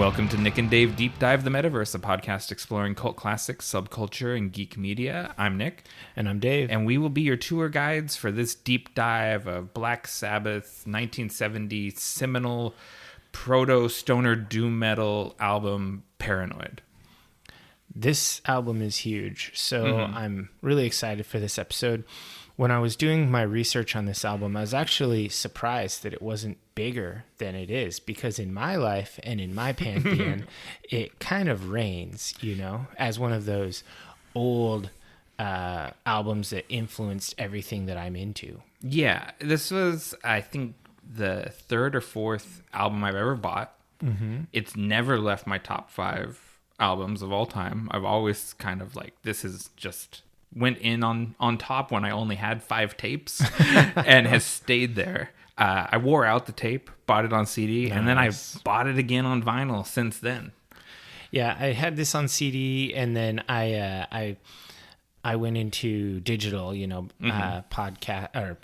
Welcome to Nick and Dave Deep Dive the Metaverse, a podcast exploring cult classics, subculture, and geek media. I'm Nick. And I'm Dave. And we will be your tour guides for this deep dive of Black Sabbath 1970 seminal proto-stoner doom metal album, Paranoid. This album is huge, so I'm really excited for this episode. When I was doing my research on this album, I was actually surprised that it wasn't bigger than it is, because in my life and in my pantheon, it kind of reigns, you know, as one of those old albums that influenced everything that I'm into. Yeah, this was, I think, the third or fourth album I've ever bought. It's never left my top 5 albums of all time. I've always kind of like, this is just went in on top when I only had 5 tapes and has stayed there. I wore out the tape, bought it on CD, and then I bought it again on vinyl since then. Yeah, I had this on CD, and then I went into digital, you know, podcast or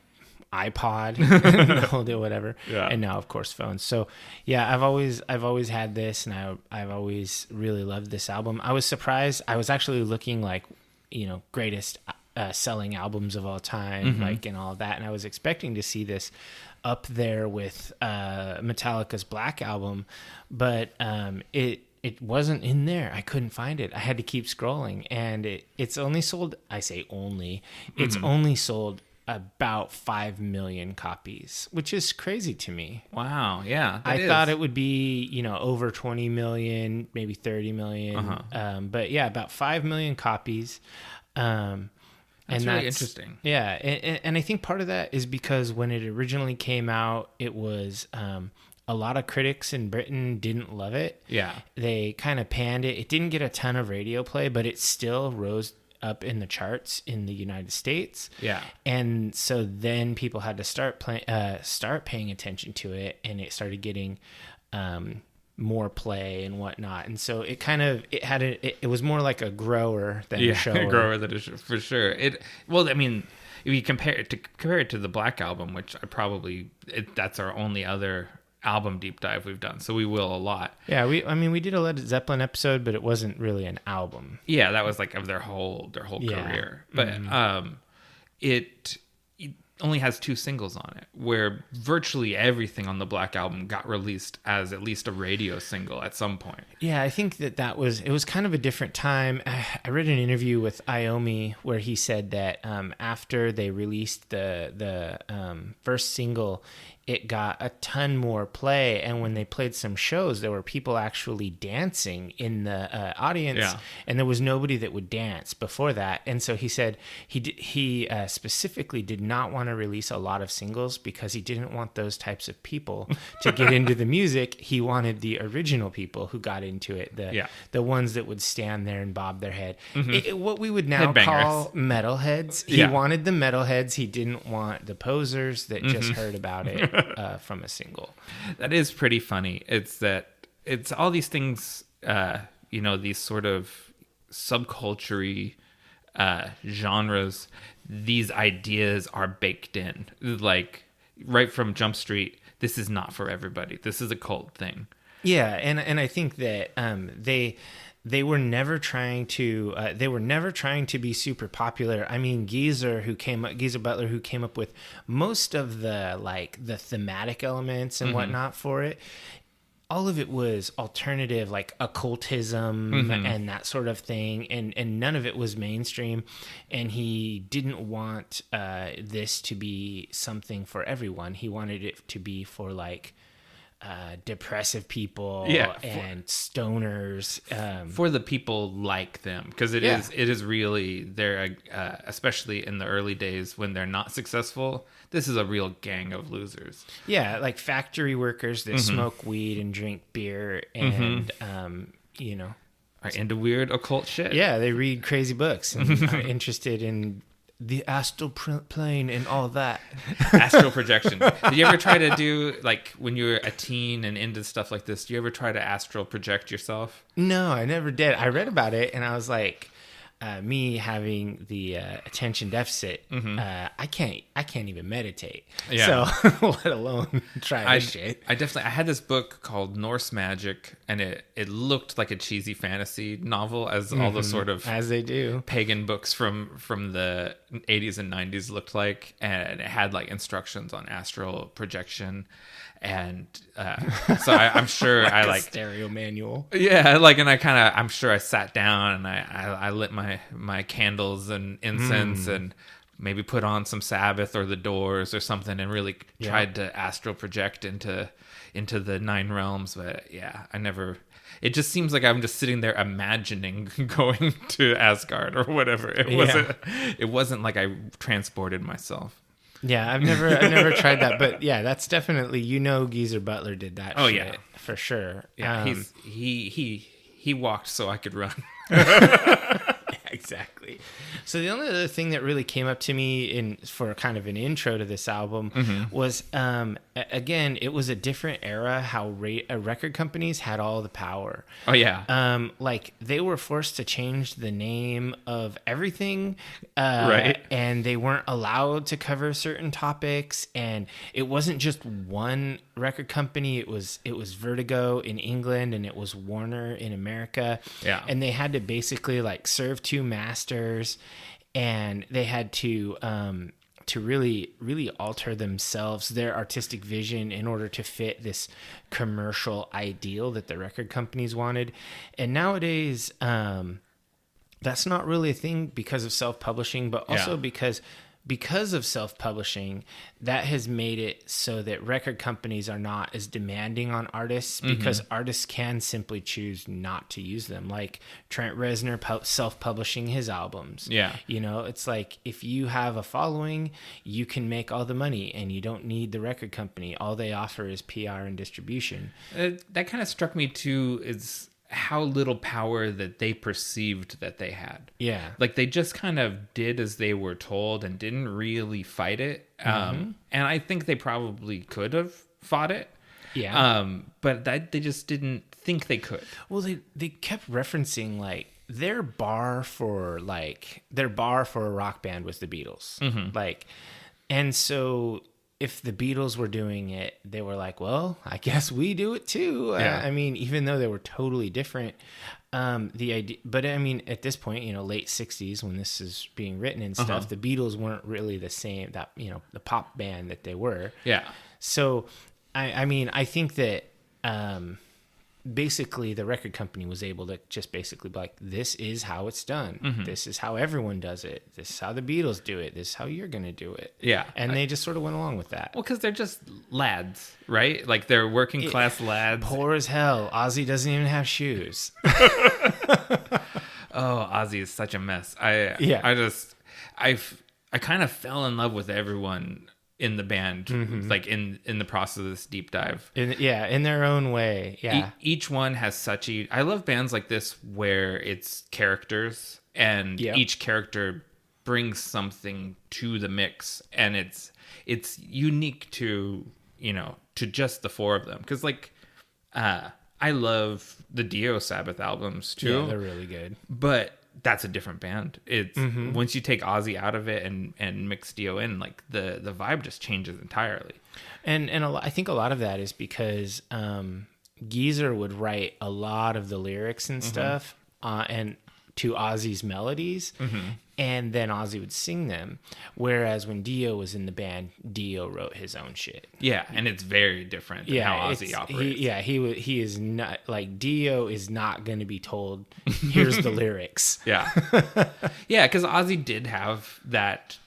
iPod, hold it, whatever. Yeah. And now, of course, phones. So, yeah, I've always had this, and I've always really loved this album. I was surprised. I was actually looking like, you know, greatest selling albums of all time, like, and all of that. And I was expecting to see this up there with Metallica's Black Album, but it wasn't in there. I couldn't find it. I had to keep scrolling, and it's only sold. I say only. It's only sold about 5 million copies, which is crazy to me. Wow. Yeah. I thought it would be, you know, over 20 million, maybe 30 million. But yeah, about 5 million copies. That's really interesting. Yeah. And I think part of that is because when it originally came out, it was, a lot of critics in Britain didn't love it. Yeah. They kind of panned it. It didn't get a ton of radio play, but it still rose up in the charts in the United States. Yeah. And so then people had to start paying attention to it, and it started getting more play and whatnot. And so it was more like a grower than a shower. A grower than a shower, for sure. Well, I mean, if you compare it to the Black Album, which that's our only other album deep dive we've done, so we will a lot. Yeah, we did a Led Zeppelin episode, but it wasn't really an album. Yeah, that was like of their whole career. But it only has 2 singles on it, where virtually everything on the Black Album got released as at least a radio single at some point. Yeah, I think it was kind of a different time. I read an interview with Iommi where he said that after they released the first single, it got a ton more play, and when they played some shows, there were people actually dancing in the audience, and there was nobody that would dance before that. And so he said he specifically did not want to release a lot of singles because he didn't want those types of people to get into the music. He wanted the original people who got into it, the ones that would stand there and bob their head. What we would now call metalheads. He wanted the metalheads. He didn't want the posers that just heard about it from a single. That is pretty funny. It's all these things, you know, these sort of subculture genres. These ideas are baked in, like right from Jump Street. This is not for everybody. This is a cult thing. Yeah, and I think that they were never trying to be super popular. I mean, Geezer Butler, who came up with most of the thematic elements and whatnot for it, all of it was alternative, like occultism and that sort of thing, and none of it was mainstream. And he didn't want this to be something for everyone. He wanted it to be for like depressive people and stoners, for the people like them, because it is really, they're especially in the early days when they're not successful, this is a real gang of losers. Like factory workers that smoke weed and drink beer and you know, are into weird occult shit. They read crazy books and are interested in the astral plane and all that. Astral projection. Did you ever try to do, like, when you were a teen and into stuff like this, do you ever try to astral project yourself? No, I never did. I read about it and I was like, me having the attention deficit, I can't even meditate. Yeah. So let alone try this shit. I had this book called Norse Magic, and it looked like a cheesy fantasy novel, as all the sort of as they do pagan books from the 80s and 90s looked like, and it had like instructions on astral projection. And so I'm sure like I a like stereo manual. Yeah, like, and I'm sure I sat down and I lit my candles and incense and maybe put on some Sabbath or the Doors or something and really tried to astral project into the 9 realms. But yeah, it just seems like I'm just sitting there imagining going to Asgard or whatever. It wasn't like I transported myself. Yeah, I've never tried that, but yeah, that's definitely, Geezer Butler did that. Oh shit, yeah, for sure. Yeah, he walked so I could run. Exactly. So the only other thing that really came up to me for kind of an intro to this album was, again, it was a different era how record companies had all the power. Oh yeah. Like they were forced to change the name of everything, right? And they weren't allowed to cover certain topics, and it wasn't just one record company. It was Vertigo in England, and it was Warner in America. Yeah. And they had to basically like serve 2 masters, and they had to really, really alter themselves, their artistic vision, in order to fit this commercial ideal that the record companies wanted. And nowadays, that's not really a thing because of self-publishing, but also because of self-publishing, that has made it so that record companies are not as demanding on artists, because artists can simply choose not to use them. Like Trent Reznor self-publishing his albums. Yeah. It's like, if you have a following, you can make all the money and you don't need the record company. All they offer is PR and distribution. That kind of struck me too, is how little power that they perceived that they had. Yeah. Like they just kind of did as they were told and didn't really fight it. And I think they probably could have fought it. Yeah. But they just didn't think they could. Well, they kept referencing like their bar for a rock band was the Beatles. Like, and so if the Beatles were doing it, they were like, well, I guess we do it too. Yeah. I mean, even though they were totally different, the idea, but I mean, at this point, late 60s when this is being written and stuff, the Beatles weren't really the same, that, the pop band that they were. Yeah. So, I mean, I think that, basically the record company was able to just basically be like, this is how it's done. This is how everyone does it. This is how the Beatles do it. This is how you're going to do it. Yeah. And they just sort of went along with that. Well, because they're just lads, right? Like they're working class lads. Poor as hell. Ozzy doesn't even have shoes. Oh, Ozzy is such a mess. I kind of fell in love with everyone in the band, like in the process of this deep dive. In their own way. Yeah. Each one has I love bands like this where it's characters and each character brings something to the mix, and it's unique to just the 4 of them. Because like I love the Dio Sabbath albums too. Yeah, they're really good. But that's a different band. It's once you take Ozzy out of it and mix Dio in, like the vibe just changes entirely. And I think a lot of that is because Geezer would write a lot of the lyrics and stuff, and to Ozzy's melodies, and then Ozzy would sing them. Whereas when Dio was in the band, Dio wrote his own shit. Yeah, and it's very different than how Ozzy operates. He is not, like, Dio is not going to be told, here's the lyrics. Yeah. Yeah, because Ozzy did have that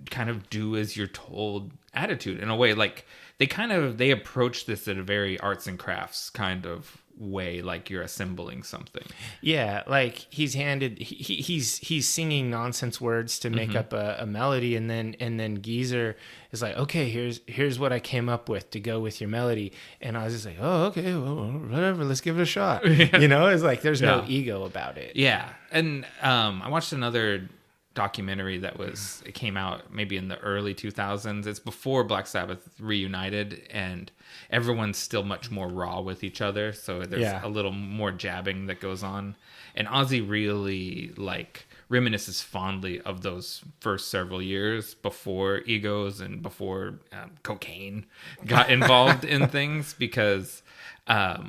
kind of do as you're told attitude in a way. Like they approach this in a very arts and crafts kind of way, like you're assembling something. Yeah, like he's singing nonsense words to make up a melody, and then Geezer is like, okay, here's what I came up with to go with your melody, and I was just like, oh, okay, well, whatever, let's give it a shot. It's like there's no ego about it. Yeah. And I watched another documentary it came out maybe in the early 2000s. It's before Black Sabbath reunited, and everyone's still much more raw with each other, so there's a little more jabbing that goes on. And Ozzy really reminisces fondly of those first several years before egos and before cocaine got involved in things, because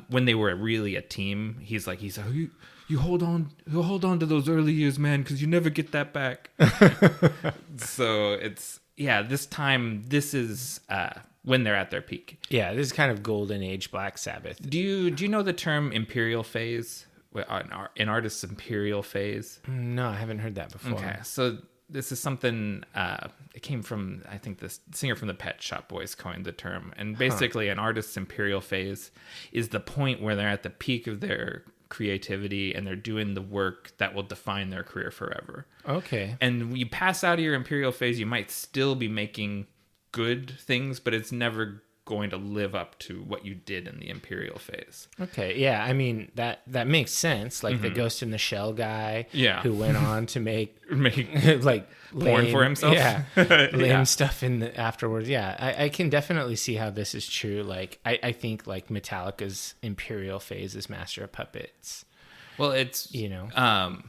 when they were really a team, he's like, you hold on to those early years, man, because you never get that back. So it's, this is when they're at their peak. Yeah, this is kind of golden age Black Sabbath. Do you know the term imperial phase? An artist's imperial phase? No, I haven't heard that before. Okay, so this is something, it came from, I think the singer from the Pet Shop Boys coined the term. And basically an artist's imperial phase is the point where they're at the peak of their creativity and they're doing the work that will define their career forever. Okay. And when you pass out of your imperial phase, you might still be making good things, but it's never going to live up to what you did in the imperial phase. Okay, yeah, I mean that makes sense. Like the Ghost in the Shell guy, who went on to make like porn for himself, lame stuff in the afterwards. Yeah, I can definitely see how this is true. Like I think like Metallica's imperial phase is Master of Puppets. Well, it's well,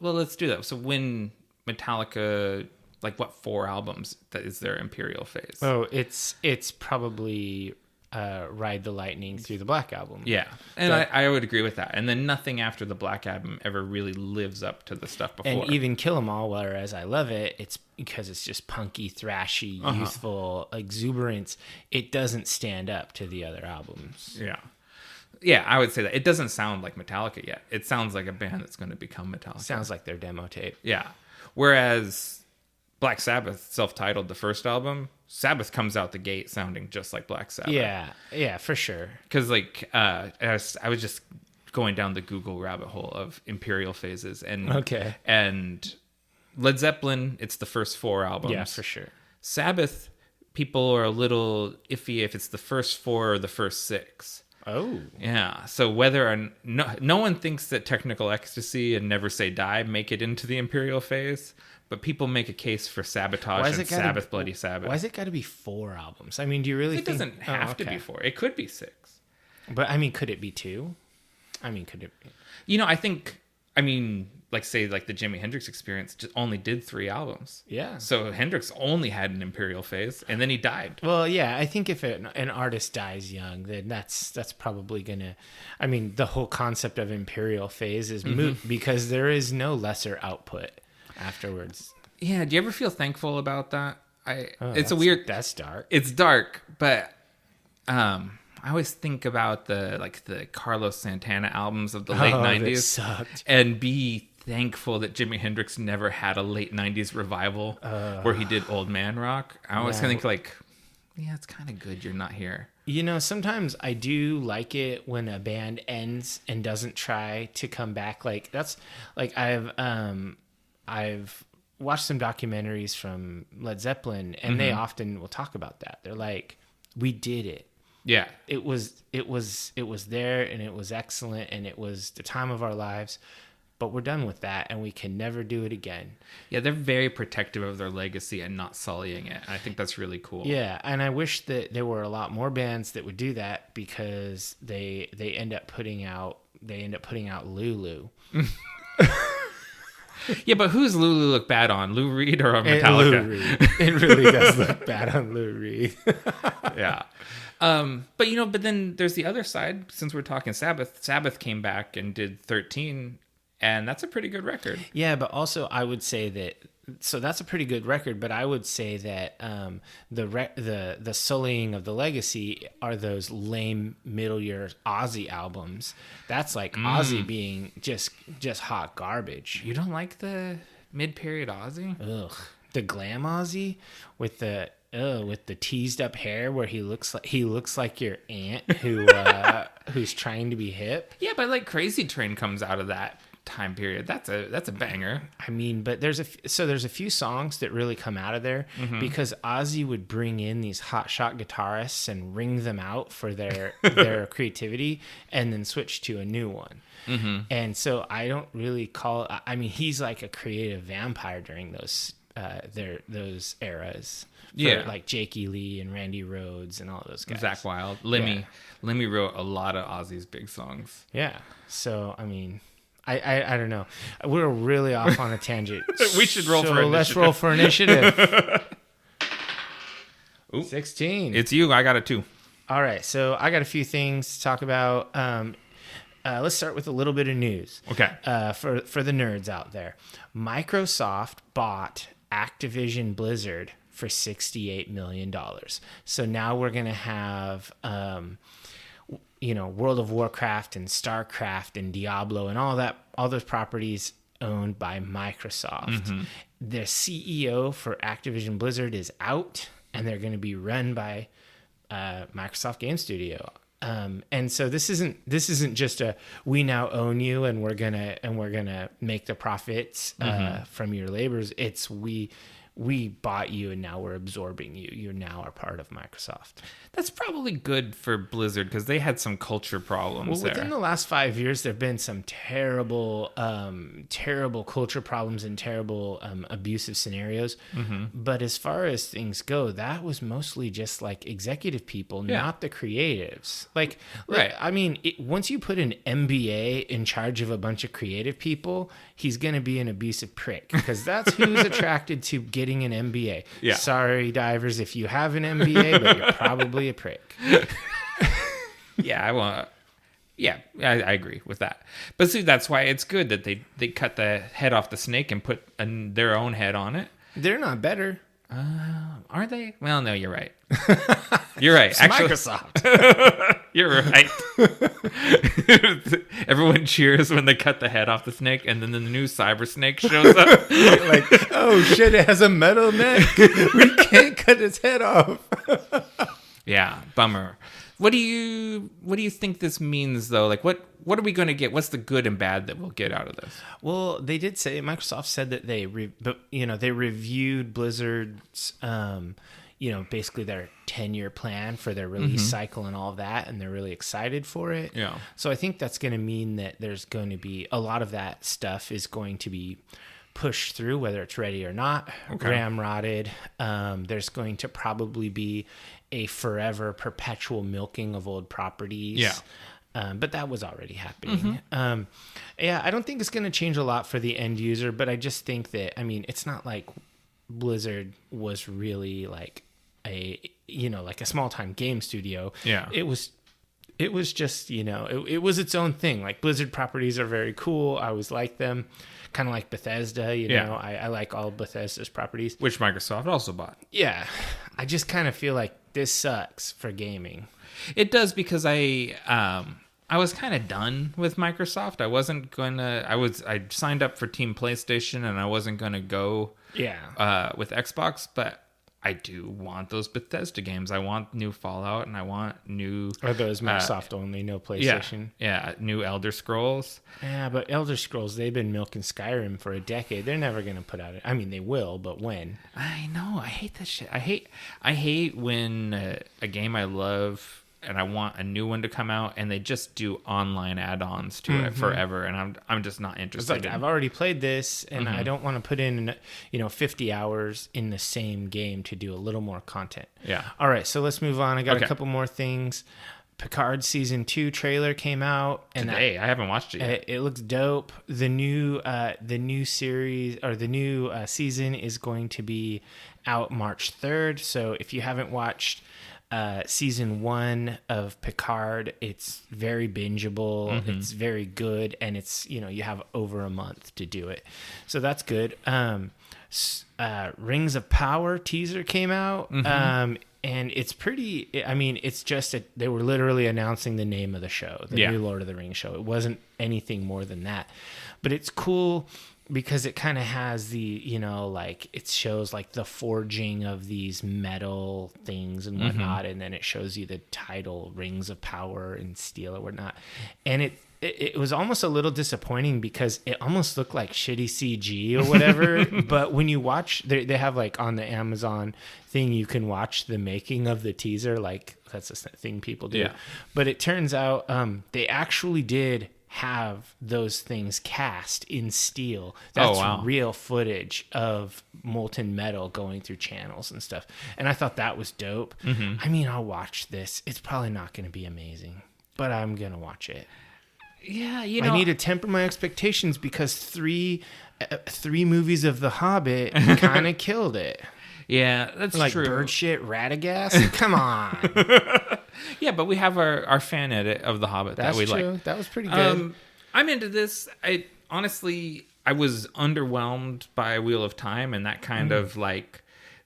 let's do that. So when Metallica, like what 4 albums that is their imperial phase? Oh, it's probably Ride the Lightning through the Black Album. Yeah, and I would agree with that. And then nothing after the Black Album ever really lives up to the stuff before. And even Kill 'Em All, whereas I love it, it's because it's just punky, thrashy, youthful exuberance. It doesn't stand up to the other albums. Yeah, I would say that. It doesn't sound like Metallica yet. It sounds like a band that's going to become Metallica. Sounds like their demo tape. Yeah. Whereas Black Sabbath, self-titled, the first album, Sabbath comes out the gate sounding just like Black Sabbath. Yeah, for sure. Because I was just going down the Google rabbit hole of imperial phases, and Led Zeppelin, it's the first 4 albums. Yeah, for sure. Sabbath, people are a little iffy if it's the first 4 or the first 6. Oh. Yeah. So whether or no one thinks that Technical Ecstasy and Never Say Die make it into the imperial phase, but people make a case for Sabotage and Sabbath, Bloody Sabbath. Why has it got to be 4 albums? I mean, do you really think... It doesn't have to be 4. It could be 6. But, I mean, could it be 2? I mean, could it be... say the Jimi Hendrix Experience just only did 3 albums. Yeah. So Hendrix only had an imperial phase, and then he died. Well, yeah, I think if an artist dies young, then that's probably going to... I mean, the whole concept of imperial phase is moot because there is no lesser output afterwards. Yeah, do you ever feel thankful about that? That's dark. It's dark, but I always think about the Carlos Santana albums of the late 90s sucked. And be thankful that Jimi Hendrix never had a late 90s revival where he did old man rock. I always think it's kind of good you're not here. You know, sometimes I do like it when a band ends and doesn't try to come back. Like that's like I've watched some documentaries from Led Zeppelin, and they often will talk about that. They're like, "We did it. Yeah, it was there, and it was excellent, and it was the time of our lives. But we're done with that, and we can never do it again." Yeah, they're very protective of their legacy and not sullying it. I think that's really cool. Yeah, and I wish that there were a lot more bands that would do that because they end up putting out Lulu. Yeah, but who's Lulu look bad on? Lou Reed or on Metallica? Lou Reed. It really does look bad on Lou Reed. Yeah. But then there's the other side. Since we're talking Sabbath, Sabbath came back and did 13, and that's a pretty good record. Yeah, but also I would say that, so that's a pretty good record, but I would say that the sullying of the legacy are those lame middle year Ozzy albums. That's like Ozzy being just hot garbage. You don't like the mid-period Ozzy? Ugh. The glam Ozzy with the teased up hair where he looks like your aunt who who's trying to be hip. Yeah, but Crazy Train comes out of that time period. That's a banger. I mean, but there's a few songs that really come out of there because Ozzy would bring in these hotshot guitarists and ring them out for their creativity, and then switch to a new one. And so I don't really I mean, he's like a creative vampire during those eras. For like Jakey Lee and Randy Rhoads and all those guys. Zach Wilde. Lemmy wrote a lot of Ozzy's big songs. Yeah. So, I mean, I don't know. We're really off on a tangent. We should roll for initiative. Let's roll for initiative. Ooh, 16. It's you. I got it too. All right. So I got a few things to talk about. Let's start with a little bit of news. Okay. For the nerds out there. Microsoft bought Activision Blizzard for $68 million. So now we're going to have, World of Warcraft and StarCraft and Diablo and all those properties owned by Microsoft. The CEO for Activision Blizzard is out, and they're going to be run by Microsoft Game Studio. And so this isn't just we now own you and we're gonna make the profits from your labors. It's we bought you and now we're absorbing you. You now are part of Microsoft. That's probably good for Blizzard because they had some culture problems there. Within the last 5 years, there have been some terrible culture problems and terrible abusive scenarios. But as far as things go, that was mostly just like executive people, not the creatives. Like, right. I mean, once you put an MBA in charge of a bunch of creative people, he's going to be an abusive prick because that's who's attracted to getting an MBA. Yeah. Sorry, divers, if you have an MBA, but you're probably a prick. I agree with that. But see, that's why it's good that they cut the head off the snake and put their own head on it. They're not better. Are they? Well, no, you're right. You're right. It's actually, Microsoft. You're right. Everyone cheers when they cut the head off the snake, and then the new cyber snake shows up. Like, oh shit, it has a metal neck. We can't cut its head off. Yeah, bummer. What do you think this means though? Like, what are we going to get? What's the good and bad that we'll get out of this? Well, they did say Microsoft said that they reviewed Blizzard's basically their 10-year plan for their release cycle and all of that, and they're really excited for it. Yeah. So I think that's going to mean that there's going to be a lot of that stuff is going to be pushed through, whether it's ready or not, ramrodded. There's going to probably be a forever perpetual milking of old properties. Yeah. But that was already happening. I don't think it's going to change a lot for the end user, but I just think that, I mean, it's not like Blizzard was really like a small time game studio. Yeah. It was just, it was its own thing. Like, Blizzard properties are very cool. I always like them. Kind of like Bethesda, I like all Bethesda's properties. Which Microsoft also bought. Yeah. I just kind of feel like this sucks for gaming. It does, because I was kind of done with Microsoft. I signed up for Team PlayStation and I wasn't going to go with Xbox, but I do want those Bethesda games. I want new Fallout and I want new... Are those Microsoft only, no PlayStation? Yeah, new Elder Scrolls. Yeah, but Elder Scrolls, they've been milking Skyrim for a decade. They're never going to put out... I mean, they will, but when? I know. I hate that shit. I hate when a game I love and I want a new one to come out and they just do online add-ons to it forever, and I'm just not interested. It's like, I've already played this and I don't want to put in 50 hours in the same game to do a little more content. Yeah. All right, so let's move on. I got a couple more things. Picard season 2 trailer came out and today. I haven't watched it yet. It looks dope. The new series, or the new season, is going to be out March 3rd. So if you haven't watched season 1 of Picard, it's very bingeable. It's very good, and it's you have over a month to do it, so that's good. Rings of Power teaser came out, and it's pretty. I mean, it's just they were literally announcing the name of the show, the new Lord of the Rings show. It wasn't anything more than that, but it's cool because it kind of has the, it shows like the forging of these metal things and whatnot. And then it shows you the title Rings of Power and Steel or whatnot. And it was almost a little disappointing because it almost looked like shitty CG or whatever. But when you watch, they have like on the Amazon thing, you can watch the making of the teaser. Like that's a thing people do. Yeah. But it turns out they actually did have those things cast in steel. That's real footage of molten metal going through channels and stuff. And I thought that was dope. Mm-hmm. I mean, I'll watch this. It's probably not going to be amazing, but I'm going to watch it. Yeah, I need to temper my expectations because three movies of The Hobbit kind of killed it. Yeah, that's like true. Like bird shit, Radagast. Come on. Yeah, but we have our fan edit of The Hobbit that we true. like. That was pretty good. I'm into this. I was underwhelmed by Wheel of Time, and that kind of like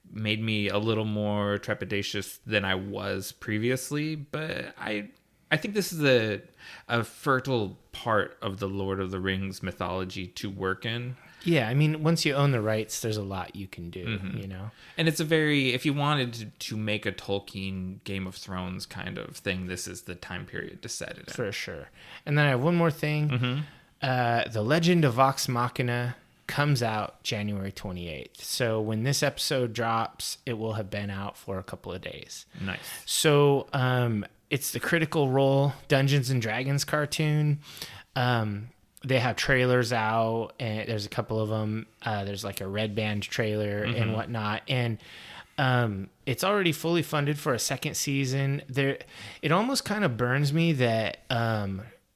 made me a little more trepidatious than I was previously. But I think this is a fertile part of the Lord of the Rings mythology to work in. Yeah, I mean, once you own the rights, there's a lot you can do, you know? And it's if you wanted to make a Tolkien Game of Thrones kind of thing, this is the time period to set it in. For sure. And then I have one more thing. The Legend of Vox Machina comes out January 28th. So when this episode drops, it will have been out for a couple of days. Nice. So it's the Critical Role Dungeons & Dragons cartoon. They have trailers out, and there's a couple of them. There's like a Red Band trailer and whatnot. And it's already fully funded for a second season. It almost kind of burns me that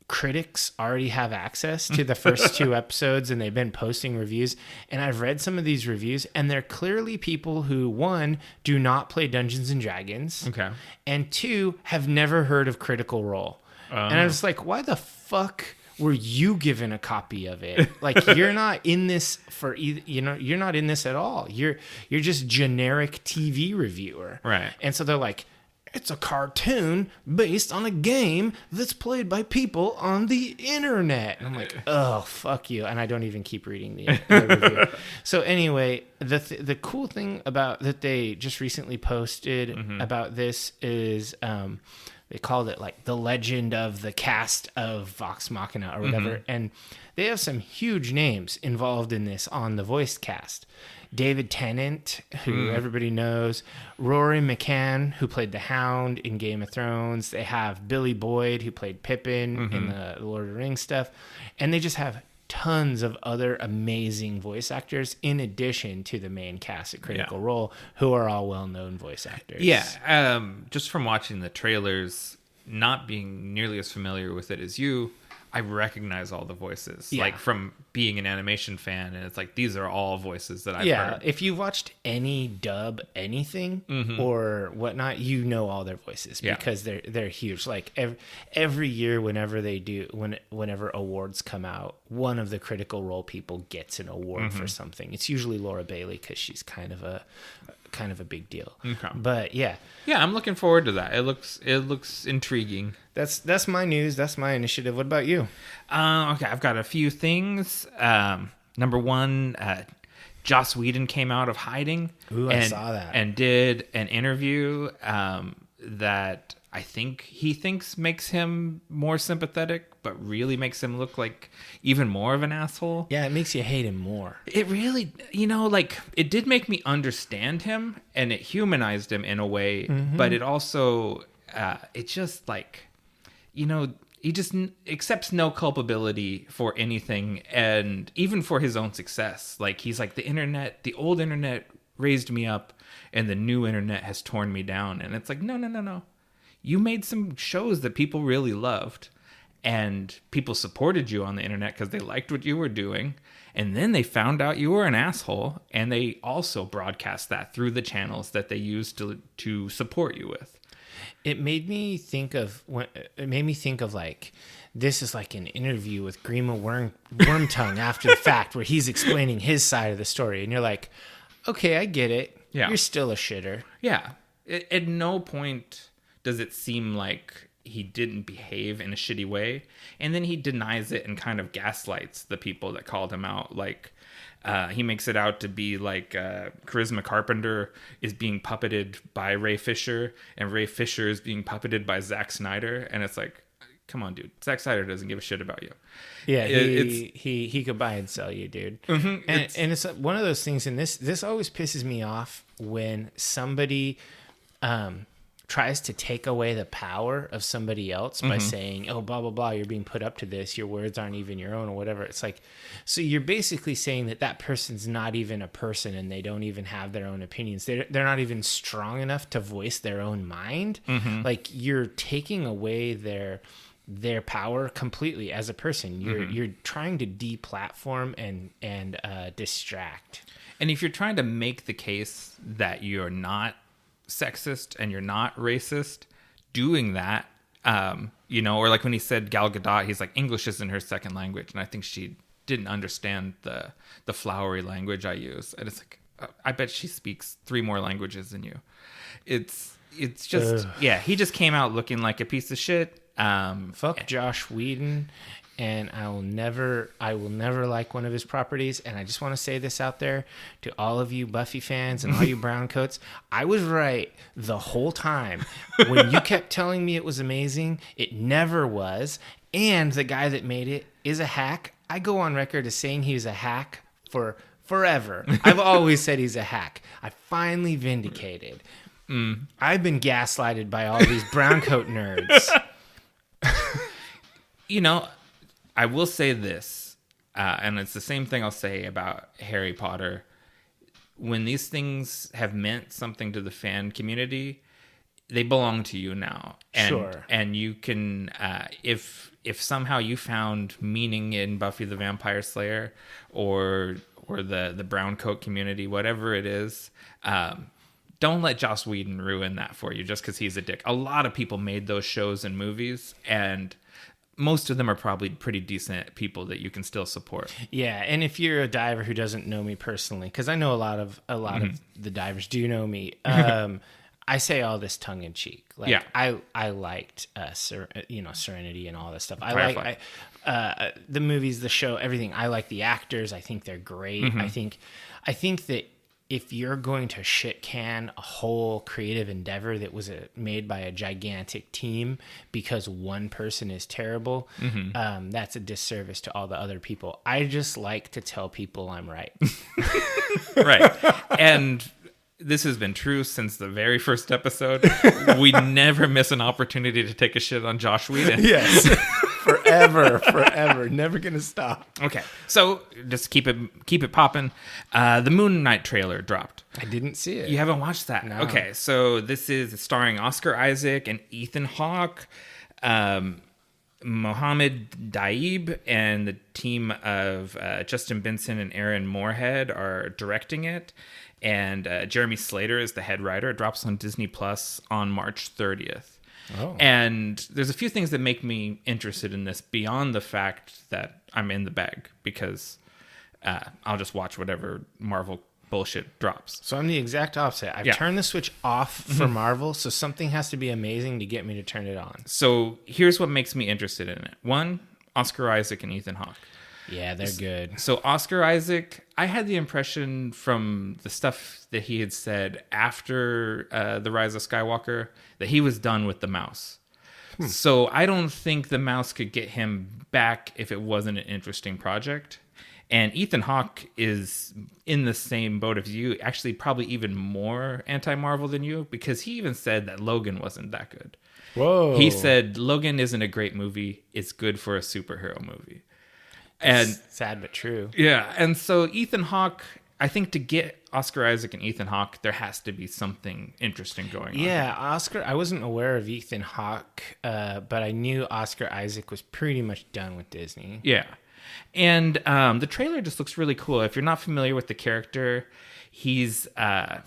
critics already have access to the first two episodes, and they've been posting reviews. And I've read some of these reviews, and they're clearly people who, one, do not play Dungeons & Dragons. Okay. And two, have never heard of Critical Role. And I was like, why the fuck were you given a copy of it? Like, you're not in this for either, you're not in this at all. You're just generic TV reviewer. Right. And so they're like, it's a cartoon based on a game that's played by people on the internet. And I'm like, oh, fuck you. And I don't even keep reading the review. So anyway, the cool thing about that they just recently posted about this is they called it like the legend of the cast of Vox Machina or whatever. And they have some huge names involved in this on the voice cast. David Tennant, who everybody knows. Rory McCann, who played the Hound in Game of Thrones. They have Billy Boyd, who played Pippin in the Lord of the Rings stuff. And they just have tons of other amazing voice actors in addition to the main cast at Critical Role, who are all well-known voice actors. Yeah, just from watching the trailers, not being nearly as familiar with it as you, I recognize all the voices, like from being an animation fan, and it's like these are all voices that I've heard. Yeah, if you've watched any dub anything or whatnot, you know all their voices because they're huge. Like every year, whenever awards come out, one of the Critical Role people gets an award for something. It's usually Laura Bailey because she's kind of a big deal. Okay. But yeah, I'm looking forward to that. It looks intriguing. That's my news. That's my initiative. What about you? Okay, I've got a few things. Number one, Joss Whedon came out of hiding. Ooh, I saw that. And did an interview that I think he thinks makes him more sympathetic, but really makes him look like even more of an asshole. Yeah, it makes you hate him more. It really, it did make me understand him, and it humanized him in a way, but it also, it just like, he just accepts no culpability for anything, and even for his own success. Like, he's like, the old internet raised me up, and the new internet has torn me down. And it's like, no. You made some shows that people really loved, and people supported you on the internet because they liked what you were doing. And then they found out you were an asshole, and they also broadcast that through the channels that they used to support you with. It made me think of like, this is like an interview with Grima Wormtongue after the fact, where he's explaining his side of the story, and you're like, okay, I get it. Yeah. You're still a shitter. Yeah. At no point does it seem like he didn't behave in a shitty way. And then he denies it and kind of gaslights the people that called him out. Like, he makes it out to be like Charisma Carpenter is being puppeted by Ray Fisher, and Ray Fisher is being puppeted by Zack Snyder. And it's like, come on, dude. Zack Snyder doesn't give a shit about you. Yeah, he could buy and sell you, dude. Mm-hmm, And it's one of those things, and this always pisses me off when somebody tries to take away the power of somebody else by saying, oh, blah, blah, blah, you're being put up to this, your words aren't even your own or whatever. It's like, so you're basically saying that person's not even a person and they don't even have their own opinions. They're not even strong enough to voice their own mind. Like, you're taking away their power completely as a person. You're trying to deplatform and distract. And if you're trying to make the case that you're not sexist and you're not racist, doing that, or like when he said Gal Gadot, he's like, English isn't her second language, and I think she didn't understand the flowery language I use. And it's like, I bet she speaks 3 more languages than you. It's just he just came out looking like a piece of shit. Fuck Josh Whedon, and I will never like one of his properties. And I just want to say this out there to all of you Buffy fans and all you brown coats. I was right the whole time. When you kept telling me it was amazing, it never was. And the guy that made it is a hack. I go on record as saying he's a hack for forever. I've always said he's a hack. I finally vindicated. I've been gaslighted by all these brown coat nerds. I will say this, and it's the same thing I'll say about Harry Potter. When these things have meant something to the fan community, they belong to you now. And, sure. And you can, if somehow you found meaning in Buffy the Vampire Slayer or the brown coat community, whatever it is, don't let Joss Whedon ruin that for you just because he's a dick. A lot of people made those shows and movies, and most of them are probably pretty decent people that you can still support. Yeah, and if you're a diver who doesn't know me personally, because I know a lot of the divers do know me, I say all this tongue in cheek. Like, yeah. I liked Serenity and all this stuff. I like the movies, the show, everything. I like the actors. I think they're great. I think that if you're going to shit can a whole creative endeavor that was made by a gigantic team because one person is terrible, that's a disservice to all the other people. I just like to tell people I'm right. Right. And this has been true since the very first episode. We never miss an opportunity to take a shit on Josh Whedon. Yes. Forever. Never gonna stop. Okay, so just keep it popping. The Moon Knight trailer dropped. I didn't see it. You haven't watched that? No. Okay, so this is starring Oscar Isaac and Ethan Hawke, Mohammed Daib, and the team of Justin Benson and Aaron Moorhead are directing it. And Jeremy Slater is the head writer. It drops on Disney Plus on March 30th. Oh. And there's a few things that make me interested in this beyond the fact that I'm in the bag, because I'll just watch whatever Marvel bullshit drops. So I'm the exact opposite. I've turned the switch off for Marvel, so something has to be amazing to get me to turn it on. So here's what makes me interested in it. One, Oscar Isaac and Ethan Hawke. Yeah, they're good. So Oscar Isaac, I had the impression from the stuff that he had said after The Rise of Skywalker that he was done with the mouse. So I don't think the mouse could get him back if it wasn't an interesting project. And Ethan Hawke is in the same boat as you, actually probably even more anti-Marvel than you, because he even said that Logan wasn't that good. Whoa. He said, Logan isn't a great movie. It's good for a superhero movie. And sad but true. Yeah, and so Ethan Hawke, I think to get Oscar Isaac and Ethan Hawke, there has to be something interesting going on. Yeah, Oscar, I wasn't aware of Ethan Hawke, but I knew Oscar Isaac was pretty much done with Disney. Yeah, and the trailer just looks really cool. If you're not familiar with the character, he's a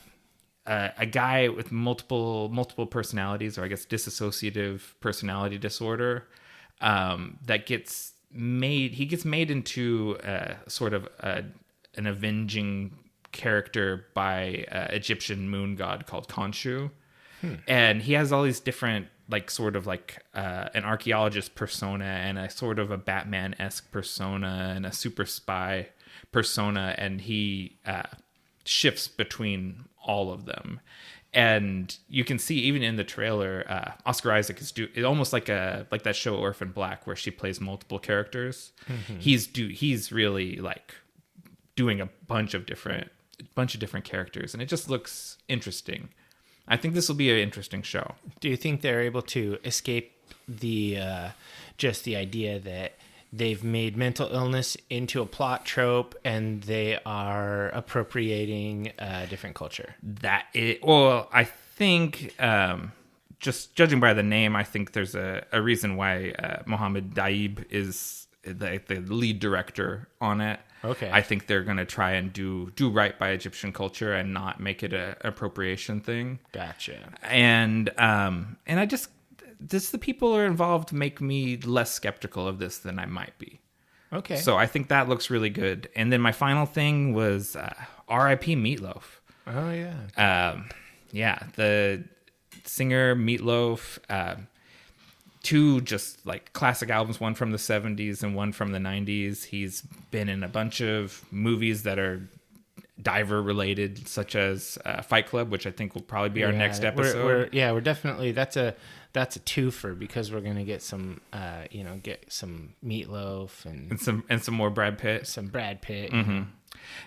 guy with multiple personalities, or I guess dissociative personality disorder, that gets made into sort of an avenging character by Egyptian moon god called Khonshu. And he has all these different an archaeologist persona and a sort of a Batman-esque persona and a super spy persona, and he shifts between all of them. And you can see even in the trailer, Oscar Isaac is almost like that show Orphan Black, where she plays multiple characters. He's really like doing a bunch of different characters, and it just looks interesting. I think this will be an interesting show. Do you think they're able to escape the just the idea that they've made mental illness into a plot trope and they are appropriating a different culture? I think just judging by the name, I think there's a reason why Mohammed Daib is the lead director on it. Okay. I think they're going to try and do right by Egyptian culture and not make it an appropriation thing. Gotcha. And I just the people who are involved make me less skeptical of this than I might be. Okay. So I think that looks really good. And then my final thing was R.I.P. Meatloaf. Oh yeah. The singer Meatloaf. Two just like classic albums, one from the 70s and one from the 90s. He's been in a bunch of movies that are diver related, such as Fight Club, which I think will probably be our next episode. We're definitely that's a twofer, because we're gonna get some get some Meatloaf and some more Brad Pitt, Mm-hmm.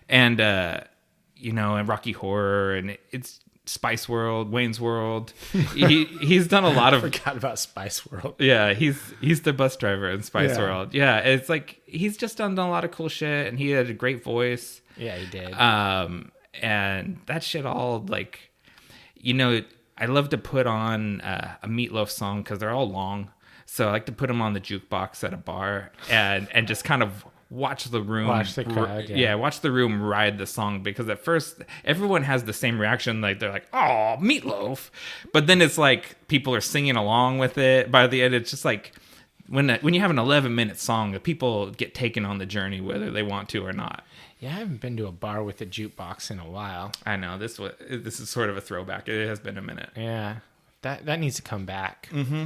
And and Rocky Horror, and it's Spice World, Wayne's World. He's done a lot of. I forgot about Spice World. Yeah, he's the bus driver in Spice World. Yeah, it's like he's just done a lot of cool shit, and he had a great voice. Yeah, he did. And that shit all like, I love to put on a Meatloaf song because they're all long. So I like to put them on the jukebox at a bar and just kind of watch the room. Watch the crowd. Watch the room ride the song, because at first everyone has the same reaction. Like they're like, "Oh, Meatloaf," but then it's like people are singing along with it. By the end, it's just like when you have an 11-minute song, the people get taken on the journey whether they want to or not. Yeah, I haven't been to a bar with a jukebox in a while. I know this is sort of a throwback. It has been a minute. Yeah, that needs to come back. Mm-hmm.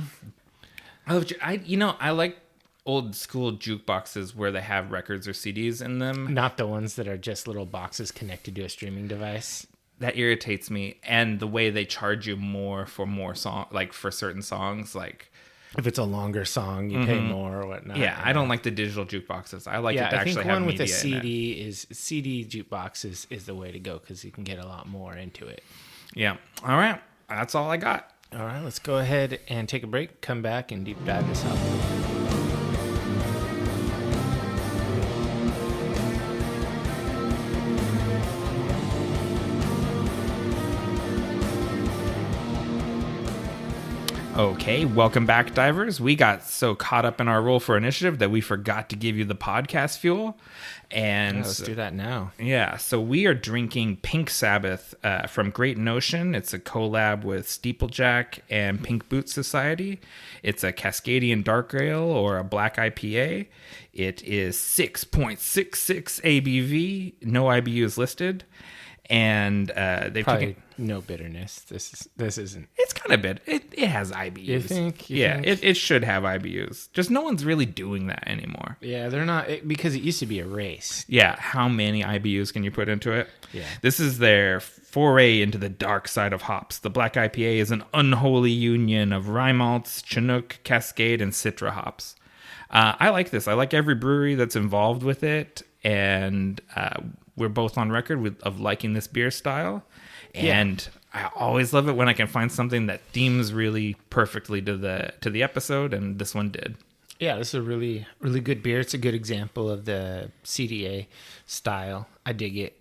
I like old school jukeboxes where they have records or CDs in them. Not the ones that are just little boxes connected to a streaming device. That irritates me, and the way they charge you more for song, like for certain songs, like. If it's a longer song, you pay more or whatnot. Yeah, I don't like the digital jukeboxes. I like it to actually have media in it. I think one with a CD jukebox is the way to go, because you can get a lot more into it. Yeah. All right. That's all I got. All right. Let's go ahead and take a break, come back, and deep dive this album. Okay, welcome back, divers. We got so caught up in our Roll for Initiative that we forgot to give you the podcast fuel. And let's do that now. Yeah, so we are drinking Pink Sabbath from Great Notion. It's a collab with Steeplejack and Pink Boot Society. It's a Cascadian Dark Ale, or a black IPA. It is 6.66 ABV. No IBUs listed. And they've probably taken no bitterness. This isn't. It's kind of bit. It has IBUs. You think? It should have IBUs. Just no one's really doing that anymore. Yeah, they're not, because it used to be a race. Yeah, how many IBUs can you put into it? Yeah, this is their foray into the dark side of hops. The Black IPA is an unholy union of rye malts, Chinook, Cascade, and Citra hops. I like this. I like every brewery that's involved with it, and we're both on record of liking this beer style. And I always love it when I can find something that themes really perfectly to the episode, and this one did. Yeah, this is a really, really good beer. It's a good example of the CDA style. I dig it.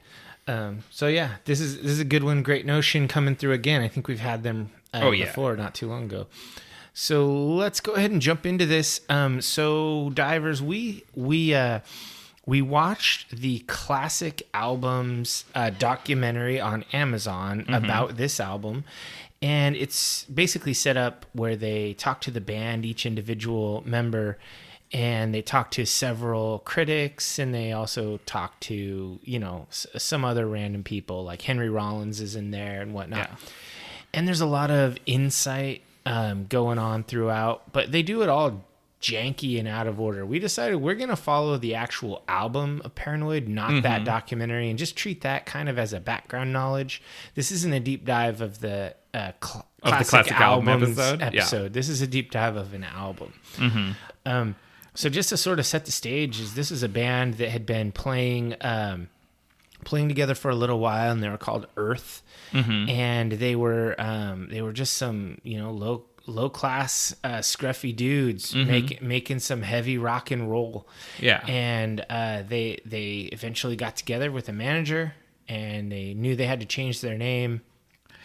So yeah, this is a good one. Great Notion coming through again. I think we've had them before, not too long ago. So let's go ahead and jump into this. So divers, we watched the Classic Albums documentary on Amazon about this album, and it's basically set up where they talk to the band, each individual member, and they talk to several critics, and they also talk to, some other random people, like Henry Rollins is in there and whatnot. Yeah. And there's a lot of insight going on throughout, but they do it all janky and out of order. We decided we're going to follow the actual album of Paranoid, not that documentary, and just treat that kind of as a background knowledge. This isn't a deep dive of the classic album episode. Yeah. This is a deep dive of an album. So just to sort of set the stage, this is a band that had been playing together for a little while, and they were called Earth, and they were just some low class scruffy dudes making some heavy rock and roll. Yeah, and they eventually got together with a manager, and they knew they had to change their name,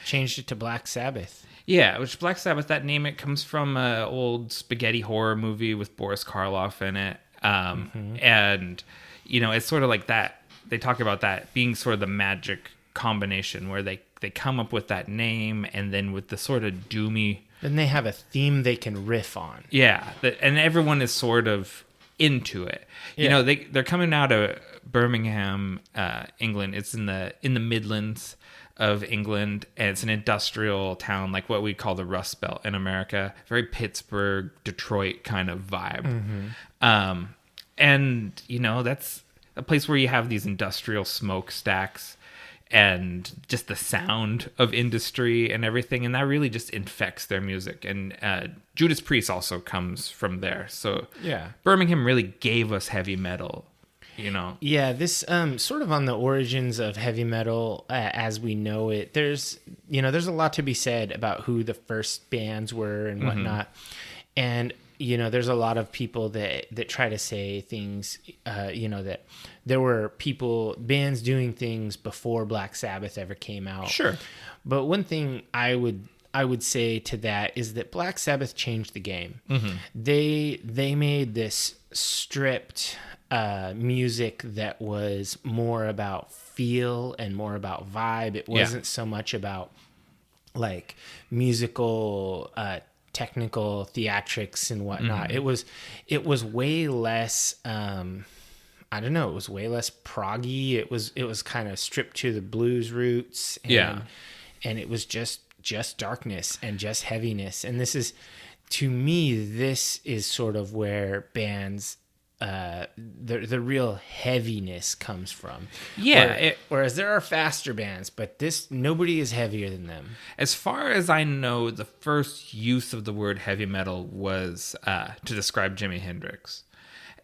changed it to Black Sabbath. Yeah, which Black Sabbath, that name, it comes from an old spaghetti horror movie with Boris Karloff in it. And, it's sort of like that. They talk about that being sort of the magic combination where they come up with that name, and then with the sort of doomy... Then they have a theme they can riff on. Yeah, and everyone is sort of into it. Yeah. They're coming out of Birmingham, England. It's in the Midlands of England, and it's an industrial town, like what we call the Rust Belt in America. Very Pittsburgh, Detroit kind of vibe. And that's a place where you have these industrial smokestacks and just the sound of industry and everything, and that really just infects their music. And Judas Priest also comes from there. So yeah, Birmingham really gave us heavy metal. Yeah, this sort of on the origins of heavy metal as we know it. There's a lot to be said about who the first bands were and whatnot. And there's a lot of people that try to say things, that there were bands doing things before Black Sabbath ever came out. Sure. But one thing I would say to that is that Black Sabbath changed the game. They made this stripped music that was more about feel and more about vibe. It wasn't so much about like musical technical theatrics and whatnot. It was way less it was way less proggy. It was kind of stripped to the blues roots, and it was just darkness and just heaviness. And this is, to me, this is sort of where bands the real heaviness comes from. Yeah. Whereas there are faster bands, but nobody is heavier than them. As far as I know, the first use of the word heavy metal was to describe Jimi Hendrix.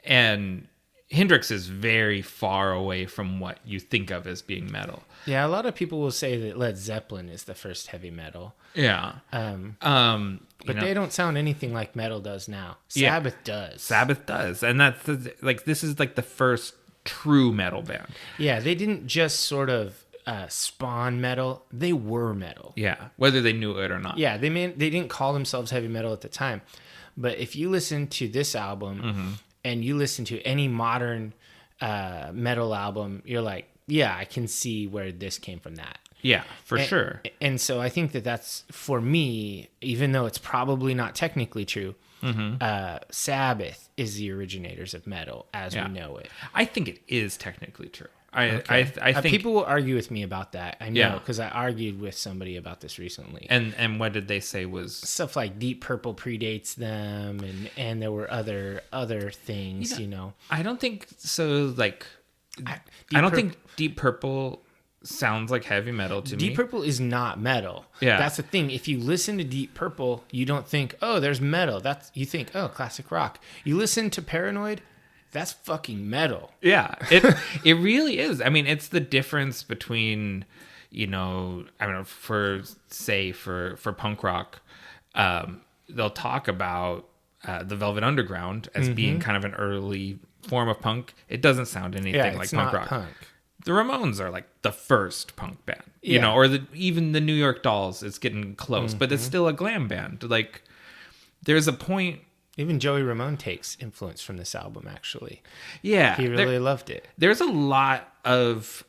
And Hendrix is very far away from what you think of as being metal. Yeah, a lot of people will say that Led Zeppelin is the first heavy metal. Yeah. But they don't sound anything like metal does now. Sabbath does. Sabbath does. And this is like the first true metal band. Yeah, they didn't just sort of spawn metal. They were metal. Yeah, whether they knew it or not. Yeah, they didn't call themselves heavy metal at the time. But if you listen to this album and you listen to any modern metal album, you're like, yeah, I can see where this came from that. Yeah, for sure. And so I think that's, for me, even though it's probably not technically true, Sabbath is the originators of metal as we know it. I think it is technically true. I think people will argue with me about that. I know, because I argued with somebody about this recently. And what did they say was stuff like Deep Purple predates them, and there were other things. I don't think so. Like, I don't think Deep Purple sounds like heavy metal to me. Deep Purple is not metal. Yeah, that's the thing. If you listen to Deep Purple, you don't think, oh, there's metal. You think, oh, classic rock. You listen to Paranoid. That's fucking metal. Yeah, it really is. I mean, it's the difference between, for punk rock, they'll talk about the Velvet Underground as being kind of an early form of punk. It doesn't sound anything like punk rock. Punk. The Ramones are like the first punk band, or even the New York Dolls is getting close, but it's still a glam band. Like, there's a point. Even Joey Ramone takes influence from this album, actually. Yeah. He really loved it. There's a lot of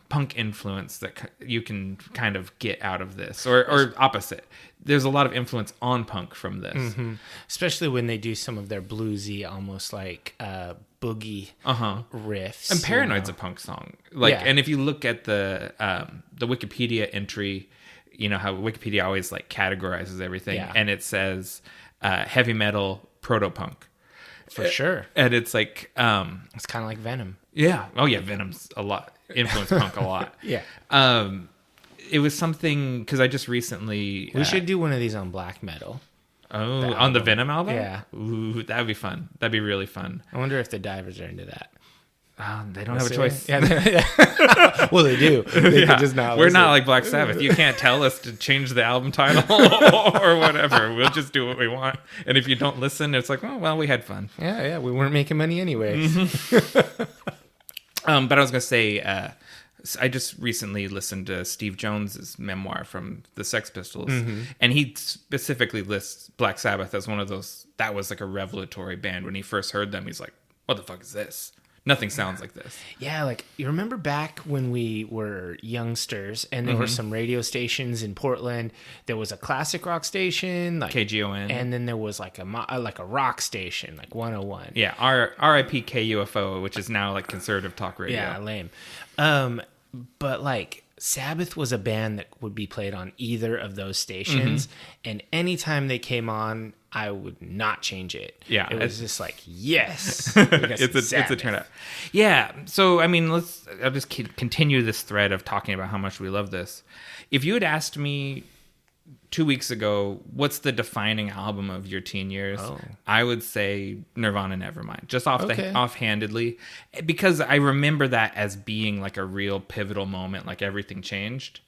punk influence that you can kind of get out of this, or opposite. There's a lot of influence on punk from this. Especially when they do some of their bluesy, almost like boogie riffs. And Paranoid's a punk song. And if you look at the Wikipedia entry, how Wikipedia always like categorizes everything, and it says heavy metal proto-punk. For sure. And it's like... it's kind of like Venom. Yeah. Oh, yeah. Venom's a lot. Influenced punk a lot. Yeah. It was something... Because I just recently... We should do one of these on black metal. Oh, on the Venom album? Yeah. Ooh, that'd be fun. That'd be really fun. I wonder if the Divers are into that. They don't have a choice. Yeah. Well, they do. They could just not We're listen. not like Black Sabbath. You can't tell us to change the album title or whatever. We'll just do what we want. And if you don't listen, it's like, oh, well, we had fun. Yeah. We weren't making money anyway. But I was going to say, I just recently listened to Steve Jones's memoir from the Sex Pistols. And he specifically lists Black Sabbath as one of those, that was like a revelatory band. When he first heard them, he's like, what the fuck is this? Nothing sounds like this. Yeah, like you remember back when we were youngsters and there were some radio stations in Portland. There was a classic rock station, like KGON, and then there was like a rock station, like 101. Yeah, RIP KUFO, which is now like conservative talk radio. Yeah, lame. But like Sabbath was a band that would be played on either of those stations, and anytime they came on, I would not change it. Yeah, it was just like, yes, it's a turnout. Yeah, so I mean, I'll just continue this thread of talking about how much we love this. If you had asked me 2 weeks ago, what's the defining album of your teen years? I would say Nirvana Nevermind, just offhandedly, because I remember that as being like a real pivotal moment, like everything changed.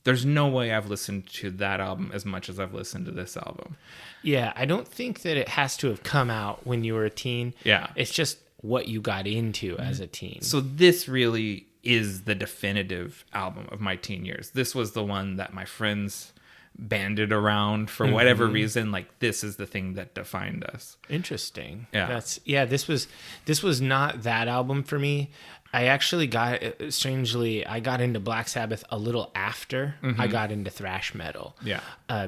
There's no way I've listened to that album as much as I've listened to this album. Yeah, I don't think that it has to have come out when you were a teen. Yeah. It's just what you got into as a teen. So this really is the definitive album of my teen years. This was the one that my friends banded around for whatever reason. Like, this is the thing that defined us. Interesting. Yeah. This was not that album for me. I actually got into Black Sabbath a little after I got into thrash metal. Yeah.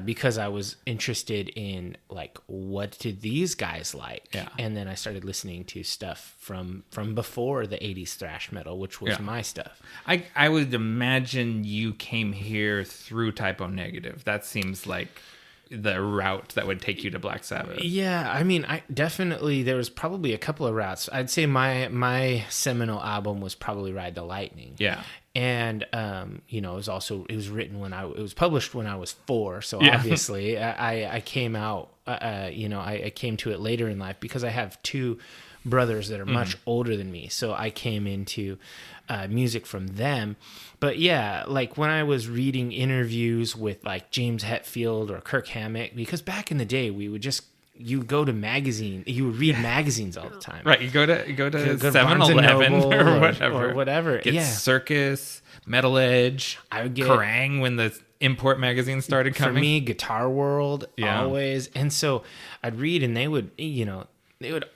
Because I was interested in like, what did these guys like? Yeah. And then I started listening to stuff from before the 80s thrash metal, which was my stuff. I would imagine you came here through Typo Negative. That seems like the route that would take you to Black Sabbath. Yeah, I mean, there was probably a couple of routes. I'd say my seminal album was probably Ride the Lightning. Yeah. And it was written it was published when I was 4, so obviously I came out I came to it later in life because I have 2 brothers that are much older than me, so I came into music from them. But yeah, like when I was reading interviews with like James Hetfield or Kirk Hammett, because back in the day you would read magazines all the time. Right, you go to 7-Eleven or whatever. Get Circus, Metal Edge, I would get Kerrang when the import magazines started coming. For me, Guitar World, always. And so I'd read and they would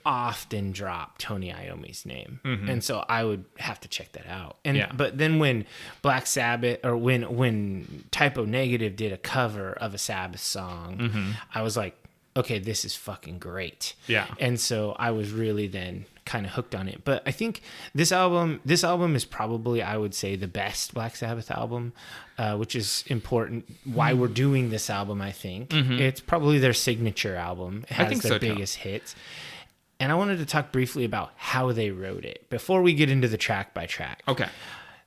often drop Tony Iommi's name. And so I would have to check that out. But then when Black Sabbath, or when Typo Negative did a cover of a Sabbath song, I was like, okay, this is fucking great. Yeah. And so I was really then kind of hooked on it. But I think this album is probably, I would say, the best Black Sabbath album, which is important. Why we're doing this album, I think. It's probably their signature album. It has their biggest hits. And I wanted to talk briefly about how they wrote it before we get into the track by track. Okay.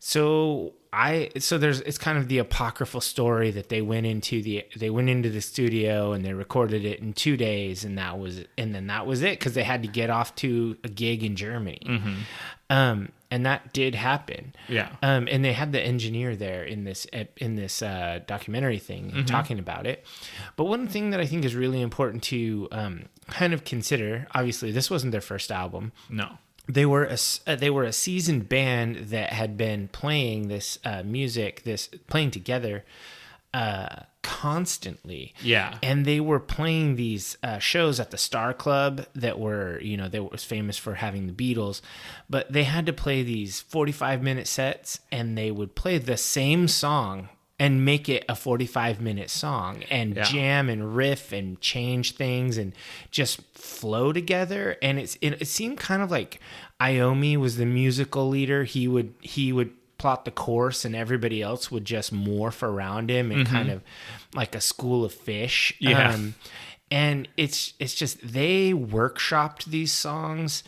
So it's kind of the apocryphal story that they went into the studio and they recorded it in 2 days, and that was it, because they had to get off to a gig in Germany. And that did happen. Yeah. And they had the engineer there in this documentary thing talking about it. But one thing that I think is really important to kind of consider, obviously this wasn't their first album. No. They were a seasoned band that had been playing this music, playing together constantly. Yeah. And they were playing these shows at the Star Club that were, they was famous for having the Beatles, but they had to play these 45-minute sets, and they would play the same song and make it a 45-minute song and jam and riff and change things and just flow together. And it seemed kind of like Iommi was the musical leader. He would plot the course and everybody else would just morph around him and kind of like a school of fish. Yeah. And it's just they workshopped these songs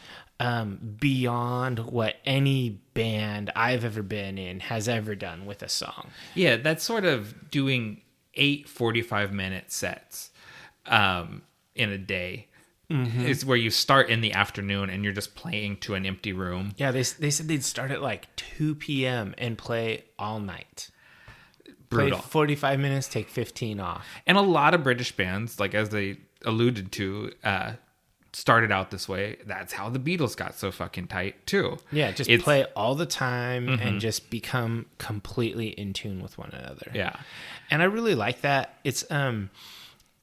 beyond what any band I've ever been in has ever done with a song. Yeah, that's sort of doing 8 45-minute sets in a day. It's where you start in the afternoon and you're just playing to an empty room. Yeah, they said they'd start at like 2 p.m. and play all night. Brutal. Play 45 minutes, take 15 off. And a lot of British bands, like as they alluded to, started out this way. That's how the Beatles got so fucking tight too. Yeah, just play all the time and just become completely in tune with one another. Yeah. And I really like that. It's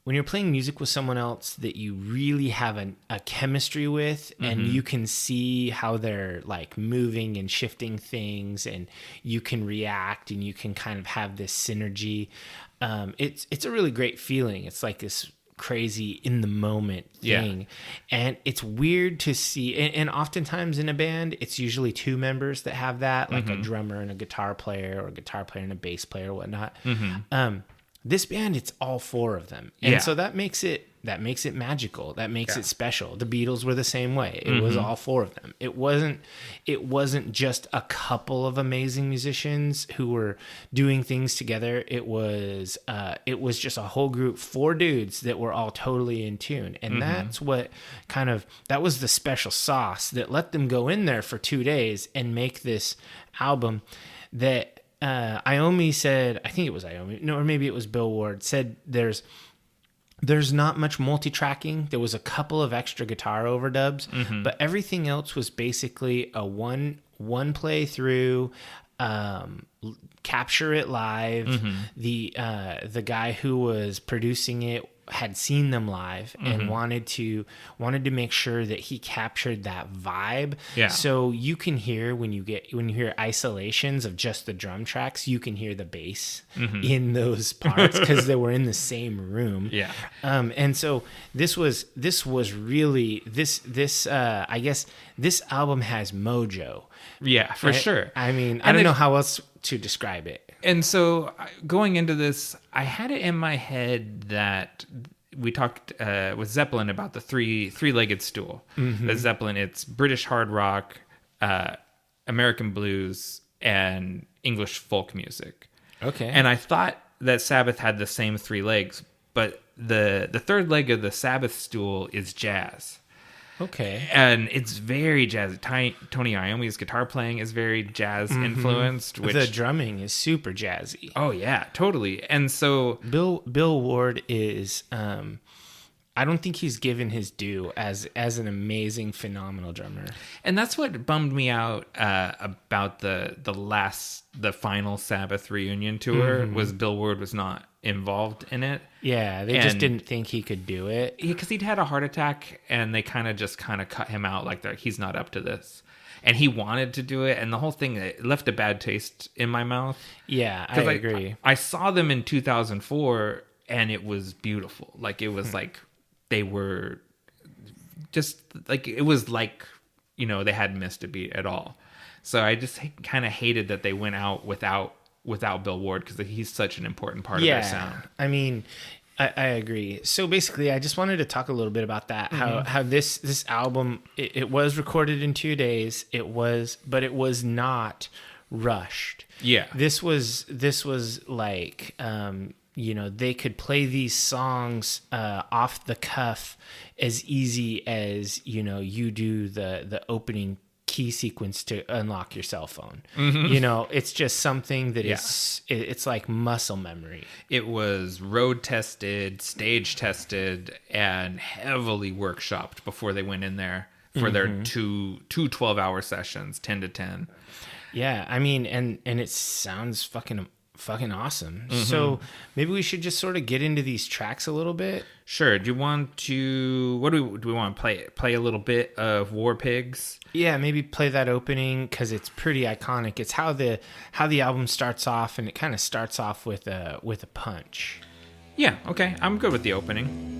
when you're playing music with someone else that you really have a chemistry with, and you can see how they're like moving and shifting things, and you can react and you can kind of have this synergy. It's a really great feeling. It's like this crazy in the moment thing. And it's weird to see, and oftentimes in a band it's usually 2 members that have that, like a drummer and a guitar player, or a guitar player and a bass player or whatnot. This band, it's all 4 of them, and so that makes it magical. That makes it special. The Beatles were the same way. It was all 4 of them. It wasn't just a couple of amazing musicians who were doing things together. It was just a whole group, 4 dudes that were all totally in tune, and that's what that was the special sauce that let them go in there for 2 days and make this album that. Iommi said, I think it was Iommi, no, or maybe it was Bill Ward, said there's not much multi-tracking. There was a couple of extra guitar overdubs, but everything else was basically a one play through, capture it live. The guy who was producing it had seen them live and wanted to make sure that he captured that vibe. Yeah. So you can hear when you hear isolations of just the drum tracks, you can hear the bass in those parts because they were in the same room. Yeah. And so this was really this I guess this album has mojo. Yeah, for sure. I mean, I don't know how else to describe it. And so going into this, I had it in my head that we talked with Zeppelin about the three-legged stool. The Zeppelin, it's British hard rock, American blues, and English folk music. Okay. And I thought that Sabbath had the same 3 legs, but the third leg of the Sabbath stool is jazz. Okay. And it's very jazzy. Tony Iommi's guitar playing is very jazz influenced. The drumming is super jazzy. Oh, yeah, totally. And so Bill Ward is, I don't think he's given his due as an amazing, phenomenal drummer. And that's what bummed me out about the final Sabbath reunion tour was Bill Ward was not involved in it. Yeah, they just didn't think he could do it. Yeah, because he'd had a heart attack, and they kind of cut him out like he's not up to this. And he wanted to do it, and the whole thing, it left a bad taste in my mouth. Yeah, I agree. I saw them in 2004, and it was beautiful. Like, it was like they were just like, it was like, they hadn't missed a beat at all. So I just kind of hated that they went out without Bill Ward, because he's such an important part of their sound. I mean, I agree. So basically, I just wanted to talk a little bit about that. How this album, it was recorded in 2 days. But it was not rushed. Yeah. This was like, they could play these songs off the cuff as easy as, you do the opening key sequence to unlock your cell phone. It's just something that is, it's like muscle memory. It was road tested, stage tested, and heavily workshopped before they went in there for their two 12-hour sessions, 10 to 10. Yeah, I mean, and it sounds fucking awesome. So maybe we should just sort of get into these tracks a little bit. Sure. Do you want to? Do we want to play a little bit of War Pigs? Yeah, maybe play that opening because it's pretty iconic. It's how the album starts off, and it kind of starts off with a punch. Yeah. Okay. I'm good with the opening.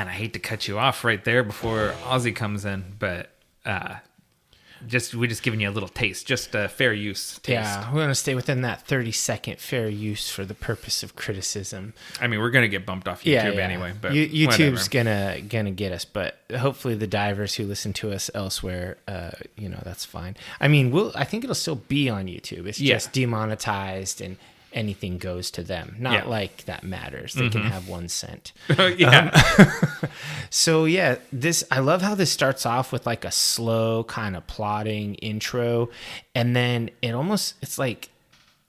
and I hate to cut you off right there before Ozzy comes in, but we're just giving you a little taste, just a fair use taste. Yeah, we're going to stay within that 30-second fair use for the purpose of criticism. I mean, we're going to get bumped off YouTube anyway, but YouTube's gonna get us, but hopefully the divers who listen to us elsewhere, that's fine. I mean, I think it'll still be on YouTube. It's just demonetized and anything goes to them. Not like that matters. They can have 1 cent. So I love how this starts off with like a slow kind of plodding intro, and then it's like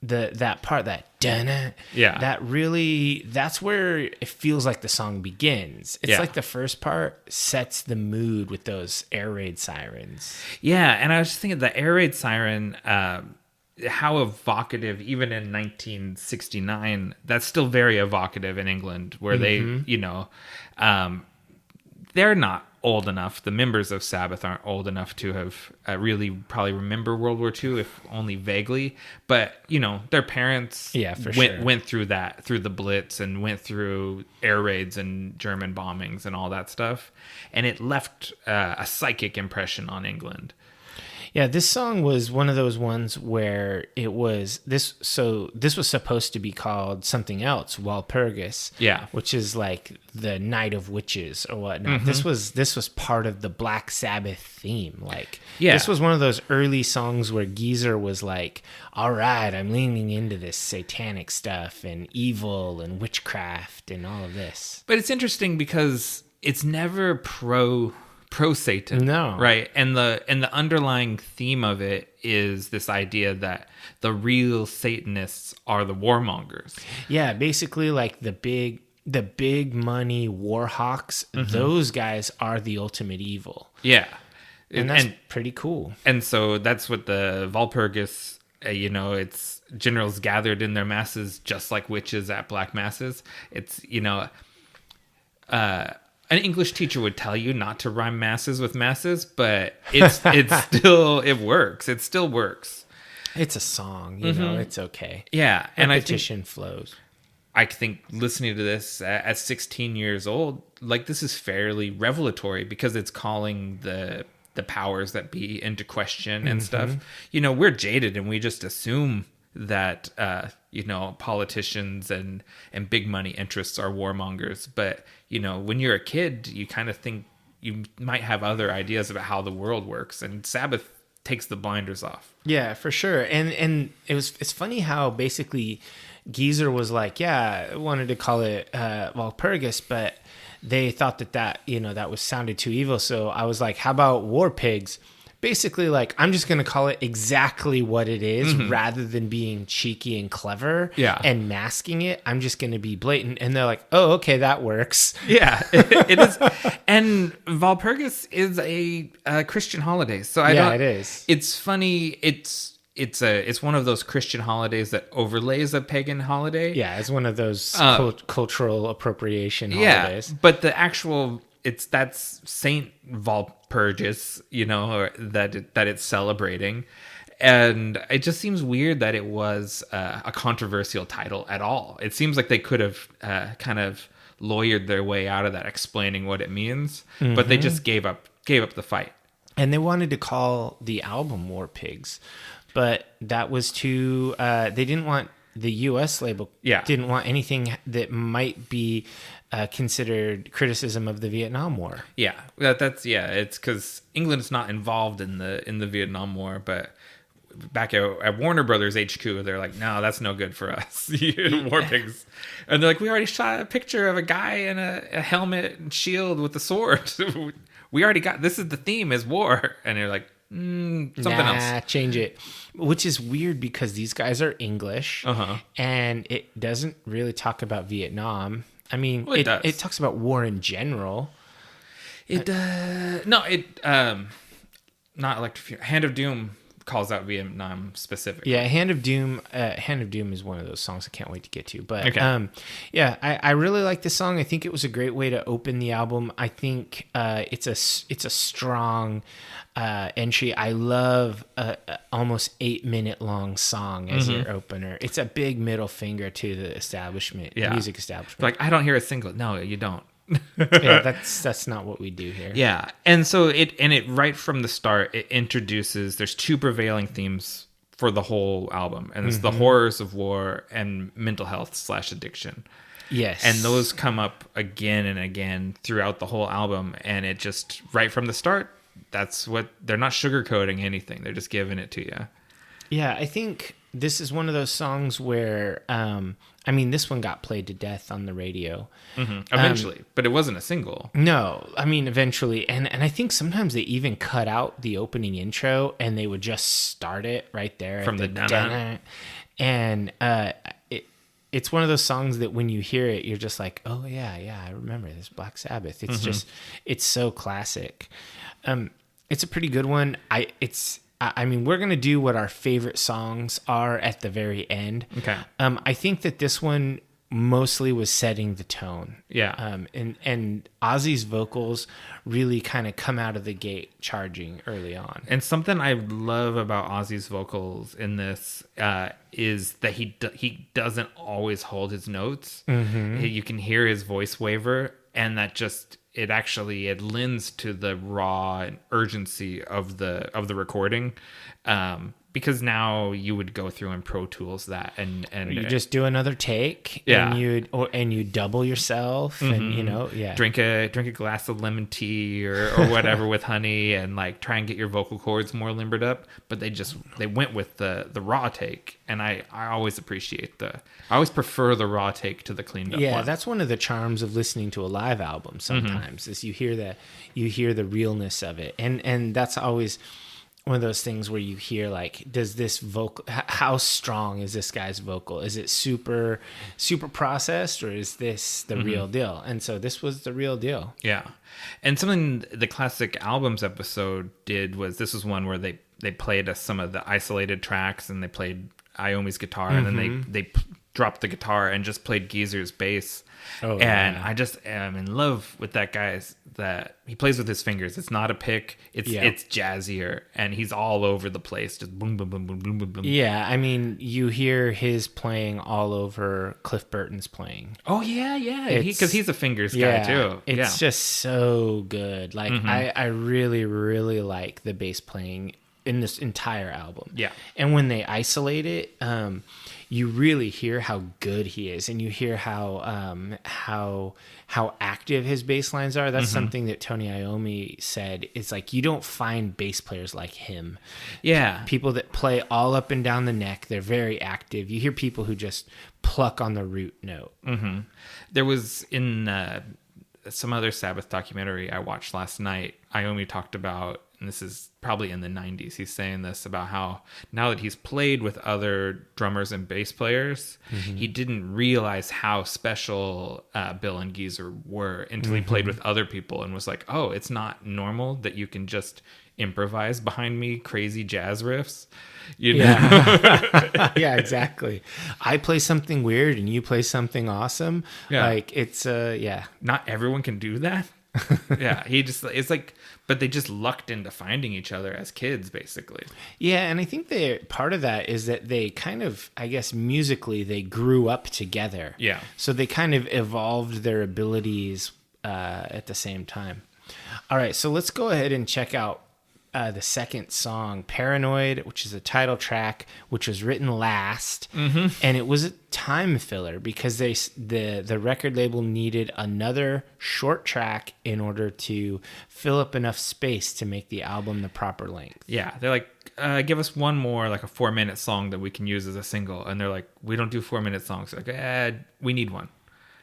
that part, that dun, that's where it feels like the song begins. It's like the first part sets the mood with those air raid sirens. Yeah, and I was just thinking the air raid siren, how evocative, even in 1969, that's still very evocative in England, where they, they're not old enough. The members of Sabbath aren't old enough to have really probably remember World War II, if only vaguely. But, their parents went through that, through the Blitz, and went through air raids and German bombings and all that stuff. And it left a psychic impression on England. Yeah, this song was one of those ones where it was this. So this was supposed to be called something else, Walpurgis. Yeah, which is like the Night of Witches or whatnot. Mm-hmm. This was part of the Black Sabbath theme. This was one of those early songs where Geezer was like, "All right, I'm leaning into this satanic stuff and evil and witchcraft and all of this." But it's interesting because it's never pro Satan, no, right? And the underlying theme of it is this idea that the real Satanists are the warmongers. Yeah, basically like the big money war hawks. Those guys are the ultimate evil. Yeah, and that's pretty cool. And so that's what the Walpurgis. It's generals gathered in their masses, just like witches at black masses. It's an English teacher would tell you not to rhyme masses with masses, but it's still, it works. It still works. It's a song, it's okay. Yeah. And repetition flows. I think listening to this at 16 years old, like this is fairly revelatory because it's calling the powers that be into question and stuff. We're jaded and we just assume that politicians and big money interests are warmongers, but when you're a kid, you kind of think you might have other ideas about how the world works, and Sabbath takes the blinders off. Yeah, for sure. And it's funny how basically Geezer was like, I wanted to call it Walpurgis, but they thought that was sounded too evil, so I was like, how about War Pigs? Basically, like, I'm just going to call it exactly what it is rather than being cheeky and clever and masking it. I'm just going to be blatant. And they're like, oh, okay, that works. Yeah, it is. And Walpurgis is a Christian holiday. So it is. It's funny. It's one of those Christian holidays that overlays a pagan holiday. Yeah, it's one of those cultural appropriation holidays. Yeah, but the actual... that's Saint Walpurgis, that it's celebrating, and it just seems weird that it was a controversial title at all. It seems like they could have kind of lawyered their way out of that, explaining what it means, but they just gave up the fight. And they wanted to call the album War Pigs, but that was too. They didn't want the U.S. label. Didn't want anything that might be considered criticism of the Vietnam War. Yeah, it's because England is not involved in the Vietnam War, but back at Warner Brothers HQ, they're like, no, that's no good for us. War Pigs, and they're like, we already shot a picture of a guy in a helmet and shield with a sword. We already got, this is the theme, is war, and they're like, something else. Change it. Which is weird because these guys are English, and it doesn't really talk about Vietnam. I mean, it talks about war in general. Not Electric. Hand of Doom calls out Vietnam specifically. Yeah, Hand of Doom is one of those songs I can't wait to get to. But I really like this song. I think it was a great way to open the album. I think it's a strong entry. I love almost 8-minute long song as your opener. It's a big middle finger to the establishment, music establishment. Like, I don't hear a single. No, you don't. Yeah, that's not what we do here. Yeah. And so it right from the start, it introduces, there's two prevailing themes for the whole album, and it's the horrors of war and mental health / addiction. Yes. And those come up again and again throughout the whole album. And it just, right from the start, that's what, they're not sugarcoating anything. They're just giving it to you. Yeah, I think this is one of those songs where, I mean, this one got played to death on the radio. Eventually, but it wasn't a single. No, I mean, eventually. And I think sometimes they even cut out the opening intro and they would just start it right there. From the dun-dun. And it's one of those songs that when you hear it, you're just like, oh, yeah, I remember this Black Sabbath. It's just, it's so classic. It's a pretty good one. I mean, we're going to do what our favorite songs are at the very end. Okay. I think that this one mostly was setting the tone. Yeah. And Ozzy's vocals really kind of come out of the gate charging early on. And something I love about Ozzy's vocals in this is that he doesn't always hold his notes. You can hear his voice waver, and that just... it lends to the raw urgency of the recording, because now you would go through and Pro Tools that and you just do another take, and you double yourself, and drink a glass of lemon tea or whatever with honey, and like try and get your vocal cords more limbered up. But they went with the raw take, and I always appreciate I always prefer the raw take to the cleaned up one. Yeah, that's one of the charms of listening to a live album sometimes, is you hear the realness of it. And that's always one of those things where you hear, like, does this vocal, how strong is this guy's vocal? Is it super, super processed, or is this the real deal? And so this was the real deal. Yeah. And something the Classic Albums episode did was, this was one where they played us some of the isolated tracks, and they played Iommi's guitar, and then they dropped the guitar and just played Geezer's bass. I just am in love with that guy's, that he plays with his fingers. It's not a pick. It's jazzier, and he's all over the place. Just boom, boom, boom, boom, boom, boom, boom. Yeah, I mean, you hear his playing all over Cliff Burton's playing. Oh, yeah. Because he's a fingers guy, too. It's just so good. Like, I really, really like the bass playing in this entire album. Yeah. And when they isolate it, you really hear how good he is, and you hear how active his bass lines are. That's something that Tony Iommi said. It's like, you don't find bass players like him. Yeah. People that play all up and down the neck, they're very active. You hear people who just pluck on the root note. There was in some other Sabbath documentary I watched last night, Iommi talked about, and this is probably in the 90s, he's saying this about how now that he's played with other drummers and bass players, he didn't realize how special Bill and Geezer were until he played with other people, and was like, oh, it's not normal that you can just improvise behind me crazy jazz riffs. You know? Yeah, exactly. I play something weird and you play something awesome. Yeah. Like, it's not everyone can do that. Yeah, it's like, but they just lucked into finding each other as kids, basically. Yeah, and I think part of that is that they kind of, I guess, musically, they grew up together. Yeah. So they kind of evolved their abilities at the same time. All right, so let's go ahead and check out the second song, Paranoid, which is a title track, which was written last, and it was a time filler because the record label needed another short track in order to fill up enough space to make the album the proper length. Yeah, they're like, give us one more, like a 4-minute song that we can use as a single, and they're like, we don't do 4-minute songs. They're like, we need one.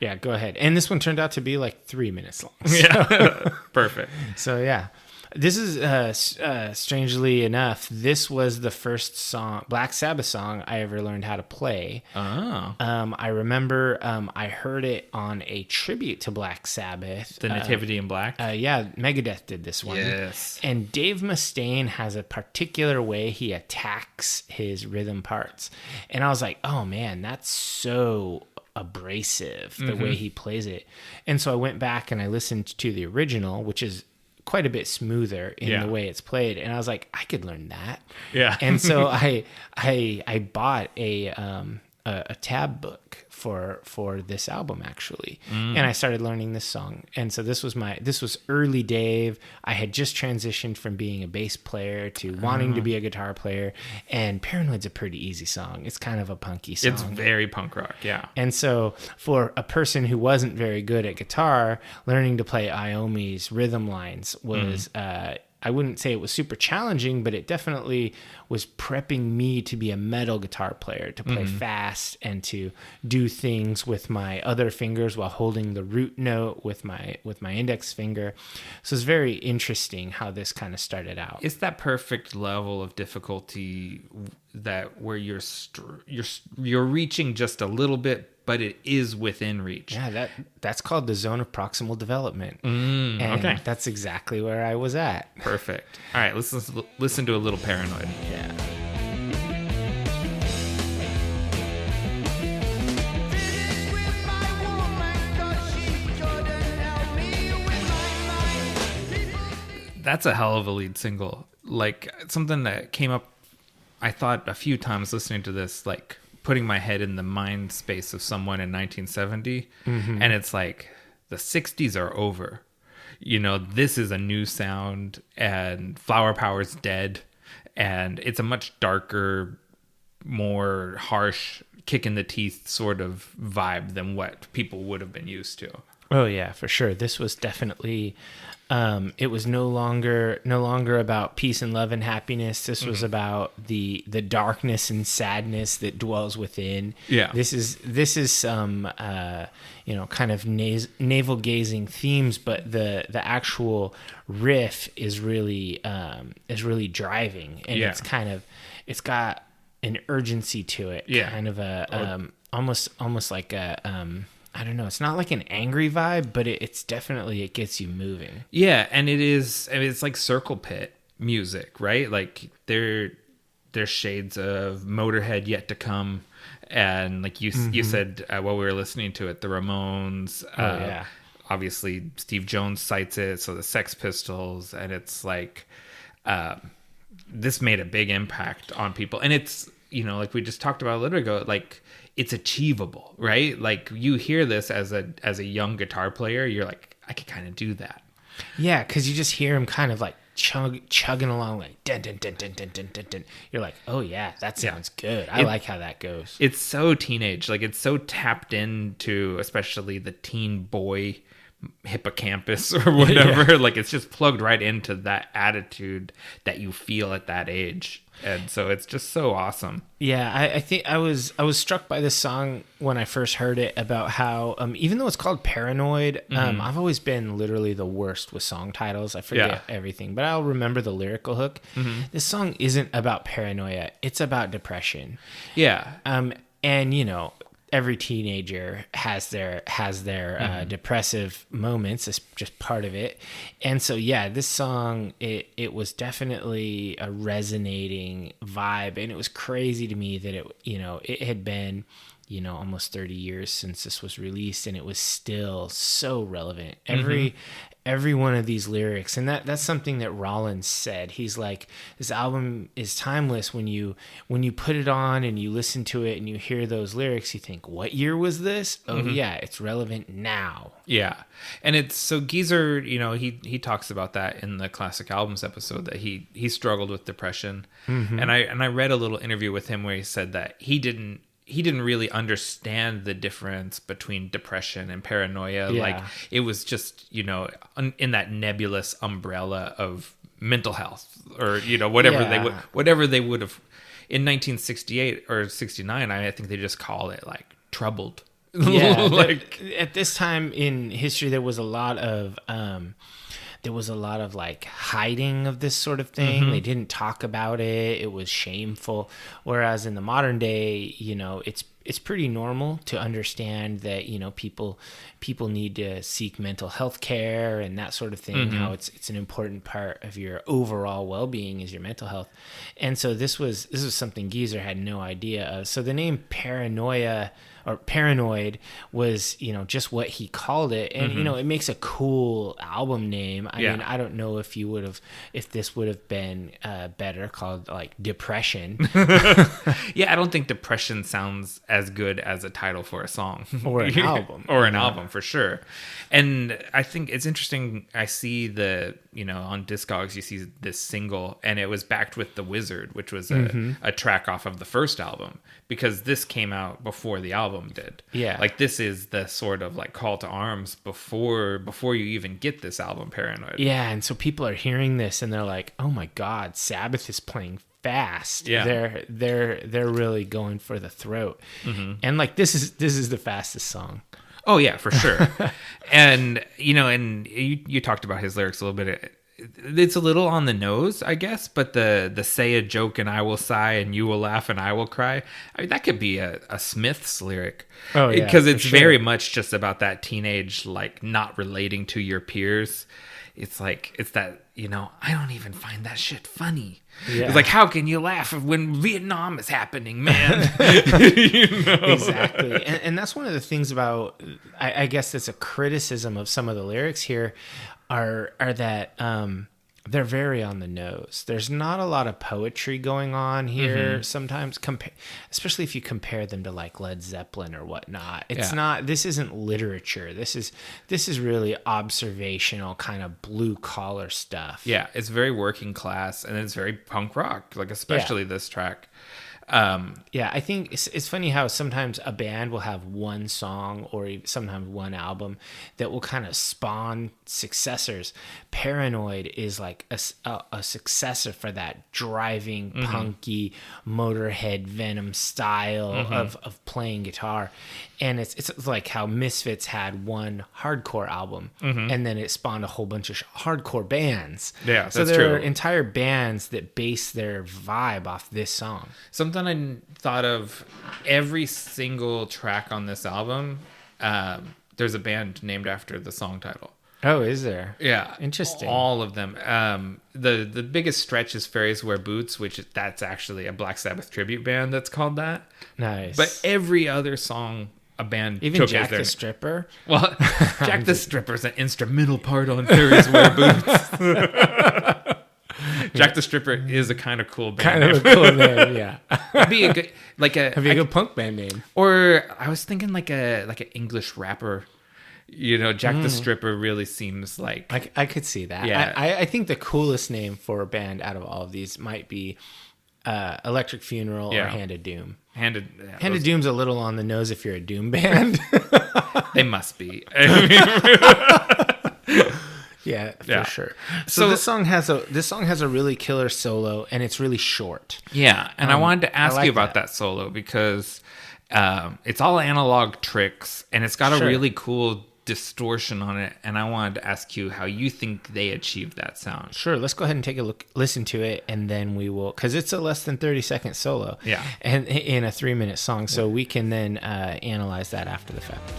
Yeah, go ahead. And this one turned out to be like 3 minutes long. Yeah, perfect. So yeah. This is, strangely enough, this was the first song, Black Sabbath song, I ever learned how to play. Oh. I remember I heard it on a tribute to Black Sabbath. The Nativity in Black? Yeah, Megadeth did this one. Yes. And Dave Mustaine has a particular way he attacks his rhythm parts. And I was like, oh man, that's so abrasive, the way he plays it. And so I went back and I listened to the original, which is quite a bit smoother in the way it's played, and I was like, I could learn that. Yeah. And so I bought a a tab book for this album actually, and I started learning this song. And so this was early Dave. I had just transitioned from being a bass player to wanting to be a guitar player, and Paranoid's a pretty easy song. It's kind of a punky song. It's very punk rock, yeah. And so for a person who wasn't very good at guitar, learning to play Iommi's rhythm lines was I wouldn't say it was super challenging, but it definitely was prepping me to be a metal guitar player, to play fast and to do things with my other fingers while holding the root note with my index finger. So it's very interesting how this kind of started out. It's that perfect level of difficulty that where you're reaching just a little bit, but it is within reach. Yeah, that's called the zone of proximal development. Okay. That's exactly where I was at. Perfect. All right, let's listen to a little Paranoid. Yeah. That's a hell of a lead single. Like, something that came up, I thought a few times listening to this, like putting my head in the mind space of someone in 1970. And it's like, the 60s are over. You know, this is a new sound, and Flower Power's dead. And it's a much darker, more harsh, kick in the teeth sort of vibe than what people would have been used to. Oh yeah, for sure. This was definitely, it was no longer about peace and love and happiness. This was about the darkness and sadness that dwells within. Yeah. This is some, kind of navel gazing themes, but the actual riff is really driving, and it's got an urgency to it. Yeah. Kind of a, almost like a, I don't know. It's not like an angry vibe, but it's definitely, it gets you moving. Yeah, and it's like Circle Pit music, right? Like there's shades of Motorhead yet to come, and like you said while we were listening to it, the Ramones. Obviously Steve Jones cites it, so the Sex Pistols, and it's like this made a big impact on people, and it's, you know, like we just talked about a little ago, like, it's achievable, right? Like, you hear this as a young guitar player, you're like, I could kind of do that. Yeah, because you just hear him kind of like chugging along, like dun dun dun dun dun dun dun dun. You're like, oh yeah, that sounds good. I like how that goes. It's so teenage, like it's so tapped into, especially the teen boy hippocampus or whatever. Like, it's just plugged right into that attitude that you feel at that age. And so it's just so awesome. Yeah, I think I was struck by this song when I first heard it, about how even though it's called Paranoid, I've always been literally the worst with song titles. I forget everything, but I'll remember the lyrical hook. This song isn't about paranoia; it's about depression. Yeah. And you know, every teenager has their depressive moments. It's just part of it. And so, yeah, this song, it was definitely a resonating vibe. And it was crazy to me that it had been, almost 30 years since this was released, and it was still so relevant. Every one of these lyrics, and that's something that Rollins said. He's like, this album is timeless. When you put it on and you listen to it and you hear those lyrics, you think, what year was this? Oh yeah, it's relevant now. Yeah. And it's so Geezer, he talks about that in the classic albums episode, that he struggled with depression. And I read a little interview with him where he said that he didn't really understand the difference between depression and paranoia. Yeah. Like, it was just, in that nebulous umbrella of mental health, or, whatever they would have in 1968 or 69. I think they just call it like troubled. Yeah. At this time in history, there was a lot of like hiding of this sort of thing. They didn't talk about it. It was shameful. Whereas in the modern day, it's pretty normal to understand that, people need to seek mental health care and that sort of thing. How it's an important part of your overall well-being is your mental health. And so this was something Geezer had no idea of. So the name Paranoia or Paranoid was, just what he called it. And, it makes a cool album name. I mean, I don't know if this would have been better called like Depression. Yeah, I don't think Depression sounds as good as a title for a song. Or an album. Or an album, for sure. And I think it's interesting. I see on Discogs, you see this single, and it was backed with The Wizard, which was a track off of the first album, because this came out before the album did. Yeah. Like, this is the sort of like call to arms before you even get this album, Paranoid. Yeah, and so people are hearing this and they're like, oh my God, Sabbath is playing fast. Yeah. They're really going for the throat. And like, this is the fastest song. Oh yeah, for sure. And you talked about his lyrics a little bit. It's a little on the nose, I guess, but the say a joke and I will sigh and you will laugh and I will cry. I mean, that could be a Smith's lyric. Oh yeah, because it's very much just about that teenage, like, not relating to your peers. It's like, it's that, I don't even find that shit funny. Yeah. It's like, how can you laugh when Vietnam is happening, man? Exactly. And that's one of the things about, I guess that's a criticism of some of the lyrics here, are that they're very on the nose. There's not a lot of poetry going on here sometimes, especially if you compare them to like Led Zeppelin or whatnot. It's not, this isn't literature. This is really observational, kind of blue collar stuff. Yeah, it's very working class, and it's very punk rock, like especially this track. I think it's funny how sometimes a band will have one song or sometimes one album that will kind of spawn successors. Paranoid is like a successor for that driving, punky, Motorhead, Venom style of playing guitar. And it's like how Misfits had one hardcore album and then it spawned a whole bunch of hardcore bands. Yeah, so that's there true. are entire bands that base their vibe off this song. Something I thought of, every single track on this album, there's a band named after the song title. Oh, is there? Yeah. Interesting. All of them. The biggest stretch is Fairies Wear Boots, that's actually a Black Sabbath tribute band that's called that. Nice. But every other song a band even took Jack as their the Stripper? Well, Jack the Stripper's an instrumental part on Fairies Wear Boots. Jack the Stripper is a kind of cool band. Kind of a cool name, yeah. It'd be a good, Have you a good punk band name? Or I was thinking like an English rapper. Jack the Stripper really seems like... I could see that. Yeah. I think the coolest name for a band out of all of these might be Electric Funeral or Hand of Doom. Hand of Doom's a little on the nose if you're a Doom band. They must be. Yeah, for sure. So this song has a really killer solo, and it's really short. Yeah, and I wanted to ask you about that solo because it's all analog tricks, and it's got a really cool distortion on it, and I wanted to ask you how you think they achieved that sound. Sure, let's go ahead and take a listen to it, and then we will, because it's a less than 30-second solo. Yeah, and in a 3-minute song, so we can then analyze that after the fact.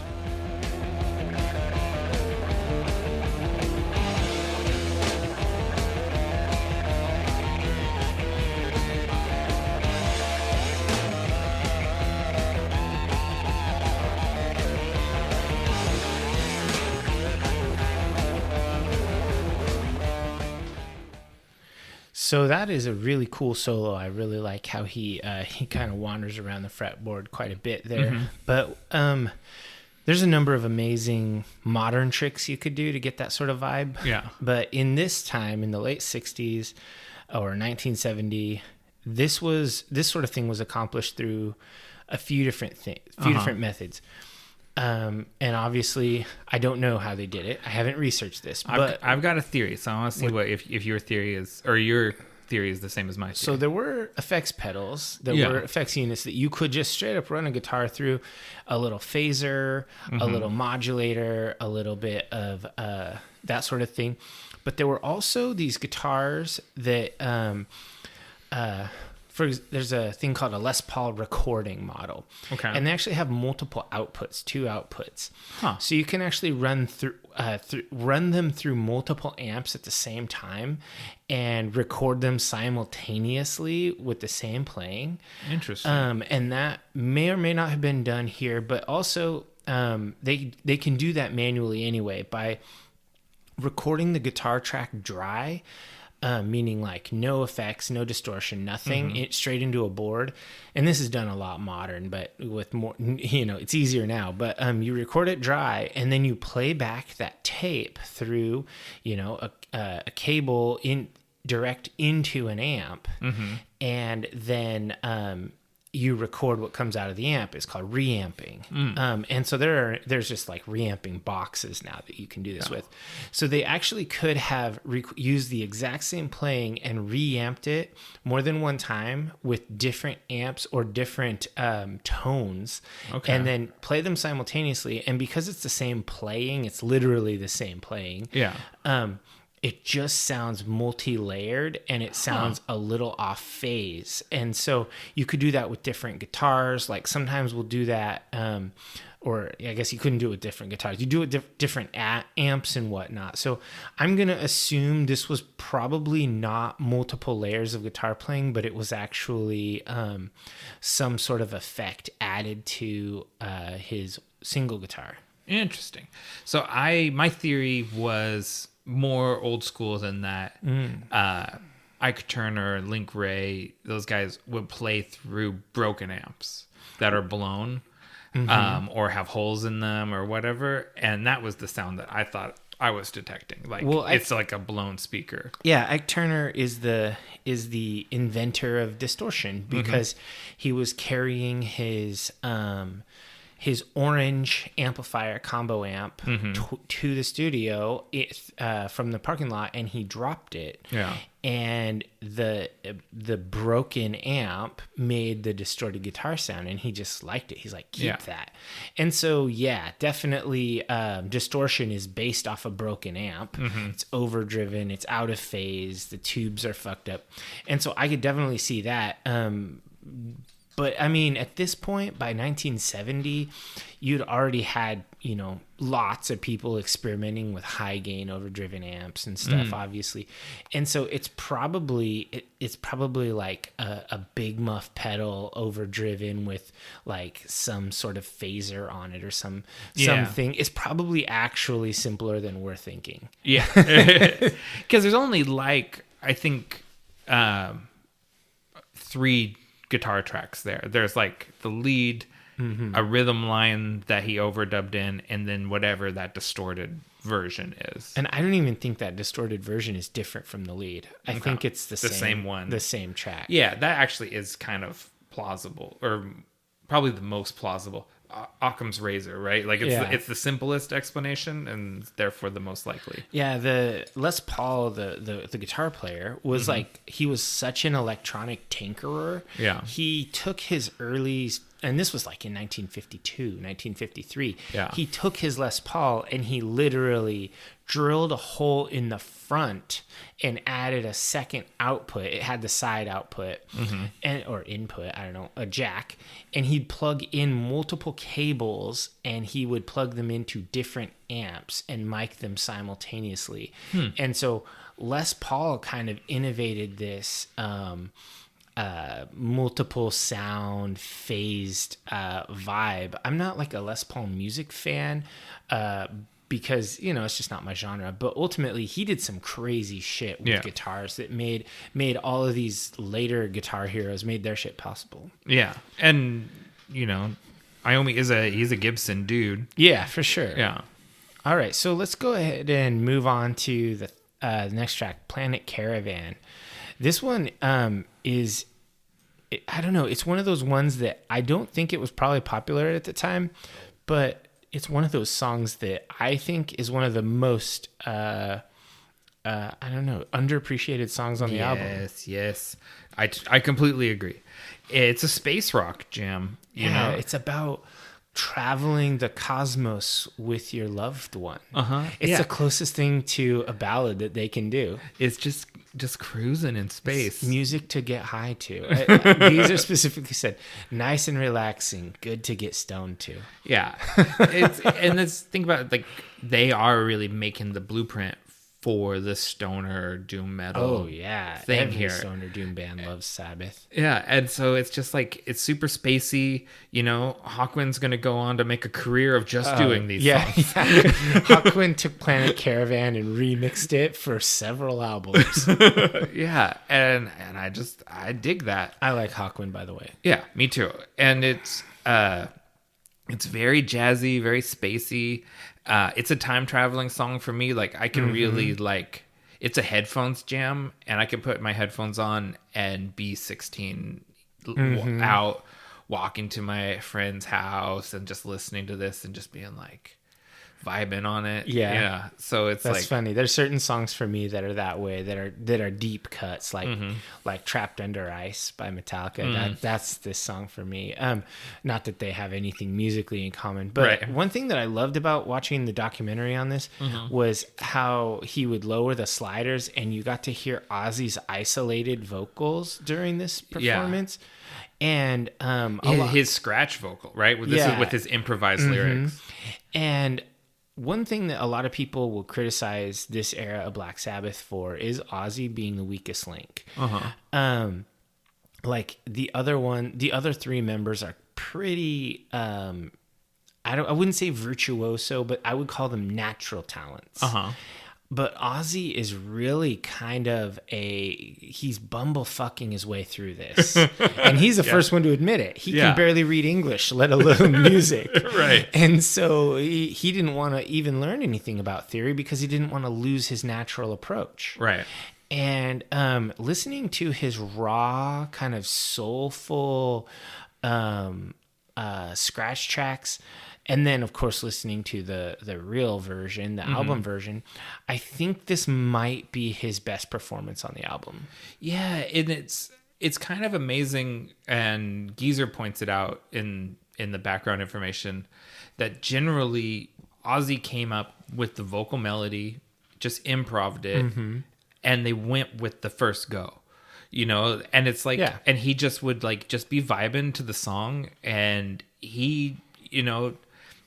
So that is a really cool solo. I really like how he kind of wanders around the fretboard quite a bit there. But there's a number of amazing modern tricks you could do to get that sort of vibe. Yeah. But in this time, in the late 60s or 1970, this sort of thing was accomplished through a few different different methods. And obviously, I don't know how they did it. I haven't researched this, but I've got a theory. So I want to see if your theory is, or your theory is the same as my theory. So there were effects pedals, were effects units that you could just straight up run a guitar through, a little phaser, a little modulator, a little bit of that sort of thing. But there were also these guitars that there's a thing called a Les Paul recording model. Okay. And they actually have multiple outputs, 2 outputs. Huh. So you can actually run them through multiple amps at the same time and record them simultaneously with the same playing. Interesting. And that may or may not have been done here, but also they can do that manually anyway by recording the guitar track dry. Meaning like no effects, no distortion, nothing, straight into a board. And this is done a lot modern, but with more, it's easier now. But you record it dry, and then you play back that tape through, a cable direct into an amp, and then you record what comes out of the amp. It's called reamping. And so there's just like reamping boxes now that you can do this with. So they actually could have used the exact same playing and reamped it more than one time with different amps or different tones, and then play them simultaneously. And because it's the same playing, it's literally the same playing. Yeah. It just sounds multi-layered, and it sounds a little off phase. And so you could do that with different guitars. Like sometimes we'll do that, or I guess you couldn't do it with different guitars. You do it with different amps and whatnot. So I'm going to assume this was probably not multiple layers of guitar playing, but it was actually some sort of effect added to his single guitar. Interesting. So my theory was more old school than that. Ike Turner, Link Ray, those guys would play through broken amps that are blown, or have holes in them or whatever, and that was the sound that I thought I was detecting. Like, it's like a blown speaker. Yeah, Ike Turner is the inventor of distortion because he was carrying his orange amplifier combo amp to the studio from the parking lot, and he dropped it. Yeah. And the broken amp made the distorted guitar sound, and he just liked it. He's like, keep that. And so, definitely distortion is based off a broken amp. It's overdriven. It's out of phase. The tubes are fucked up. And so I could definitely see that. But I mean, at this point, by 1970, you'd already had, lots of people experimenting with high gain overdriven amps and stuff, obviously. And so it's probably like a big muff pedal overdriven with like some sort of phaser on it or something. It's probably actually simpler than we're thinking. Yeah. Because there's only I think 3 guitar tracks there. There's like the lead, a rhythm line that he overdubbed in, and then whatever that distorted version is. And I don't even think that distorted version is different from the lead. I think it's the same one, the same track. Yeah, that actually is kind of plausible, or probably the most plausible. Occam's razor, right? Like it's the simplest explanation and therefore the most likely. Yeah, the Les Paul, the guitar player, was like, he was such an electronic tinkerer. Yeah. He took his early, and this was like in 1952, 1953. Yeah. He took his Les Paul and he literally drilled a hole in the front and added a second output. It had the side output or input, I don't know, a jack, and he'd plug in multiple cables and he would plug them into different amps and mic them simultaneously. And so Les Paul kind of innovated this multiple sound phased vibe. I'm not like a Les Paul music fan, because it's just not my genre, but ultimately he did some crazy shit with guitars that made all of these later guitar heroes made their shit possible. Yeah. And Iommi he's a Gibson dude. Yeah, for sure. Yeah. All right, so let's go ahead and move on to the next track, Planet Caravan. This one is, I don't know, it's one of those ones that I don't think it was probably popular at the time, but it's one of those songs that I think is one of the most, I don't know, underappreciated songs on the album. Yes. I completely agree. It's a space rock jam. It's about traveling the cosmos with your loved one. It's the closest thing to a ballad that they can do. It's just just cruising in space. It's music to get high to. Geezer specifically said, nice and relaxing, good to get stoned to. Yeah. Think about it, like they are really making the blueprint for the stoner doom metal. Oh yeah, thing every here. stoner doom band loves Sabbath. Yeah, and so it's just like it's super spacey. You know, Hawkwind's gonna go on to make a career of just doing these songs. Hawkwind took Planet Caravan and remixed it for several albums. Yeah, and I dig that. I like Hawkwind, by the way. Yeah, me too. And it's very jazzy, very spacey. It's a time traveling song for me. Like I can really like. It's a headphones jam, and I can put my headphones on and be 16 out walking to my friend's house and just listening to this and just being like vibing on it. Yeah. So it's that's like funny. There's certain songs for me that are that way, that are deep cuts, like Trapped Under Ice by Metallica. That's this song for me. Not that they have anything musically in common, but one thing that I loved about watching the documentary on this was how he would lower the sliders and you got to hear Ozzy's isolated vocals during this performance. And his scratch vocal, right? This is with his improvised lyrics. And one thing that a lot of people will criticize this era of Black Sabbath for is Ozzy being the weakest link. Like the other three members are pretty I wouldn't say virtuoso, but I would call them natural talents. But Ozzy is really kind of he's bumblefucking his way through this. And he's the first one to admit it. He can barely read English, let alone music. Right. And so he didn't want to even learn anything about theory because he didn't want to lose his natural approach. Right. And listening to his raw, kind of soulful scratch tracks, and then, of course, listening to the real version, the album version, I think this might be his best performance on the album. Yeah, and it's kind of amazing, and Geezer points it out in the background information, that generally Ozzy came up with the vocal melody, just improv'd it, and they went with the first go. You know, and it's like, and he just would like just be vibing to the song, and he, you know,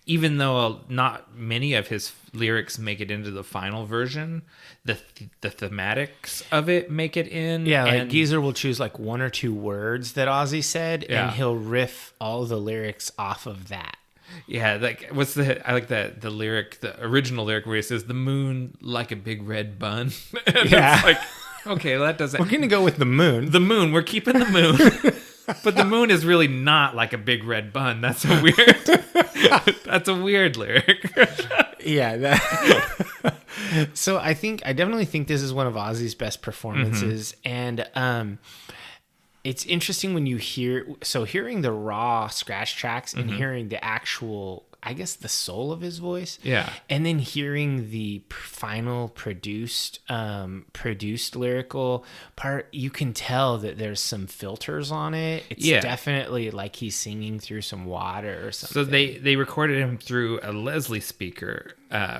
even though not many of his lyrics make it into the final version, the thematics of it make it in. Yeah, like Geezer will choose like one or two words that Ozzy said, and he'll riff all the lyrics off of that. Yeah, like I like the lyric, the original lyric where he says, "The moon like a big red bun." And it's like, okay, well, that doesn't. We're gonna go with the moon. The moon. We're keeping the moon. But the moon is really not like a big red bun. That's a weird lyric. Yeah. So I definitely think this is one of Ozzy's best performances. And it's interesting when you hearing the raw scratch tracks and hearing the actual, I guess, the soul of his voice. Yeah. And then hearing the final produced lyrical part, you can tell that there's some filters on it. It's definitely like he's singing through some water or something. So they recorded him through a Leslie speaker,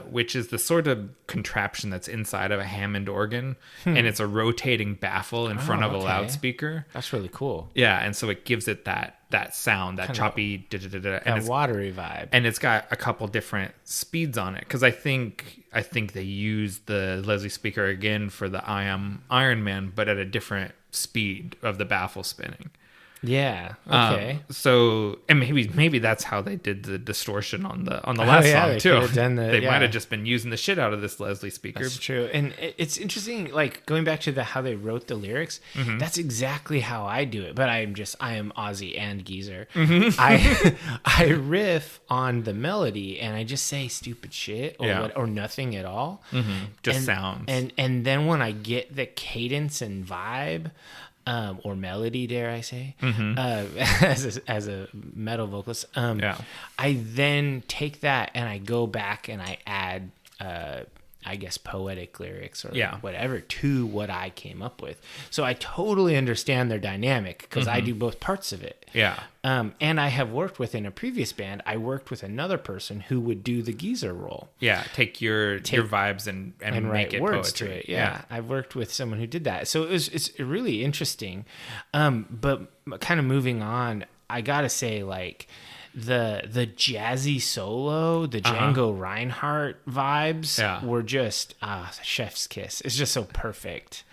which is the sort of contraption that's inside of a Hammond organ, and it's a rotating baffle in front of a loudspeaker. That's really cool. Yeah, and so it gives it that sound, that kind choppy, and watery vibe. And it's got a couple different speeds on it, because I think they used the Leslie speaker again for the Iron Man, but at a different speed of the baffle spinning. Yeah. Okay. So, and maybe that's how they did the distortion on the last song too. They might have just been using the shit out of this Leslie speaker. That's true. And it's interesting, like going back to how they wrote the lyrics. That's exactly how I do it. But I am Ozzy and Geezer. I riff on the melody and I just say stupid shit or nothing at all. Just sounds. And then when I get the cadence and vibe, or melody, dare I say, as a metal vocalist, I then take that and I go back and I add I guess, poetic lyrics or Yeah. whatever to what I came up with. So I totally understand their dynamic because I do both parts of it. Yeah. And I have worked with, in a previous band, I worked with another person who would do the geezer role. Yeah. Take your vibes and And make write it words poetry. to it. Yeah. I've worked with someone who did that. So it's really interesting. But kind of moving on, I gotta say, like, the jazzy solo, the Django Reinhardt vibes were just chef's kiss. It's just so perfect.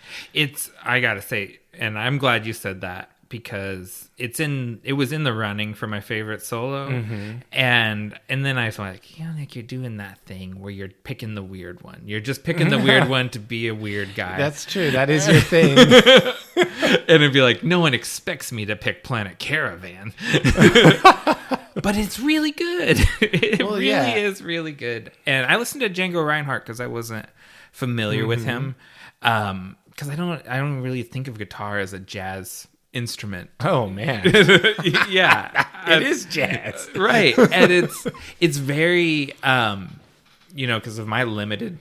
I gotta say, and I'm glad you said that, because it was in the running for my favorite solo. And then I was like, Nick, you're doing that thing where you're picking the weird one. You're just picking the weird one to be a weird guy. That's true. That is your thing. And it'd be like, no one expects me to pick Planet Caravan. But it's really good. It really is really good. And I listened to Django Reinhardt because I wasn't familiar with him. Because I don't really think of guitar as a jazz instrument. Oh man. Yeah. It is jazz. Right. And it's very because of my limited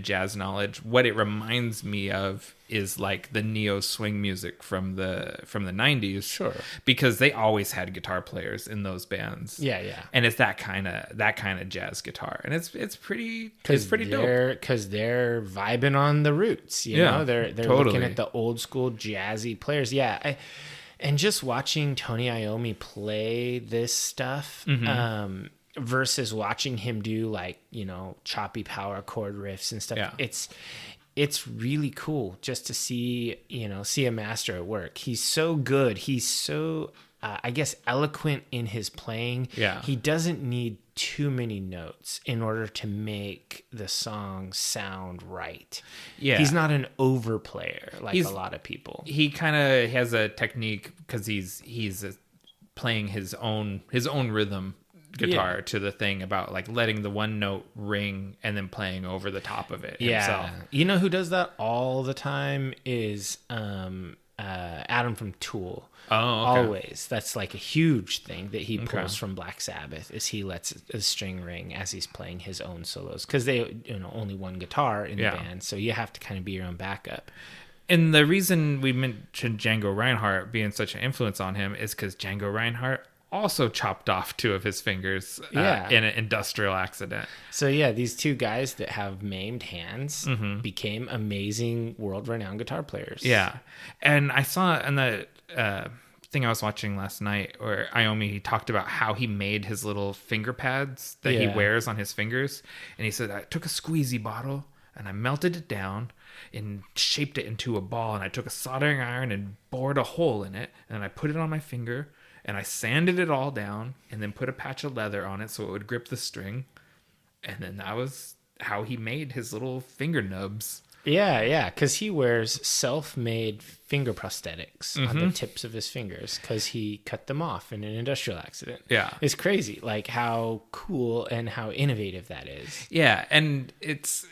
jazz knowledge, what it reminds me of is like the neo swing music from the 90s. Sure. Because they always had guitar players in those bands. Yeah, yeah. And it's that kind of jazz guitar. And it's pretty dope. Because they're vibing on the roots, you know? They're totally looking at the old school jazzy players. Yeah. And just watching Tony Iommi play this stuff, versus watching him do, like, choppy power chord riffs and stuff. Yeah. It's really cool just to see a master at work. He's so good. He's so, I guess, eloquent in his playing. Yeah. He doesn't need too many notes in order to make the song sound right. Yeah. He's not an overplayer like a lot of people. He kind of has a technique because he's playing his own rhythm guitar to the thing about like letting the one note ring and then playing over the top of it himself. You know who does that all the time is Adam from Tool. Oh, okay. Always. That's like a huge thing that he pulls from Black Sabbath, is he lets a string ring as he's playing his own solos, because they only one guitar in the band, so you have to kind of be your own backup. And the reason we mentioned Django Reinhardt being such an influence on him is because Django Reinhardt also chopped off 2 of his fingers in an industrial accident. So these 2 guys that have maimed hands became amazing world-renowned guitar players. Yeah. And I saw in the thing I was watching last night, where Iommi, he talked about how he made his little finger pads that he wears on his fingers. And he said, I took a squeezy bottle and I melted it down and shaped it into a ball. And I took a soldering iron and bored a hole in it. And I put it on my finger. And I sanded it all down and then put a patch of leather on it so it would grip the string. And then that was how he made his little finger nubs. Yeah, because he wears self-made finger prosthetics on the tips of his fingers because he cut them off in an industrial accident. Yeah. It's crazy, like how cool and how innovative that is. Yeah, and it's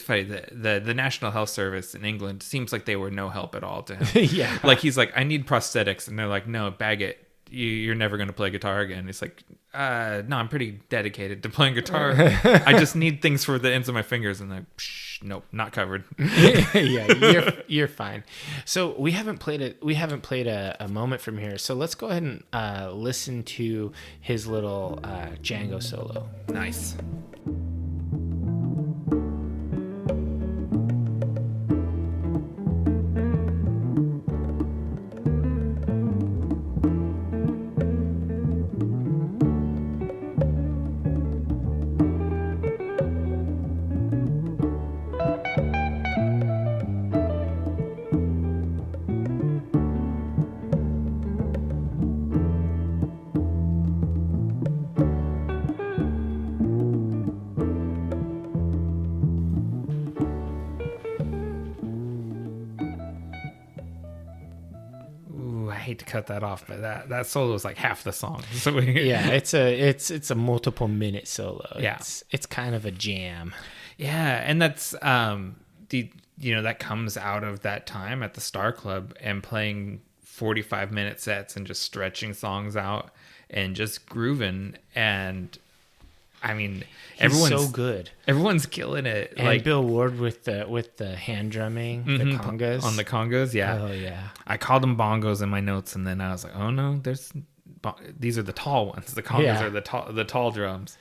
funny. The National Health Service in England seems like they were no help at all to him. Yeah. Like, he's like, I need prosthetics. And they're like, no, bag it. You're never going to play guitar again. It's like, no, I'm pretty dedicated to playing guitar. I just need things for the ends of my fingers. And like, nope, not covered. Yeah, you're fine. So we haven't played a moment from here. So let's go ahead and listen to his little Django solo. Nice. To cut that off, but that solo is like half the song. So it's a multiple minute solo. Yeah, it's kind of a jam. Yeah, and that's that comes out of that time at the Star Club and playing 45-minute sets and just stretching songs out and just grooving. And I mean, He's so good. Everyone's killing it. And like Bill Ward with the hand drumming, the congas. On the congas, yeah. Oh, yeah. I called them bongos in my notes, and then I was like, oh, no, these are the tall ones. The congas are the tall drums.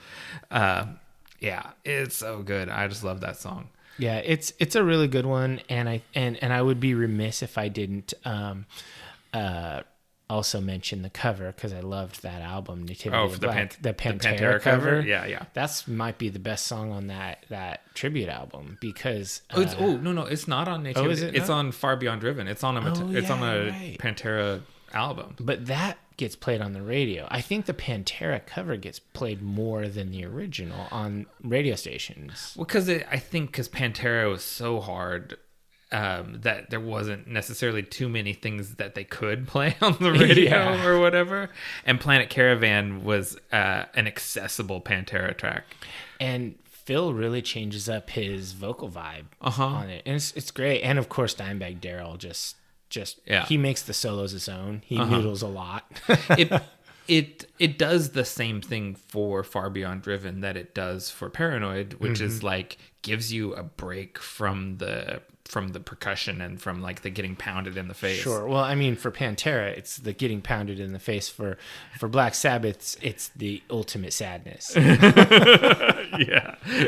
Yeah, it's so good. I just love that song. Yeah, it's a really good one, and I would be remiss if I didn't also mention the cover, because I loved that album, Nativity of Black, the Pantera cover. Yeah. That's might be the best song on that tribute album, because no, it's not on Nativity. Oh, is it? It's on Far Beyond Driven. It's on a right. Pantera album. But that gets played on the radio. I think the Pantera cover gets played more than the original on radio stations. Well, because Pantera was so hard. That there wasn't necessarily too many things that they could play on the radio or whatever. And Planet Caravan was an accessible Pantera track. And Phil really changes up his vocal vibe on it. And it's great. And of course, Dimebag Darrell just he makes the solos his own. He noodles a lot. It does the same thing for Far Beyond Driven that it does for Paranoid, which is like gives you a break from the percussion and from like the getting pounded in the face. Sure. Well, I mean, for Pantera, it's the getting pounded in the face. For Black Sabbath, it's the ultimate sadness.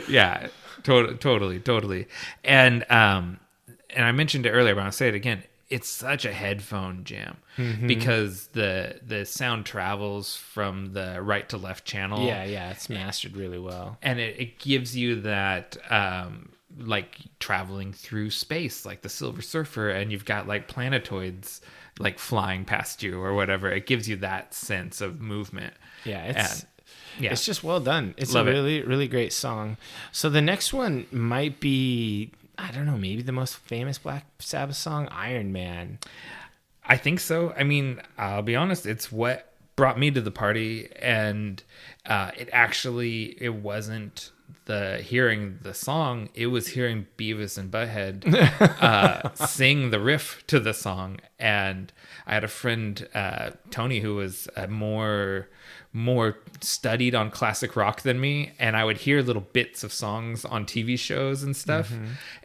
Yeah, totally. And I mentioned it earlier, but I'll say it again. It's such a headphone jam because the sound travels from the right to left channel. Yeah, it's mastered really well. And it gives you that like traveling through space, like the Silver Surfer, and you've got like planetoids like flying past you or whatever. It gives you that sense of movement. It's just well done. It's a really great song. So the next one might be, I don't know, maybe the most famous Black Sabbath song, Iron Man. I think so. I mean, I'll be honest, it's what brought me to the party, and it wasn't hearing the song, it was hearing Beavis and Butthead sing the riff to the song. And I had a friend, Tony, who was more studied on classic rock than me, and I would hear little bits of songs on TV shows and stuff,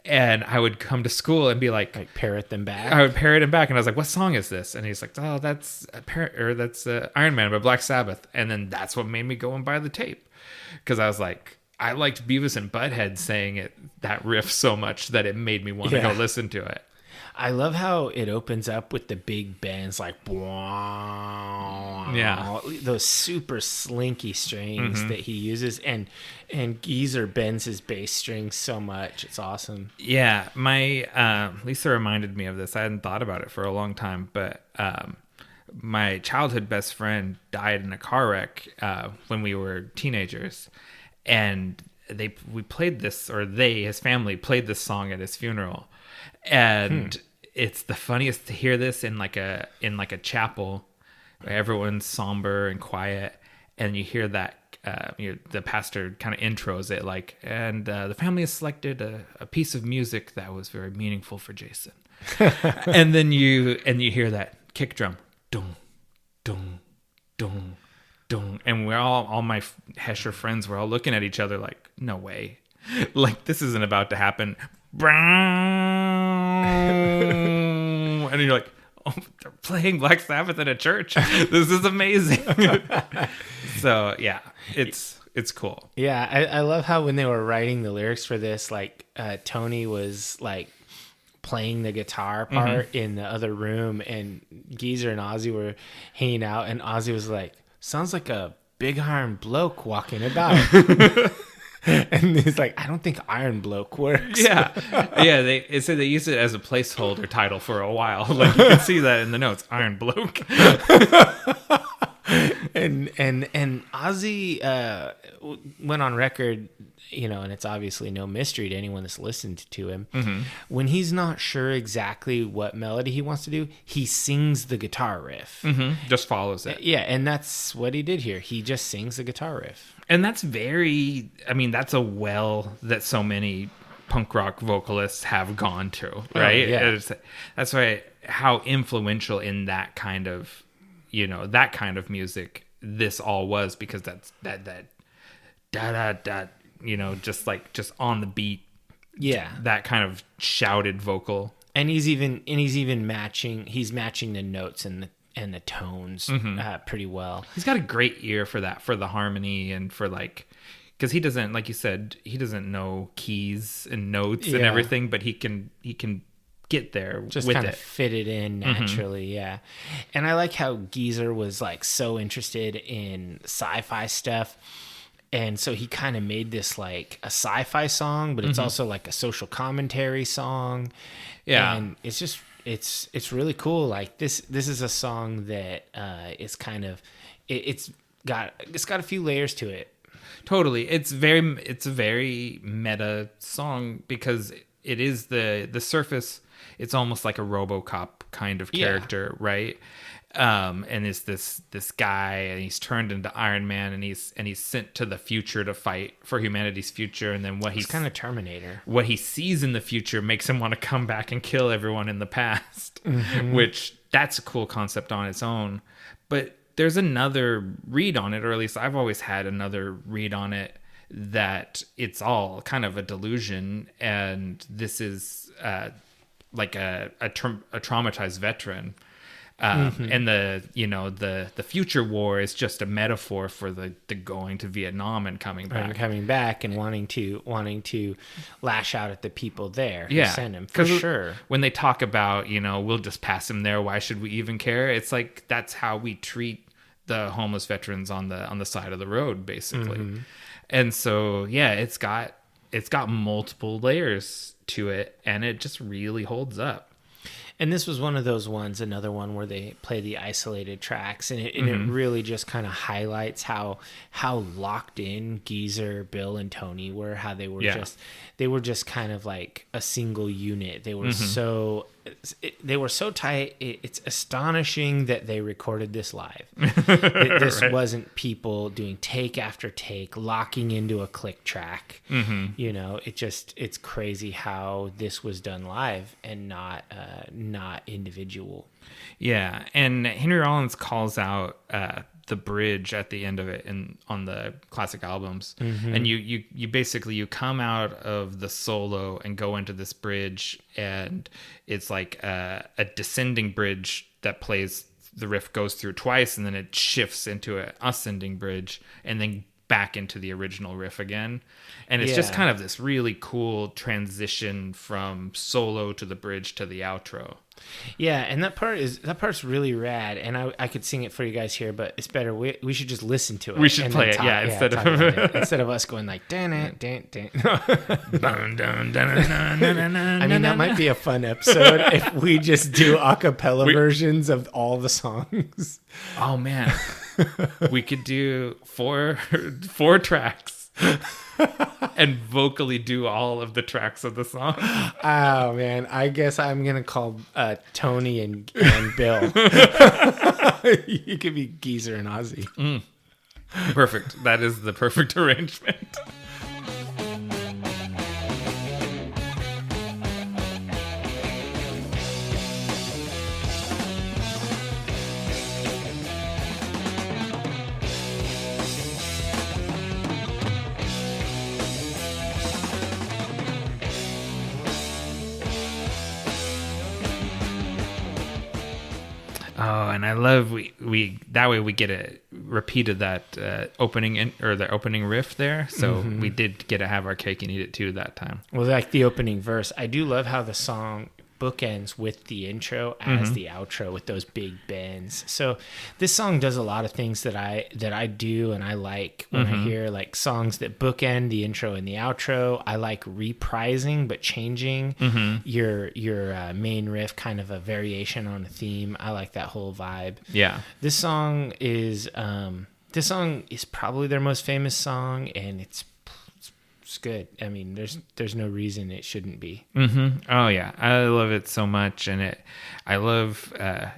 and I would come to school and be like parrot them back. I would parrot him back, and I was like, "What song is this?" And he's like, "Oh, that's Iron Man by Black Sabbath." And then that's what made me go and buy the tape, because I was like, I liked Beavis and Butthead saying that riff so much that it made me want to go listen to it. I love how it opens up with the big bends, like those super slinky strings that he uses, and Geezer bends his bass strings so much. It's awesome. Yeah, my Lisa reminded me of this. I hadn't thought about it for a long time, but my childhood best friend died in a car wreck when we were teenagers, and his family played this song at his funeral, and it's the funniest to hear this in like a chapel where everyone's somber and quiet, and you hear that the pastor kind of intros it like, and the family has selected a piece of music that was very meaningful for Jason. And then you hear that kick drum, dong dong dong dong, and we're all my Hesher friends were all looking at each other like, no way, like this isn't about to happen. And you're like, oh, they're playing Black Sabbath in a church. This is amazing. So yeah, it's cool. Yeah, I love how when they were writing the lyrics for this, like Tony was like playing the guitar part in the other room, and Geezer and Ozzy were hanging out, and Ozzy was like, sounds like a big iron bloke walking about. And he's like, I don't think Iron Bloke works. Yeah. They said they used it as a placeholder title for a while. Like you can see that in the notes, Iron Bloke. and Ozzy went on record, and it's obviously no mystery to anyone that's listened to him. When he's not sure exactly what melody he wants to do, he sings the guitar riff. Just follows it. Yeah, and that's what he did here. He just sings the guitar riff. And that's that's a well that so many punk rock vocalists have gone to, right? That's why how influential in that kind of music this all was, because that da da da, just on the beat. Yeah. That kind of shouted vocal. And he's even matching the notes and the tones pretty well. He's got a great ear for that, for the harmony, and for because he doesn't, like you said, he doesn't know keys and notes and everything, but he can get there just with kind it. of fit it in naturally. Yeah. And I like how Geezer was like so interested in sci-fi stuff. And so he kind of made this like a sci-fi song, but it's also like a social commentary song. Yeah. And it's just, it's really cool. Like this is a song that is kind of, it's got a few layers to it. Totally. It's a very meta song because it is the surface. It's almost like a RoboCop kind of character, right? And it's this guy, and he's turned into Iron Man, and he's sent to the future to fight for humanity's future. And then he's kind of Terminator. What he sees in the future makes him want to come back and kill everyone in the past, which that's a cool concept on its own. But there's another read on it, or at least I've always had another read on it, that it's all kind of a delusion, and this is like a traumatized veteran. And the future war is just a metaphor for the going to Vietnam and coming back and wanting to lash out at the people there who yeah, sent him, for sure. When they talk about, we'll just pass him there, why should we even care? It's like, that's how we treat the homeless veterans on the side of the road, basically. And so, yeah, it's got multiple layers to it, and it just really holds up. And this was one of those ones, another one where they play the isolated tracks, and it really just kind of highlights how locked in Geezer, Bill, and Tony were. How they were just kind of like a single unit. They were so tight. It's astonishing that they recorded this live. This right. wasn't people doing take after take, locking into a click track. It's crazy how this was done live and not individual. Yeah, and Henry Rollins calls out the bridge at the end of it on the classic albums, and you basically come out of the solo and go into this bridge, and it's like a descending bridge that plays, the riff goes through twice, and then it shifts into an ascending bridge, and then back into the original riff again. And it's just kind of this really cool transition from solo to the bridge to the outro. Yeah, and that part's really rad, and I could sing it for you guys here, but it's better we should just listen to it. We should play it, instead of us going like dan it dan dan. I mean, that might be a fun episode if we just do a cappella versions of all the songs. Oh man, we could do four tracks. And vocally do all of the tracks of the song. Oh man, I guess I'm gonna call Tony and Bill. You could be Geezer and Ozzy. Perfect. That is the perfect arrangement. Oh, and I love we that way we get a repeat of that opening the opening riff there. So we did get to have our cake and eat it too that time. Well, like the opening verse, I do love how the song bookends with the intro as the outro with those big bends. So this song does a lot of things that I do and I like when I hear like songs that bookend the intro and the outro. I like reprising but changing your main riff, kind of a variation on a theme. I like that whole vibe. Yeah. This song is probably their most famous song, and it's good. I mean, there's no reason it shouldn't be. Oh yeah, I love it so much, and I love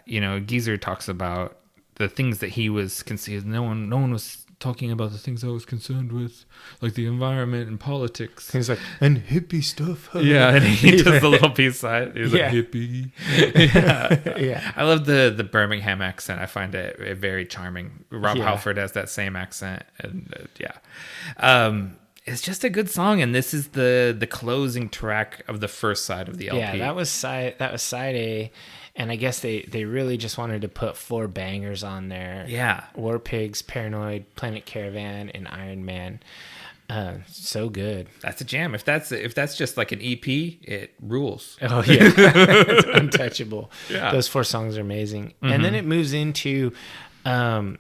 Geezer talks about the things that he was conceived. No one was talking about the things I was concerned with, like the environment and politics. He's like, and hippie stuff. Yeah, and he does the little peace sign. He's like, hippie. Yeah. I love the Birmingham accent. I find it very charming. Rob Halford has that same accent. And it's just a good song. And this is the closing track of the first side of the LP. Yeah, that was side A. And I guess they really just wanted to put 4 bangers on there. Yeah. War Pigs, Paranoid, Planet Caravan, and Iron Man. So good. That's a jam. If that's just like an EP, it rules. Oh, yeah. It's untouchable. Yeah. Those 4 songs are amazing. And then it moves into a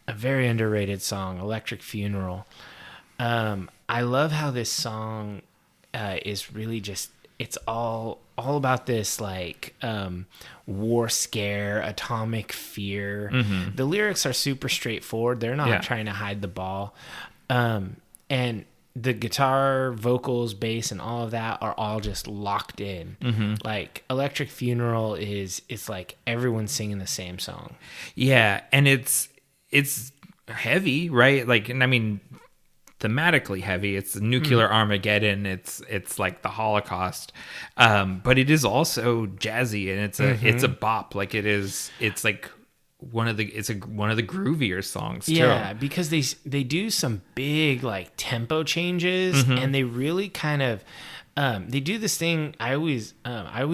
very underrated song, Electric Funeral. I love how this song is really just, it's all about this like war scare, atomic fear. The lyrics are super straightforward. They're not trying to hide the ball. And the guitar, vocals, bass, and all of that are all just locked in. Like Electric Funeral it's like everyone's singing the same song. Yeah, and it's heavy, right? Like, and I mean, thematically heavy. It's nuclear Armageddon. It's like the Holocaust, but it is also jazzy, and it's a bop. Like it's like one of the groovier songs too. Yeah, because they do some big like tempo changes, and they really kind of they do this thing. I always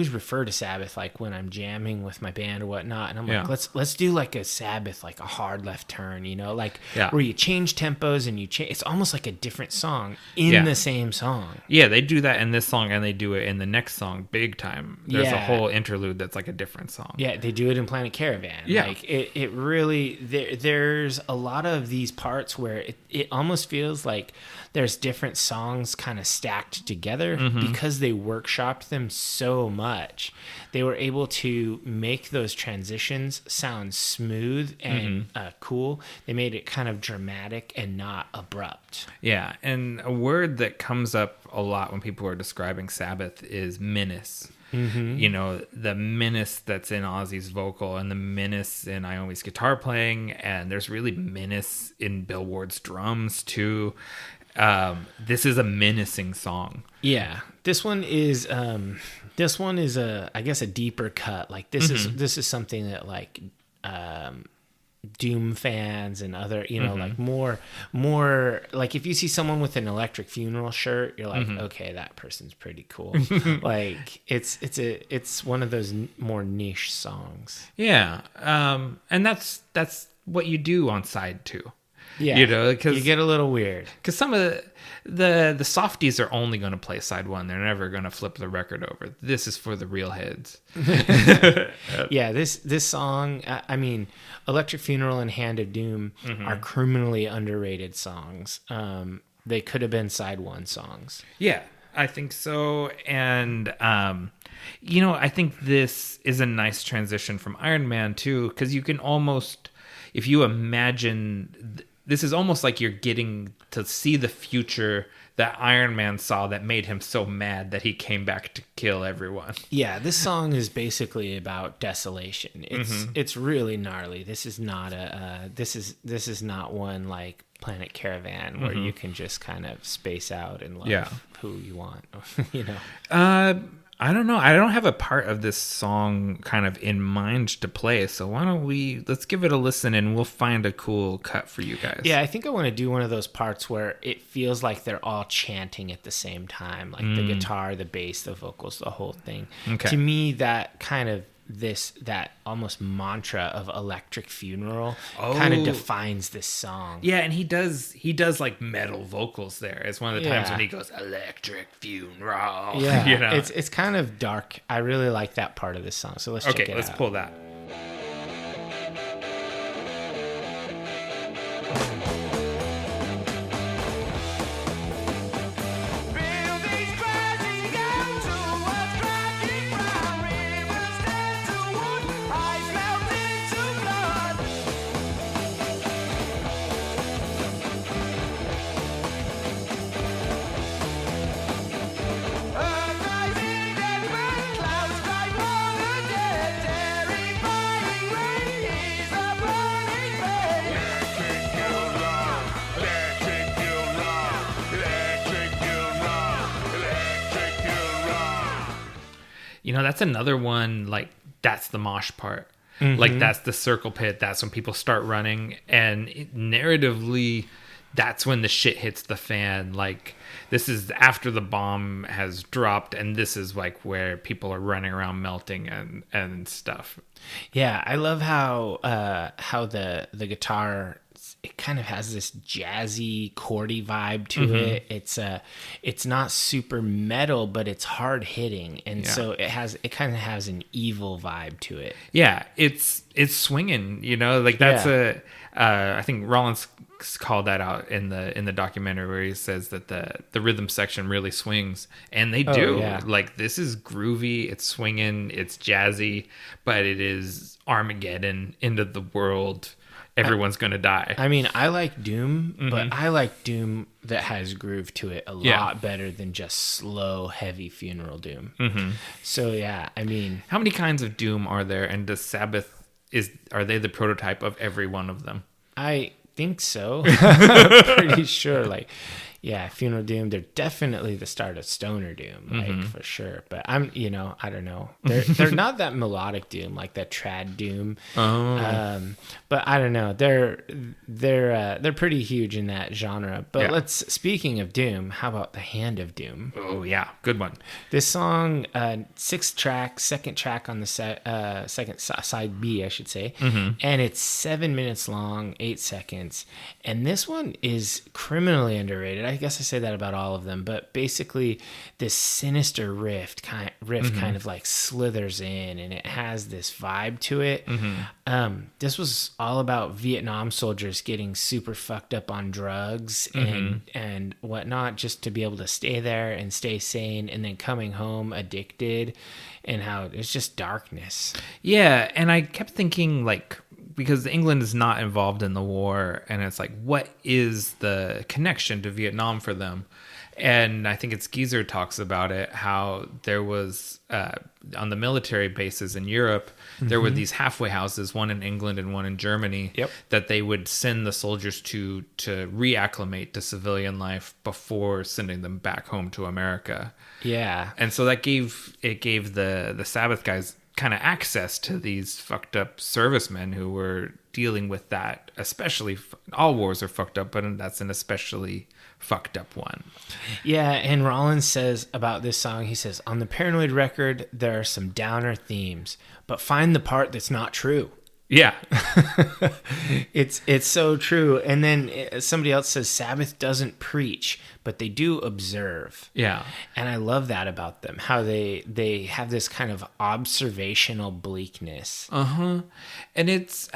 refer to Sabbath like when I'm jamming with my band or whatnot, and I'm like, let's do like a Sabbath, like a hard left turn, like where you change tempos and it's almost like a different song in the same song. Yeah, they do that in this song, and they do it in the next song big time. There's a whole interlude that's like a different song. Yeah, they do it in Planet Caravan. Yeah, like it really there's a lot of these parts where it almost feels like there's different songs kind of stacked together. Because they workshopped them so much, they were able to make those transitions sound smooth and cool. They made it kind of dramatic and not abrupt. Yeah, and a word that comes up a lot when people are describing Sabbath is menace. The menace that's in Ozzy's vocal and the menace in Iommi's guitar playing, and there's really menace in Bill Ward's drums too. This is a menacing song. Yeah, this one is I guess a deeper cut. Like this is something that like Doom fans and other like more like if you see someone with an Electric Funeral shirt, you're like, okay, that person's pretty cool. Like it's one of those more niche songs. Yeah, and that's what you do on side 2. Yeah, because you get a little weird. Because some of the softies are only going to play side 1. They're never going to flip the record over. This is for the real heads. Yeah, this song, I mean, Electric Funeral and Hand of Doom are criminally underrated songs. They could have been side 1 songs. Yeah, I think so. And, I think this is a nice transition from Iron Man, too, because you can almost, if you imagine... This is almost like you're getting to see the future that Iron Man saw that made him so mad that he came back to kill everyone. Yeah, this song is basically about desolation. It's really gnarly. This is not this is not one like Planet Caravan where you can just kind of space out and love who you want. I don't know. I don't have a part of this song kind of in mind to play. So why don't let's give it a listen and we'll find a cool cut for you guys. Yeah, I think I want to do one of those parts where it feels like they're all chanting at the same time. Like the guitar, the bass, the vocals, the whole thing. Okay. To me, that kind of that almost mantra of Electric Funeral kind of defines this song. Yeah, and he does like metal vocals there. It's one of the times when he goes Electric Funeral. Yeah, it's kind of dark. I really like that part of this song. So let's check it out. Okay, let's pull that. That's another one, like, that's the mosh part. Like, that's the circle pit. That's when people start running. And narratively, that's when the shit hits the fan. Like, this is after the bomb has dropped, and this is, like, where people are running around melting and stuff. Yeah, I love how the guitar, it kind of has this jazzy, chordy vibe to it. It's not super metal, but it's hard hitting, and so it kind of has an evil vibe to it. Yeah, it's swinging. Like that's I think Rollins called that out in the documentary where he says that the rhythm section really swings, and they do. Yeah. Like, this is groovy, it's swinging, it's jazzy, but it is Armageddon, end of the world. Everyone's gonna die. I mean, I like doom, but I like doom that has groove to it a lot better than just slow, heavy funeral doom. So yeah, I mean, how many kinds of doom are there, and does Sabbath are they the prototype of every one of them? I think so. Pretty sure. Like, yeah, funeral doom, they're definitely the start of stoner doom, like, for sure. But I don't know. They're not that melodic doom, like that trad doom. But I don't know. They're pretty huge in that genre. But speaking of doom, how about the Hand of Doom? Oh yeah, good one. This song, 6 tracks, second track on the second side B, I should say, and it's 7 minutes long, 8 seconds, and this one is criminally underrated. I guess I say that about all of them, but basically this sinister riff kind of like slithers in, and it has this vibe to it. This was all about Vietnam soldiers getting super fucked up on drugs and whatnot, just to be able to stay there and stay sane, and then coming home addicted, and how it's just darkness. Yeah, and I kept thinking, like, because England is not involved in the war, and it's like, what is the connection to Vietnam for them? And I think it's Geezer talks about it, how there was on the military bases in Europe, there were these halfway houses, one in England and one in Germany, that they would send the soldiers to reacclimate to civilian life before sending them back home to America. Yeah. And so that gave the Sabbath guys kind of access to these fucked up servicemen who were dealing with that. Especially, all wars are fucked up, but that's an especially fucked up one. Yeah, and Rollins says about this song, he says, on the Paranoid record, there are some downer themes, but find the part that's not true. Yeah. It's so true. And then somebody else says Sabbath doesn't preach, but they do observe. Yeah. And I love that about them, how they have this kind of observational bleakness. And it's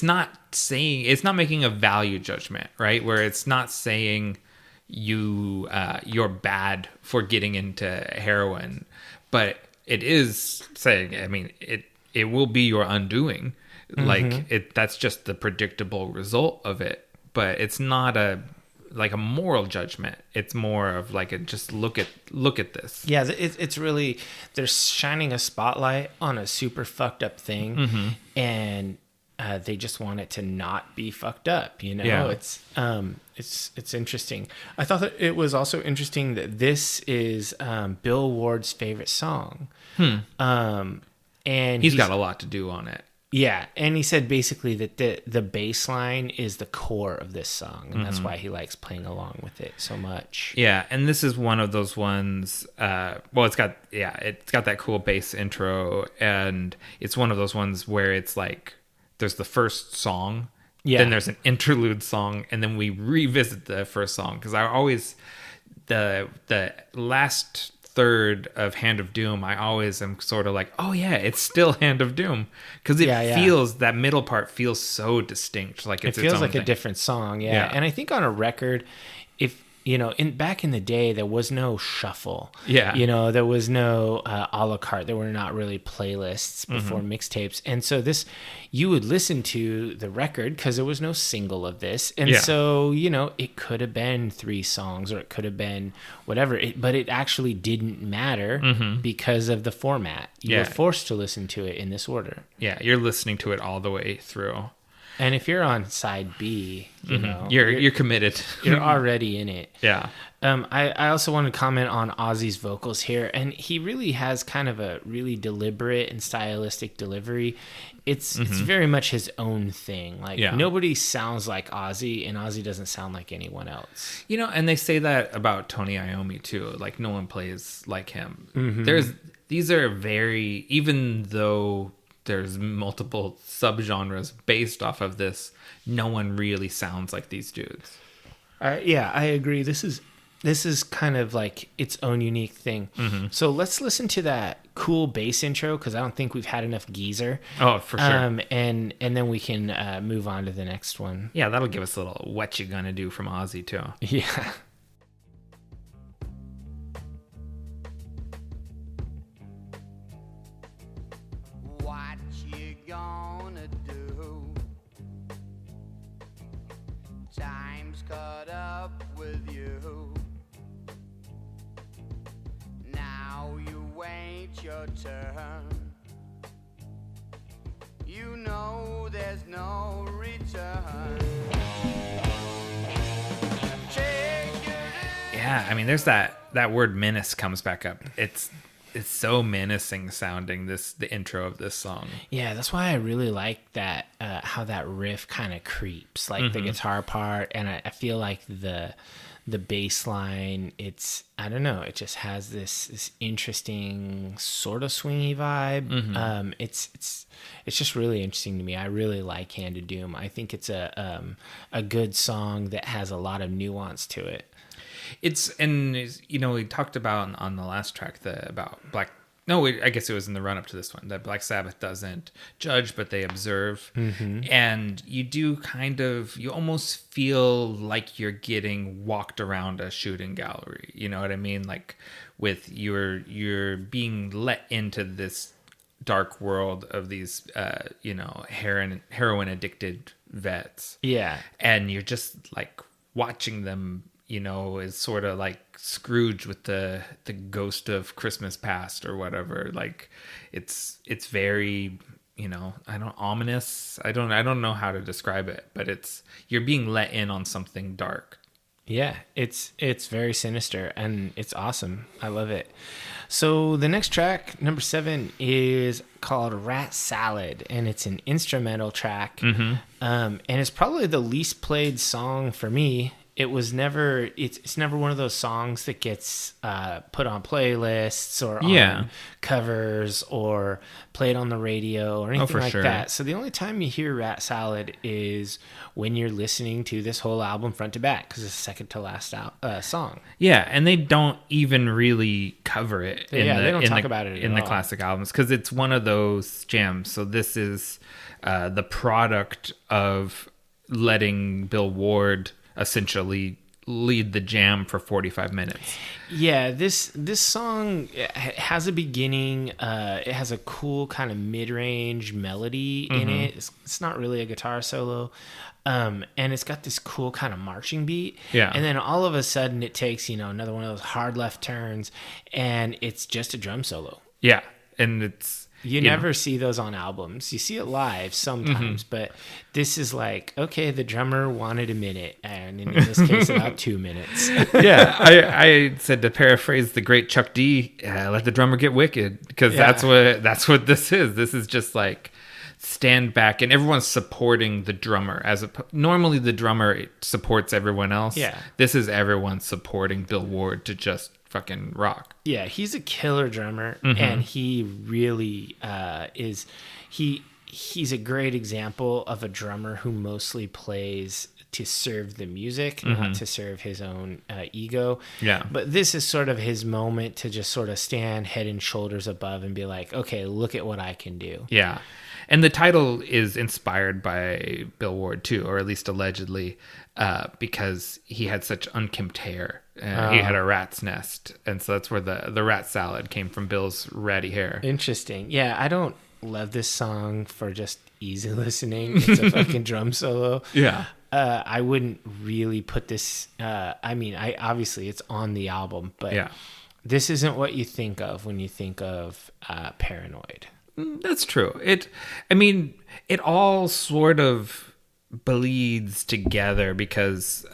not making a value judgment, right? Where it's not saying you're bad for getting into heroin, but it is saying, it will be your undoing. Like, that's just the predictable result of it. But it's not a moral judgment. It's more of like just look at this. Yeah, it's really, they're shining a spotlight on a super fucked up thing, and they just want it to not be fucked up. Yeah. It's interesting. I thought that it was also interesting that this is Bill Ward's favorite song. And he's got a lot to do on it. Yeah, and he said basically that the bass line is the core of this song, and that's why he likes playing along with it so much. Yeah, and this is one of those ones. It's got that cool bass intro, and it's one of those ones where it's like there's the first song, then there's an interlude song, and then we revisit the first song, because I always the last third of Hand of Doom, I always am sort of like, oh yeah, it's still Hand of Doom, because it feels, that middle part feels so distinct, like it feels like thing. A different song. And I think on a record, if back in the day, there was no shuffle. There was no a la carte. There were not really playlists before mixtapes, and so you would listen to the record because there was no single of this, and so it could have been 3 songs, or it could have been whatever, but it actually didn't matter because of the format. You were forced to listen to it in this order. Yeah, you're listening to it all the way through. And if you're on side B, you're committed. You're already in it. Yeah. I also want to comment on Ozzy's vocals here, and he really has kind of a really deliberate and stylistic delivery. It's very much his own thing. Like nobody sounds like Ozzy, and Ozzy doesn't sound like anyone else. And they say that about Tony Iommi too. Like no one plays like him. These are very, even though there's multiple subgenres based off of this, no one really sounds like these dudes. Yeah, I agree. This is kind of like its own unique thing. So let's listen to that cool bass intro, because I don't think we've had enough geezer. Oh, for sure. And then we can move on to the next one. Yeah, that'll give us a little what you gonna do from Ozzy too. Yeah. Time's caught up with you. Now you wait your turn. You know there's no return. Yeah, I mean, there's that word menace comes back up. It's so menacing sounding, the intro of this song. Yeah, that's why I really like that, how that riff kind of creeps, like the guitar part, and I feel like the bass line, I don't know, it just has this interesting sort of swingy vibe. It's just really interesting to me. I really like Hand of Doom. I think it's a good song that has a lot of nuance to it. We talked about on the last track I guess it was in the run up to this one, that Black Sabbath doesn't judge, but they observe. And you do you almost feel like you're getting walked around a shooting gallery. You know what I mean? Like with you're being let into this dark world of these, heroin addicted vets. Yeah. And you're just like watching them, is sort of like Scrooge with the ghost of Christmas past or whatever. Like it's very, ominous. I don't know how to describe it, but you're being let in on something dark. Yeah, it's very sinister and it's awesome. I love it. So the next track, number 7, is called Rat Salad, and it's an instrumental track. And it's probably the least played song for me. It's never one of those songs that gets put on playlists or on covers or played on the radio or anything like that. So the only time you hear Rat Salad is when you're listening to this whole album front to back, because it's the second to last song. Yeah, and they don't even really cover it. They don't talk about it in the classic albums, because it's one of those jams. So this is the product of letting Bill Ward essentially lead the jam for 45 minutes. Yeah, this song has a beginning. It has a cool kind of mid-range melody in it. It's not really a guitar solo. And it's got this cool kind of marching beat. Yeah. And then all of a sudden it takes, another one of those hard left turns, and it's just a drum solo. Yeah. And it's... You never see those on albums. You see it live sometimes, but this is like, okay, the drummer wanted a minute, and in this case, about 2 minutes. Yeah, I said, to paraphrase the great Chuck D, let the drummer get wicked, because that's what this is. This is just like stand back, and everyone's supporting the drummer. Normally, the drummer supports everyone else. Yeah, this is everyone supporting Bill Ward to just fucking rock. Yeah, he's a killer drummer, and he really is. He's a great example of a drummer who mostly plays to serve the music, not to serve his own ego. Yeah. But this is sort of his moment to just sort of stand head and shoulders above and be like, okay, look at what I can do. Yeah. And the title is inspired by Bill Ward too, or at least allegedly, because he had such unkempt hair. He had a rat's nest, and so that's where the rat salad came from, Bill's ratty hair. Interesting. Yeah, I don't love this song for just easy listening. It's a fucking drum solo. Yeah. I wouldn't really put this... I obviously it's on the album, but this isn't what you think of when you think of Paranoid. That's true. It all sort of bleeds together because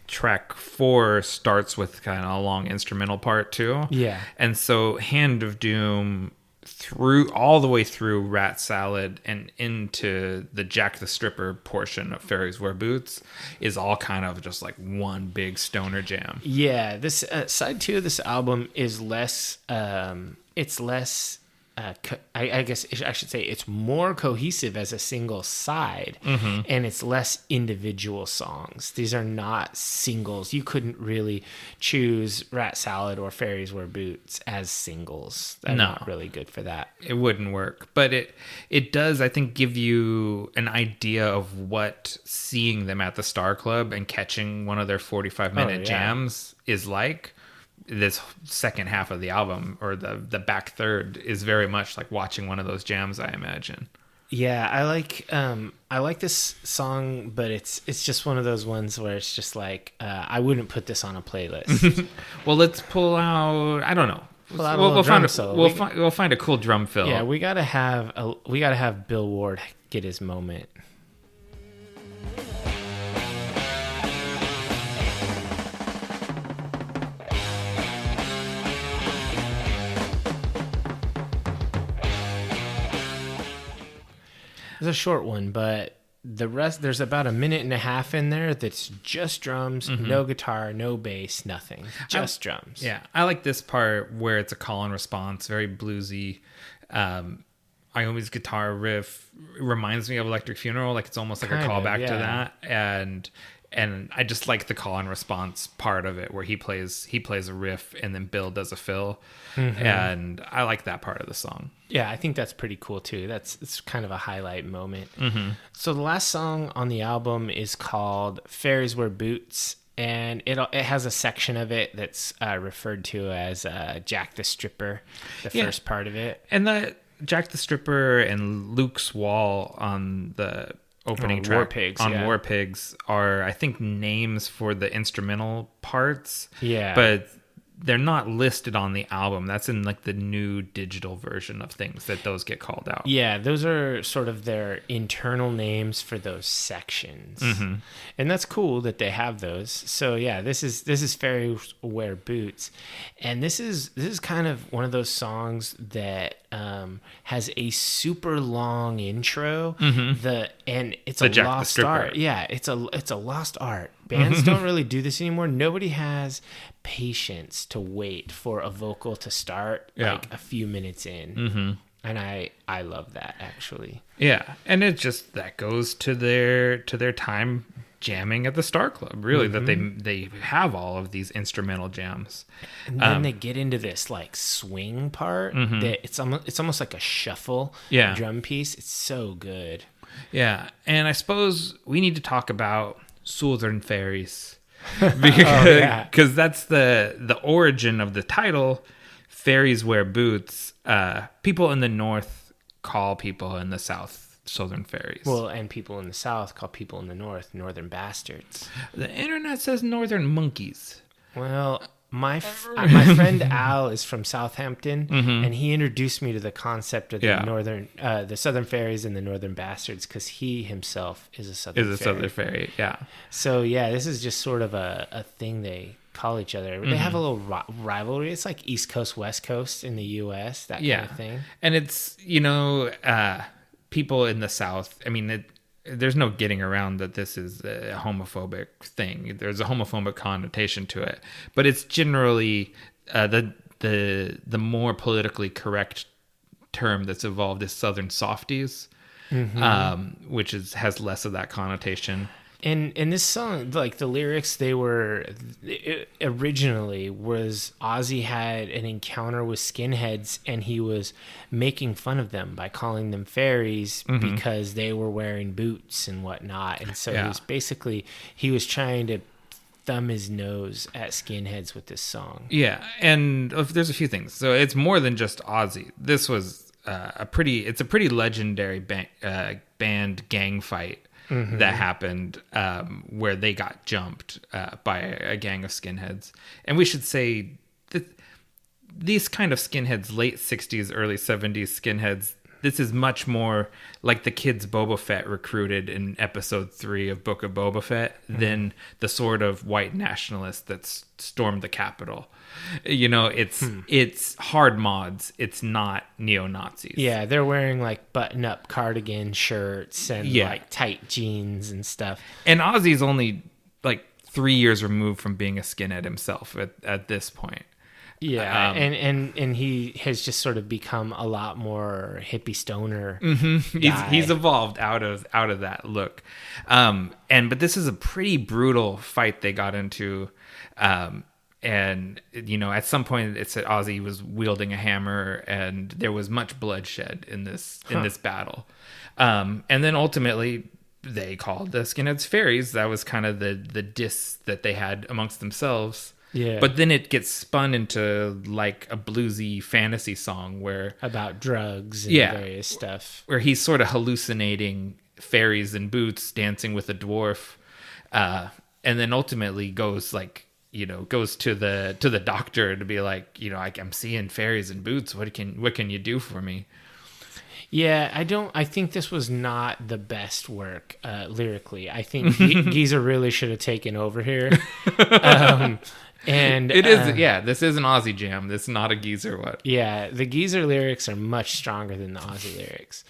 track 4 starts with kind of a long instrumental part too. Yeah. And so Hand of Doom through all the way through Rat Salad and into the Jack the Stripper portion of Fairies Wear Boots is all kind of just like one big stoner jam. Yeah, this side 2 of this album is less. It's less. I guess I should say it's more cohesive as a single side, and it's less individual songs. These are not singles. You couldn't really choose Rat Salad or Fairies Wear Boots as singles. They're not really good for that. It wouldn't work, but it does, I think, give you an idea of what seeing them at the Star Club and catching one of their 45-minute jams is like. This second half of the album, or the back third, is very much like watching one of those jams, I imagine. Yeah, I like this song, but it's just one of those ones where it's just like I wouldn't put this on a playlist. Well, let's pull out. I don't know. We'll find a cool drum fill. Yeah, we gotta have Bill Ward get his moment. It's a short one, but the rest, there's about a minute and a half in there that's just drums, no guitar, no bass, nothing. Just drums. Yeah. I like this part where it's a call and response, very bluesy. Iommi's guitar riff reminds me of Electric Funeral, like it's almost like a callback to that. And I just like the call and response part of it where he plays a riff and then Bill does a fill. And I like that part of the song. Yeah, I think that's pretty cool too. It's kind of a highlight moment. So the last song on the album is called Fairies Wear Boots, and it has a section of it that's referred to as Jack the Stripper, the first part of it. And the Jack the Stripper and Luke's Wall on the opening track War Pigs are, I think, names for the instrumental parts. Yeah. But they're not listed on the album. That's in like the new digital version of things that those get called out. Yeah, those are sort of their internal names for those sections. And that's cool that they have those. So yeah, this is Fairies Wear Boots. And this is kind of one of those songs that has a super long intro. And it's a lost art. Yeah, it's a lost art. Bands don't really do this anymore. Nobody has patience to wait for a vocal to start like a few minutes in. And I love that, actually. Yeah, and it just that goes to their time jamming at the Star Club, really, that they have all of these instrumental jams. And then they get into this like swing part that it's almost like a shuffle drum piece. It's so good. Yeah, and I suppose we need to talk about Southern Fairies because that's the origin of the title. Fairies Wear Boots. People in the North call people in the South Southern Fairies. Well, and people in the South call people in the North Northern Bastards. The internet says Northern Monkeys. Well, my friend Al is from Southampton, and he introduced me to the concept of the Southern Fairies and the Northern Bastards because he himself is a Southern Fairy. Yeah. So yeah, this is just sort of a thing they call each other. They have a little rivalry. It's like East Coast, West Coast in the U.S., that kind of thing. And it's, people in the South, I mean, there's no getting around that this is a homophobic thing. There's a homophobic connotation to it, but it's generally the more politically correct term that's evolved is Southern softies, which has less of that connotation. And this song, like the lyrics, originally was Ozzy had an encounter with skinheads and he was making fun of them by calling them fairies because they were wearing boots and whatnot. And so he was trying to thumb his nose at skinheads with this song. Yeah, and there's a few things. So it's more than just Ozzy. This was a pretty legendary band gang fight that happened where they got jumped by a gang of skinheads. And we should say that these kind of skinheads, late 60s, early 70s skinheads, this is much more like the kids Boba Fett recruited in episode 3 of Book of Boba Fett than the sort of white nationalists that stormed the Capitol. You know, it's hard mods. It's not neo-Nazis. Yeah, they're wearing like button-up cardigan shirts and like tight jeans and stuff. And Ozzy's only like 3 years removed from being a skinhead himself at this point. Yeah, and he has just sort of become a lot more hippie stoner. He's evolved out of that look. But this is a pretty brutal fight they got into. And, you know, at some point it said Ozzy was wielding a hammer and there was much bloodshed in this battle. And then ultimately they called the skinheads fairies. That was kind of the diss that they had amongst themselves. Yeah. But then it gets spun into like a bluesy fantasy song where about drugs and various stuff. Where he's sort of hallucinating fairies in boots dancing with a dwarf. And then ultimately goes like, you know, goes to the doctor to be like, you know, I'm seeing fairies in boots. What can you do for me? Yeah, I think this was not the best work lyrically. I think Geezer really should have taken over here. And it is, this is an Ozzy jam. This is not a Geezer one. Yeah, the Geezer lyrics are much stronger than the Ozzy lyrics.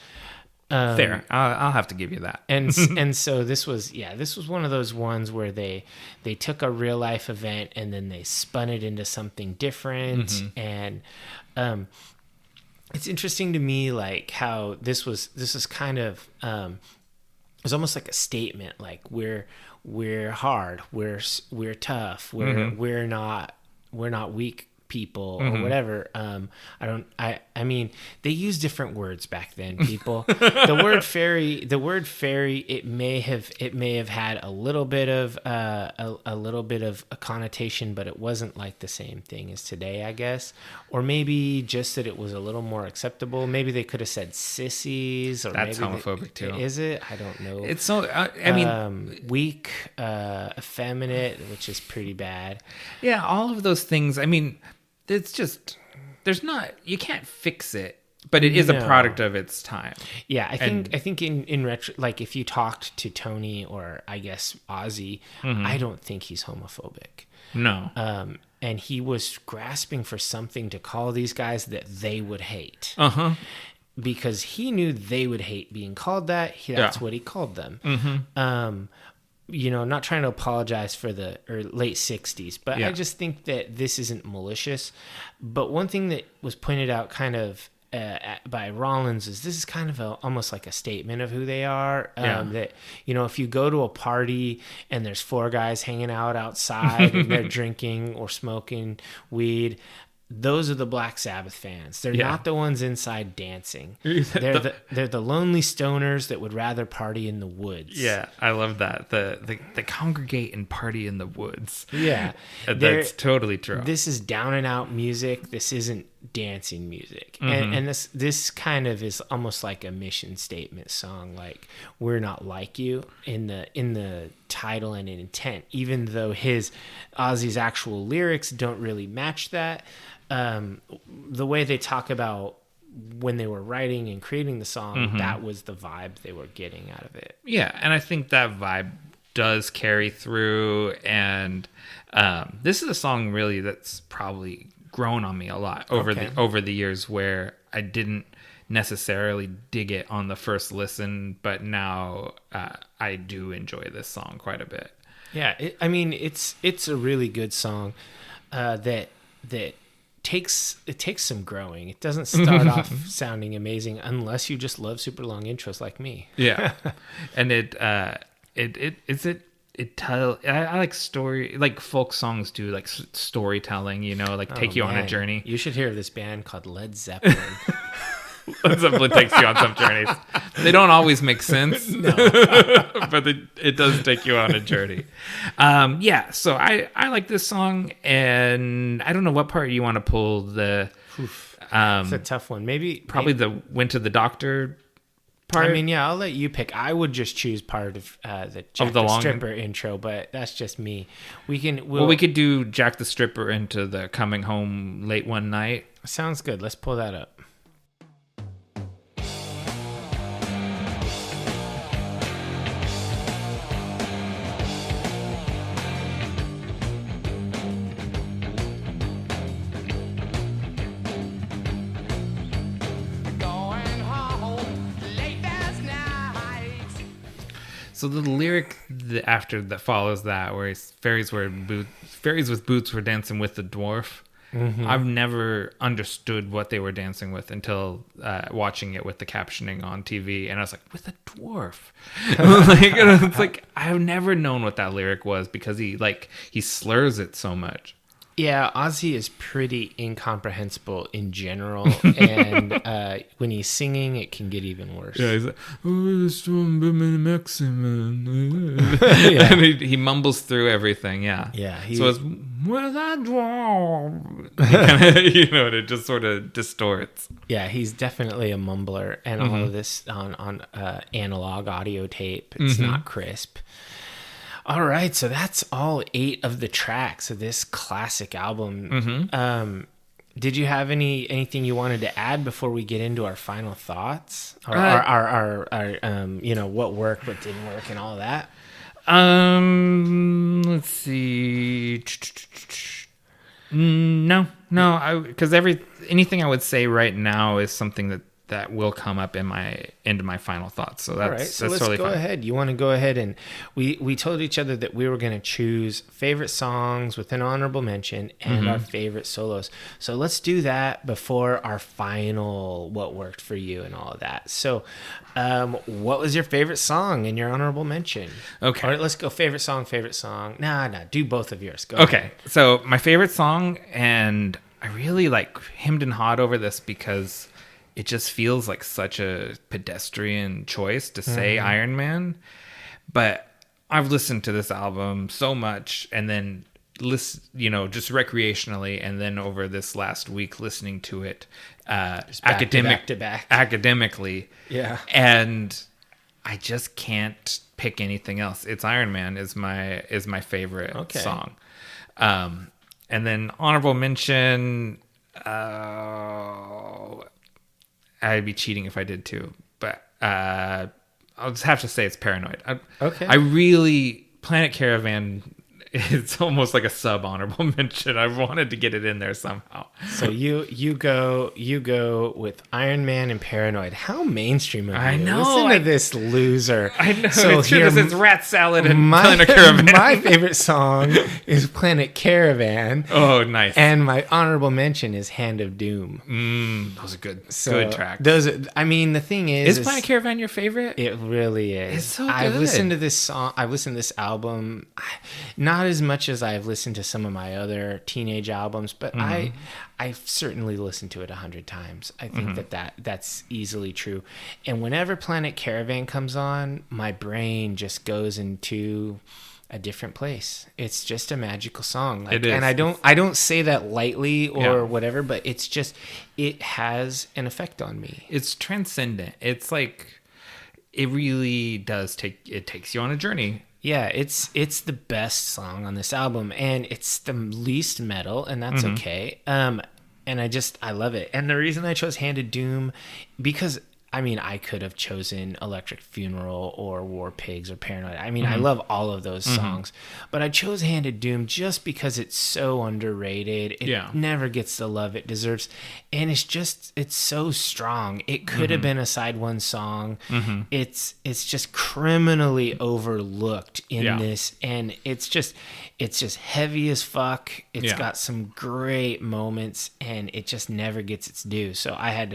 Fair. I'll have to give you that. And so this was one of those ones where they took a real life event and then they spun it into something different. And it's interesting to me like how this was kind of it was almost like a statement, like we're hard, we're tough, we're not weak people or whatever. I mean, they use different words back then, people. the word fairy, it may have had a little bit of a connotation, but it wasn't like the same thing as today, I guess. Or maybe just that it was a little more acceptable. Maybe they could have said sissies, or that's maybe homophobic too. Is it? I don't know. It's so I mean, weak, effeminate, which is pretty bad. Yeah, all of those things. I mean, it's just you can't fix it, but it is a product of its time. Yeah, I think in retro, like if you talked to Tony or I guess Ozzy, I don't think he's homophobic. No. And he was grasping for something to call these guys that they would hate. Because he knew they would hate being called that. That's what he called them. You know, not trying to apologize for the late 60s, but I just think that this isn't malicious. But one thing that was pointed out kind of by Rollins is this is kind of almost like a statement of who they are. That, you know, if you go to a party and there's 4 guys hanging out outside and they're drinking or smoking weed, those are the Black Sabbath fans. They're not the ones inside dancing. They're the lonely stoners that would rather party in the woods. Yeah, I love that. The congregate and party in the woods. Yeah. That's totally true. This is down and out music. This isn't dancing music. And this kind of is almost like a mission statement song, like we're not like you in the title and in intent, even though Ozzy's actual lyrics don't really match that. The way they talk about when they were writing and creating the song, that was the vibe they were getting out of it. Yeah, and I think that vibe does carry through. And this is a song really that's probably grown on me a lot over the years, where I didn't necessarily dig it on the first listen, but now I do enjoy this song quite a bit. Yeah, it's a really good song that takes some growing. It doesn't start off sounding amazing unless you just love super long intros like me. Yeah. And I like story, like folk songs do, like storytelling, you know, like take you on a journey. You should hear this band called Led Zeppelin. Led Zeppelin takes you on some journeys. They don't always make sense, but it does take you on a journey. So I like this song, and I don't know what part you want to pull. It's a tough one. Probably the went to the doctor part. I mean, yeah, I'll let you pick. I would just choose part of the Jack the Stripper intro, but that's just me. We could do Jack the Stripper into the Coming Home Late One Night. Sounds good. Let's pull that up. So the lyric after that follows that, where fairies with boots were dancing with the dwarf. Mm-hmm. I've never understood what they were dancing with until watching it with the captioning on TV, and I was like, with a dwarf. It's like I've never known what that lyric was because he slurs it so much. Yeah, Ozzy is pretty incomprehensible in general, and when he's singing, it can get even worse. Yeah, he's like, yeah. And he mumbles through everything. Yeah, yeah. So it's with a dwarf, it just sort of distorts. Yeah, he's definitely a mumbler, and all of this on analog audio tape. It's not crisp. All right, so that's all 8 of the tracks of this classic album. Did you have anything you wanted to add before we get into our final thoughts? Or our what worked, what didn't work, and all that? Let's see. No, because anything I would say right now is something that will come up into my final thoughts. So that's all right. So that's let's totally go fine. ahead. You want to go ahead, and we told each other that we were going to choose favorite songs with an honorable mention and our favorite solos. So let's do that before our final what worked for you and all of that. So what was your favorite song and your honorable mention? Okay. All right, let's go favorite song. Nah, do both of yours. Go Okay. ahead. So my favorite song, and I really hemmed and hawed over this because it just feels like such a pedestrian choice to say Iron Man. But I've listened to this album so much, and then just recreationally, and then over this last week listening to it back to back. academically. Yeah. And I just can't pick anything else. It's Iron Man is my favorite song. And then honorable mention, I'd be cheating if I did too, but I'll just have to say it's Paranoid. I really, Planet Caravan, it's almost like a sub honorable mention. I wanted to get it in there somehow. So you go with Iron Man and Paranoid. How mainstream of you? I know. Listen to this loser. I know. So it's Rat Salad and Planet Caravan. My favorite song is Planet Caravan. Oh, nice. And my honorable mention is Hand of Doom. Those are good. So good tracks. The thing is Planet Caravan your favorite? It really is. It's so good. I've listened to this song. I've listened to this album, not as much as I've listened to some of my other teenage albums, but I've certainly listened to it 100 times. I think that's easily true. And whenever Planet Caravan comes on, my brain just goes into a different place. It's just a magical song. It is. And I don't say that lightly or whatever, but it's just, it has an effect on me. It's transcendent. It's like, it really does takes you on a journey. Yeah, it's the best song on this album, and it's the least metal, and that's okay. And I love it. And the reason I chose Hand of Doom, because I could have chosen Electric Funeral or War Pigs or Paranoid. I love all of those songs, but I chose Hand of Doom just because it's so underrated. It never gets the love it deserves, and it's so strong. It could have been a side one song. It's just criminally overlooked in this, and it's just heavy as fuck. It's got some great moments, and it just never gets its due. So I had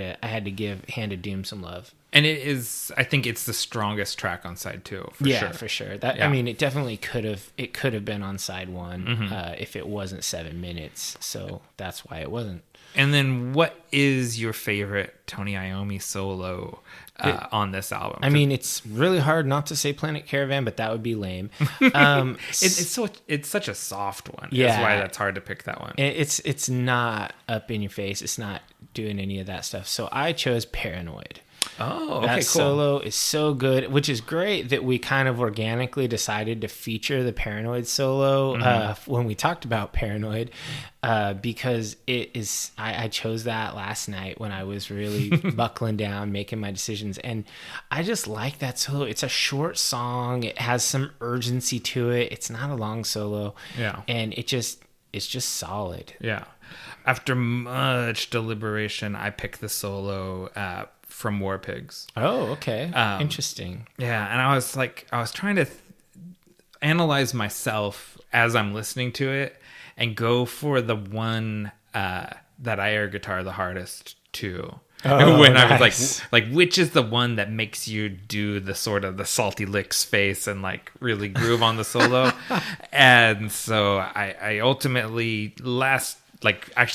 to give Hand of Doom some love. And I think it's the strongest track on side 2. For sure. It definitely could have been on side 1 if it wasn't 7 minutes. So that's why it wasn't. And then what is your favorite Tony Iommi solo on this album? It's really hard not to say Planet Caravan, but that would be lame. It's such a soft one. Yeah. That's why that's hard to pick that one. It's not up in your face. It's not doing any of that stuff. So I chose Paranoid. Oh, okay, that cool. solo is so good, which is great that we kind of organically decided to feature the Paranoid solo when we talked about Paranoid, because it is. I chose that last night when I was really buckling down, making my decisions, and I just like that solo. It's a short song. It has some urgency to it. It's not a long solo. Yeah, and it's just solid. Yeah. After much deliberation, I picked the solo from Warpigs. Oh, okay. Interesting. Yeah, and I was trying to analyze myself as I'm listening to it and go for the one that I air guitar the hardest to. Oh, when nice. I was like, which is the one that makes you do the sort of the salty licks face and like really groove on the solo? And so I ultimately I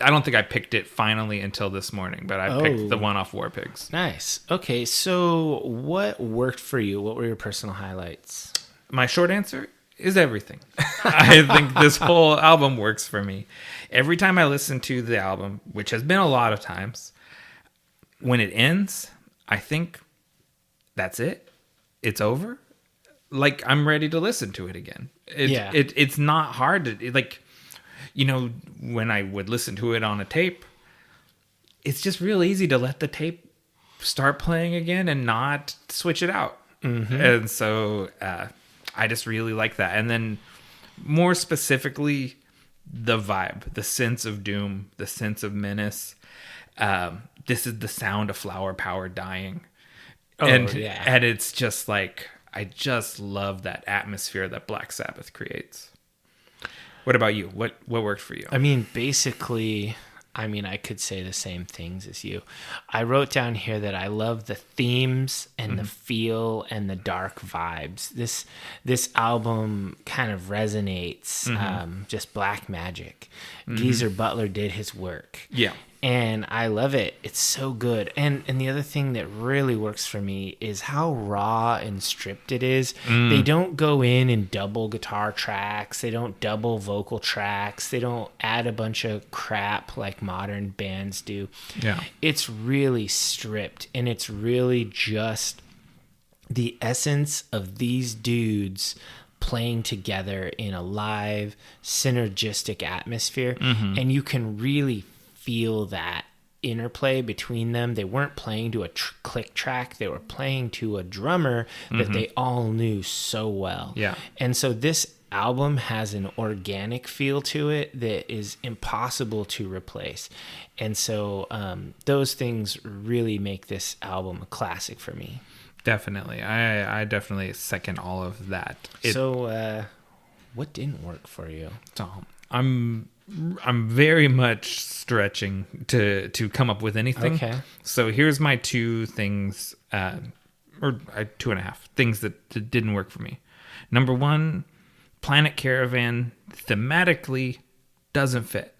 don't think I picked it finally until this morning, but I picked the one off Warpigs. Nice. Okay, so what worked for you? What were your personal highlights? My short answer is everything. I think this whole album works for me. Every time I listen to the album, which has been a lot of times, when it ends, I think that's it. It's over. Like, I'm ready to listen to it again. It's not hard to, when I would listen to it on a tape, it's just real easy to let the tape start playing again and not switch it out. Mm-hmm. And so I just really like that. And then more specifically, the vibe, the sense of doom, the sense of menace. This is the sound of flower power dying. And it's just like, I just love that atmosphere that Black Sabbath creates. What about you? What worked for you? I mean, basically, I could say the same things as you. I wrote down here that I love the themes and the feel and the dark vibes. This album kind of resonates, just black magic. Geezer Butler did his work. Yeah. And I love it. It's so good. And the other thing that really works for me is how raw and stripped it is. They don't go in and double guitar tracks. They don't double vocal tracks. They don't add a bunch of crap like modern bands do. Yeah. It's really stripped, and it's really just the essence of these dudes playing together in a live, synergistic atmosphere. And you can really feel that interplay between them. They weren't playing to a click track. They were playing to a drummer that they all knew so well. Yeah. And so this album has an organic feel to it that is impossible to replace. And so those things really make this album a classic for me. Definitely. I definitely second all of that. So what didn't work for you? So I'm very much stretching to come up with anything. Okay. So here's my two things, or 2.5 things that didn't work for me. Number one, Planet Caravan thematically doesn't fit.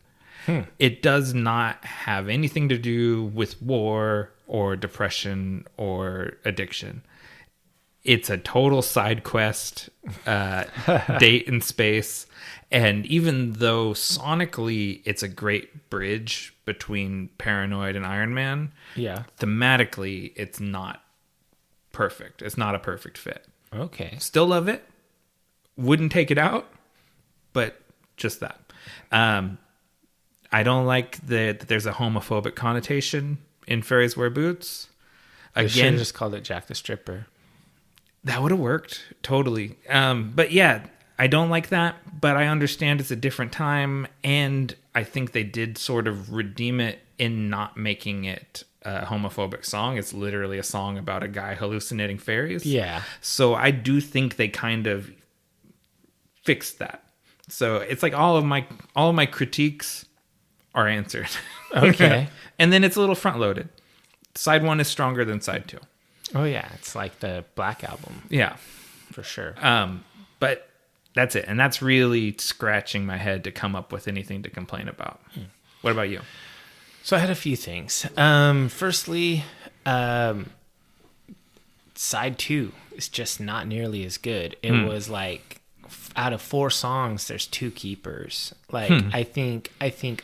It does not have anything to do with war or depression or addiction. It's a total side quest, date in space. And even though sonically it's a great bridge between Paranoid and Iron Man, thematically it's not perfect. It's not a perfect fit. Okay. Still love it. Wouldn't take it out, but just that. I don't like that there's a homophobic connotation in Fairies Wear Boots. They should have just called it Jack the Stripper. That would have worked totally. But yeah, I don't like that, but I understand it's a different time, and I think they did sort of redeem it in not making it a homophobic song. It's literally a song about a guy hallucinating fairies. Yeah. So I do think they kind of fixed that. So it's like all of my critiques are answered. Okay. And then it's a little front loaded. Side 1 is stronger than side 2. Oh yeah, it's like the Black Album. Yeah. For sure. But that's it. And that's really scratching my head to come up with anything to complain about. What about you? So I had a few things. Firstly, side 2 is just not nearly as good. It was like out of 4 songs, there's 2 keepers. Like I think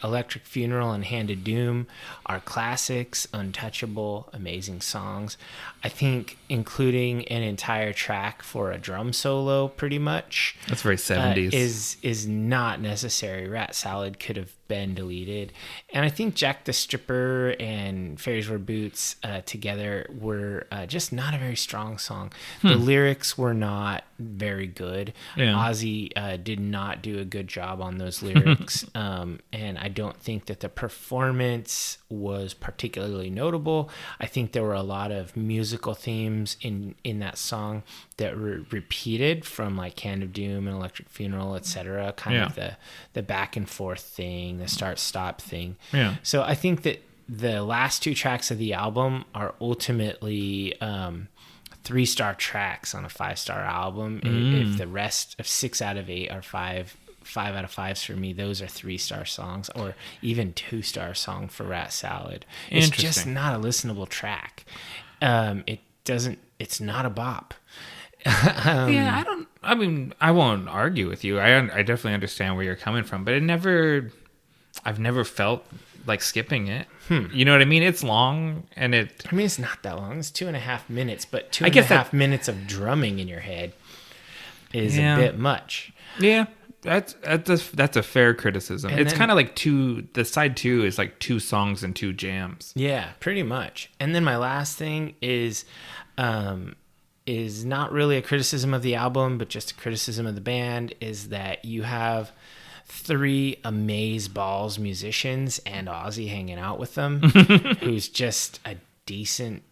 Electric Funeral and Hand of Doom are classics, untouchable, amazing songs. I think including an entire track for a drum solo, pretty much, that's very 70s, is not necessary. Rat Salad could have been deleted. And I think Jack the Stripper and Fairies Wear Boots together were just not a very strong song. The lyrics were not very good. Yeah. Ozzy did not do a good job on those lyrics. lyrics, and I don't think that the performance was particularly notable. I think there were a lot of musical themes in that song that were repeated from like Hand of Doom and Electric Funeral, etc. Kind of the back and forth thing, the start-stop thing. Yeah. So I think that the last 2 tracks of the album are ultimately 3-star tracks on a 5-star album. If the rest of 6 out of 8 are 5 out of 5s for me, those are 3-star songs, or even 2-star song for Rat Salad. It's just not a listenable track. It's not a bop. I won't argue with you. I definitely understand where you're coming from, but I've never felt like skipping it. You know what I mean? It's long, and it's not that long. It's 2.5 minutes, but 2.5 minutes of drumming in your head is a bit much. Yeah, that's a fair criticism. And it's kind of like the side 2 is like 2 songs and 2 jams. Yeah, pretty much. And then my last thing is not really a criticism of the album, but just a criticism of the band, is that you have 3 amazeballs musicians and Ozzy hanging out with them, who's just a decent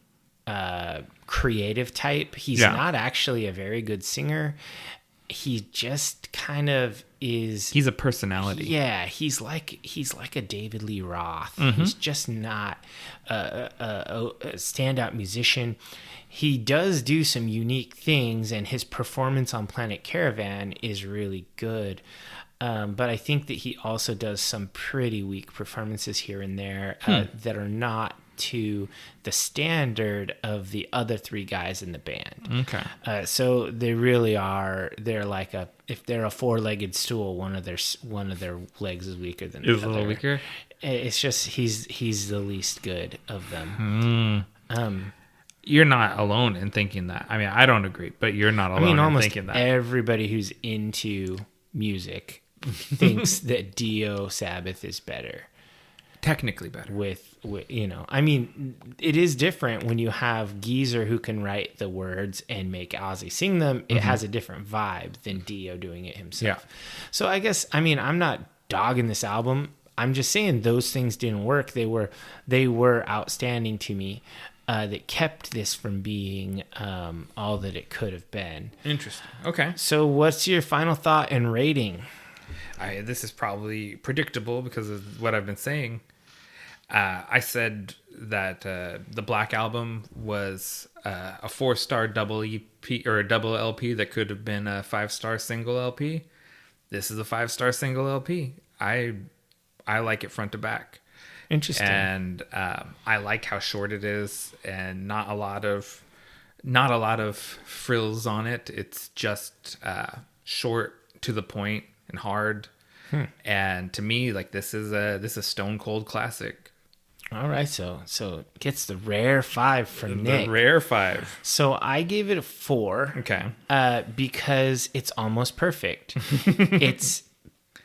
creative type. He's not actually a very good singer. He just kind of is. He's a personality. Yeah, he's like a David Lee Roth. He's just not a standout musician. He does do some unique things, and his performance on Planet Caravan is really good. But I think that he also does some pretty weak performances here and there that are not to the standard of the other 3 guys in the band. Okay. So they really are. They're like if they're a 4-legged stool, one of their legs is weaker than the other. Is a little weaker. It's just he's the least good of them. You're not alone in thinking that. I mean, I don't agree, but you're not alone in thinking that. Everybody who's into music thinks that Dio Sabbath is better. Technically better. With I mean, it is different when you have Geezer who can write the words and make Ozzy sing them. It has a different vibe than Dio doing it himself. Yeah. So I guess, I'm not dogging this album. I'm just saying those things didn't work. They were outstanding to me. That kept this from being all that it could have been. Interesting. Okay. So what's your final thought and rating? This is probably predictable because of what I've been saying. I said that the Black Album was a 4-star double EP or a double LP that could have been a 5-star single LP. This is a 5-star single LP. I like it front to back. Interesting. And I like how short it is, and not a lot of frills on it. It's just short, to the point, and hard. And to me, like, this is a stone cold classic. All right, so it gets the rare 5 from Nick. The rare 5. So I gave it a 4. Okay. Because it's almost perfect. It's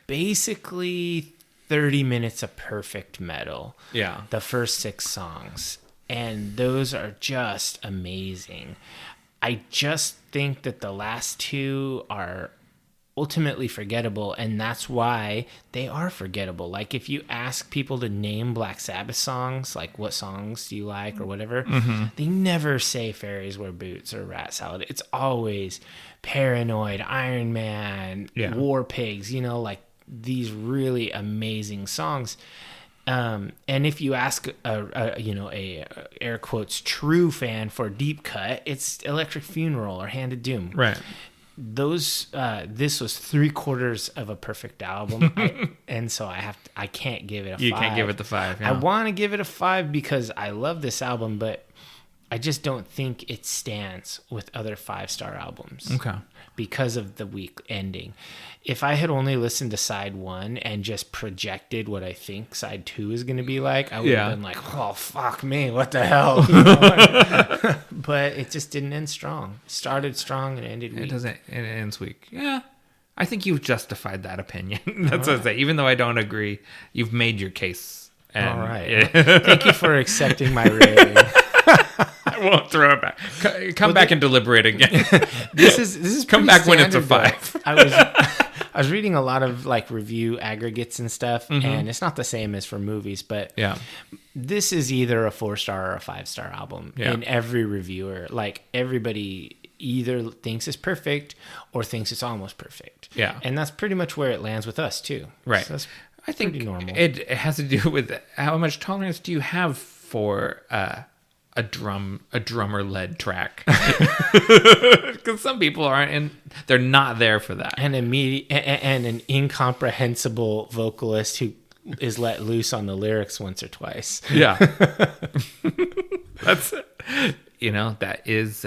basically 30 minutes of perfect metal. Yeah. The first 6 songs. And those are just amazing. I just think that the last 2 are ultimately forgettable, and that's why they are forgettable. Like, if you ask people to name Black Sabbath songs, like, what songs do you like or whatever, they never say Fairies Wear Boots or Rat Salad. It's always Paranoid, Iron Man, War Pigs, like these really amazing songs. And if you ask a air quotes true fan for Deep Cut, it's Electric Funeral or Hand of Doom. Right. Those this was 3/4 of a perfect album, and so I can't give it a 5. You can't give it the 5. Yeah. I want to give it a 5 because I love this album, but I just don't think it stands with other 5-star albums. Okay. Because of the weak ending. If I had only listened to side 1 and just projected what I think side 2 is going to be like, I would have been like, oh, fuck me, what the hell? But it just didn't end strong. It started strong and ended weak. It ends weak. Yeah. I think you've justified that opinion. That's what I say. Even though I don't agree, you've made your case. And all right. Thank you for accepting my rating. I won't throw it back. Come back and deliberate again. This is come back when it's a 5. I I was reading a lot of like review aggregates and stuff, and it's not the same as for movies, but this is either a 4-star or a 5-star album in every reviewer. Like everybody either thinks it's perfect or thinks it's almost perfect. Yeah. And that's pretty much where it lands with us too. Right. So that's I think pretty normal. it has to do with how much tolerance do you have for a drummer led track, because some people aren't, and they're not there for that. And an incomprehensible vocalist who is let loose on the lyrics once or twice. Yeah, that's that is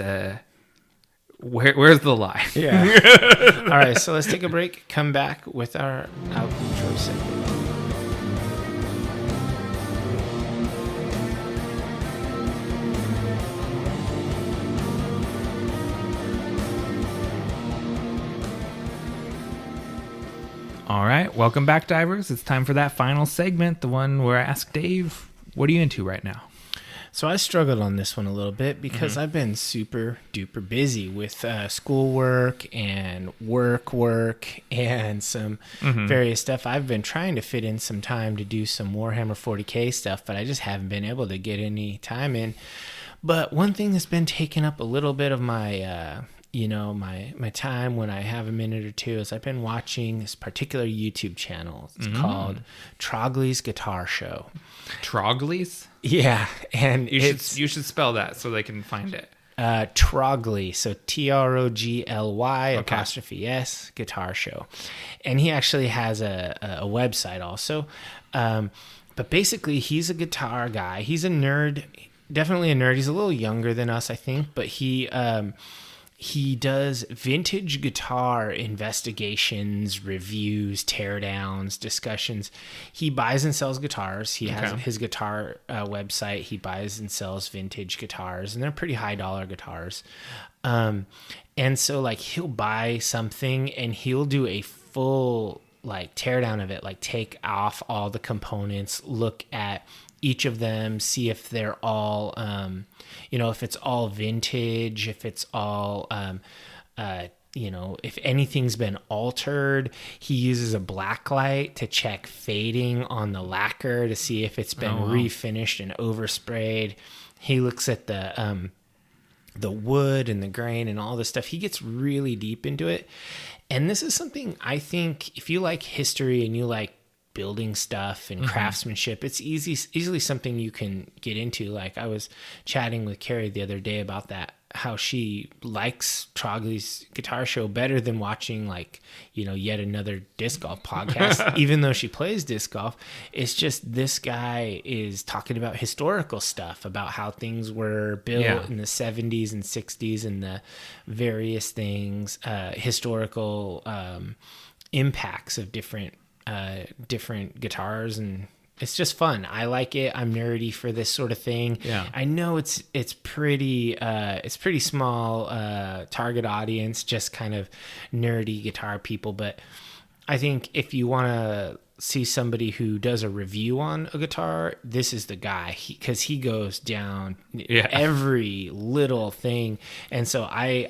where's the line? Yeah. All right, so let's take a break. Come back with our album choice segment. All right, welcome back, divers. It's time for that final segment, the one where I ask Dave, what are you into right now? So I struggled on this one a little bit because I've been super duper busy with schoolwork and work and some various stuff. I've been trying to fit in some time to do some Warhammer 40K stuff, but I just haven't been able to get any time in. But one thing that's been taking up a little bit of my my time when I have a minute or two is I've been watching this particular YouTube channel. It's called Trogley's Guitar Show. Trogley's? Yeah, and you should spell that so they can find it. Trogley, so Trogly apostrophe S Guitar Show, and he actually has a website also. But basically, he's a guitar guy. He's a nerd, definitely a nerd. He's a little younger than us, I think, but he does vintage guitar investigations, reviews, teardowns, discussions. He buys and sells guitars. He has his guitar website. He buys and sells vintage guitars, and they're pretty high dollar guitars. And so like he'll buy something and he'll do a full like teardown of it, like take off all the components, look at each of them, see if they're all, if it's all vintage, if it's all, if anything's been altered. He uses a black light to check fading on the lacquer to see if it's been refinished and oversprayed. He looks at the wood and the grain and all this stuff. He gets really deep into it. And this is something I think if you like history and you like building stuff and craftsmanship, it's easily something you can get into. Like I was chatting with Carrie the other day about that, how she likes Trogley's Guitar Show better than watching yet another disc golf podcast. Even though she plays disc golf, it's just this guy is talking about historical stuff, about how things were built in the 70s and 60s and the various things, historical impacts of different guitars, and it's just fun. I like it. I'm nerdy for this sort of thing. Yeah. I know it's pretty small target audience, just kind of nerdy guitar people, but I think if you want to see somebody who does a review on a guitar, this is the guy, because he goes down every little thing. And so I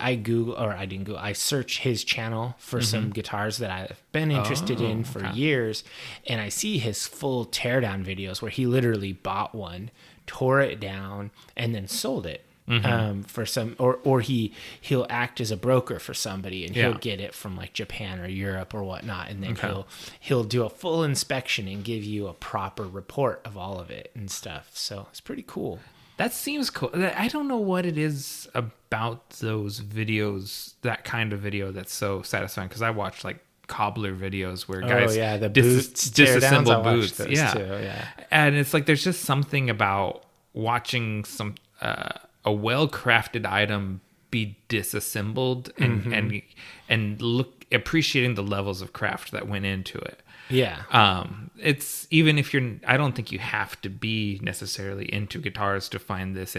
search his channel for some guitars that I've been interested in for years, and I see his full teardown videos where he literally bought one, tore it down, and then sold it. For some, or he'll act as a broker for somebody, and he'll get it from like Japan or Europe or whatnot, and then he'll do a full inspection and give you a proper report of all of it and stuff. So it's pretty cool. That seems cool. I don't know what it is about those videos, that kind of video, that's so satisfying, because I watch like cobbler videos where guys the boots disassemble boots, too, and it's like there's just something about watching some a well-crafted item be disassembled and look, appreciating the levels of craft that went into it. Yeah. It's, even if I don't think you have to be necessarily into guitars to find that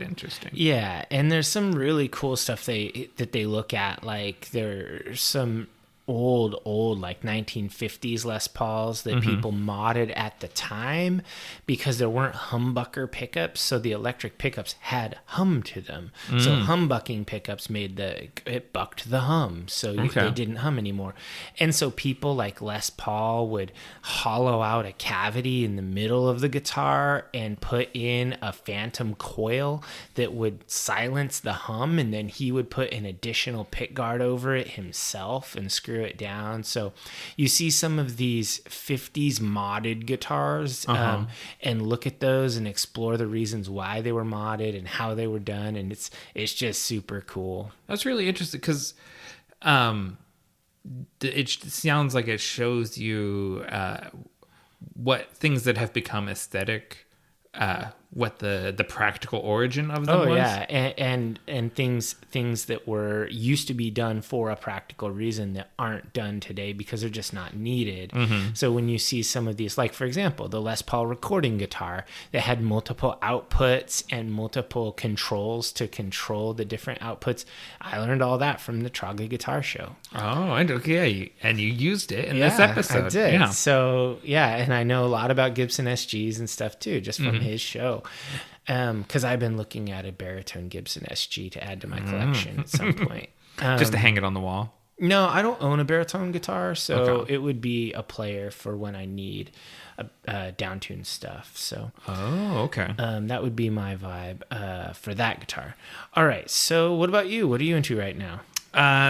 interesting. Yeah, and there's some really cool stuff that they look at. Like there's some old like 1950s Les Pauls that people modded at the time because there weren't humbucker pickups, so the electric pickups had hum to them. So humbucking pickups made it bucked the hum, so they didn't hum anymore. And so people like Les Paul would hollow out a cavity in the middle of the guitar and put in a phantom coil that would silence the hum, and then he would put an additional pickguard over it himself and screw it down. So you see some of these 50s modded guitars and look at those and explore the reasons why they were modded and how they were done, and it's just super cool. That's really interesting because it sounds like it shows you what things that have become aesthetic, what the practical origin of them was. Oh yeah, and things that were used to be done for a practical reason that aren't done today because they're just not needed. So when you see some of these, like for example, the Les Paul recording guitar that had multiple outputs and multiple controls to control the different outputs, I learned all that from the Trogly Guitar Show. Oh, okay, and you used it in this episode. I did. Yeah. So yeah, and I know a lot about Gibson SGs and stuff too, just from his show. Because I've been looking at a baritone Gibson SG to add to my collection at some point. Just to hang it on the wall? No, I don't own a baritone guitar, so it would be a player for when I need downtuned stuff. So, okay. That would be my vibe for that guitar. All right, so what about you? What are you into right now?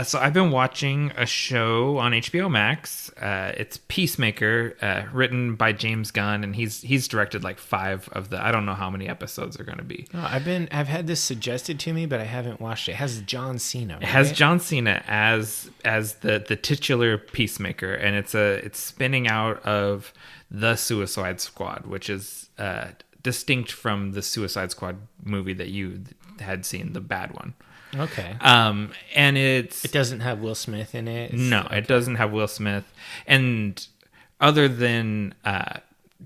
So I've been watching a show on HBO Max. It's Peacemaker, written by James Gunn, and he's directed like 5 of the, I don't know how many episodes are going to be. Oh, I've had this suggested to me, but I haven't watched it. It has John Cena. Right? It has John Cena as the titular Peacemaker, and it's spinning out of the Suicide Squad, which is distinct from the Suicide Squad movie that you had seen, the bad one. Okay. And it doesn't have Will Smith in it. It doesn't have Will Smith. And other than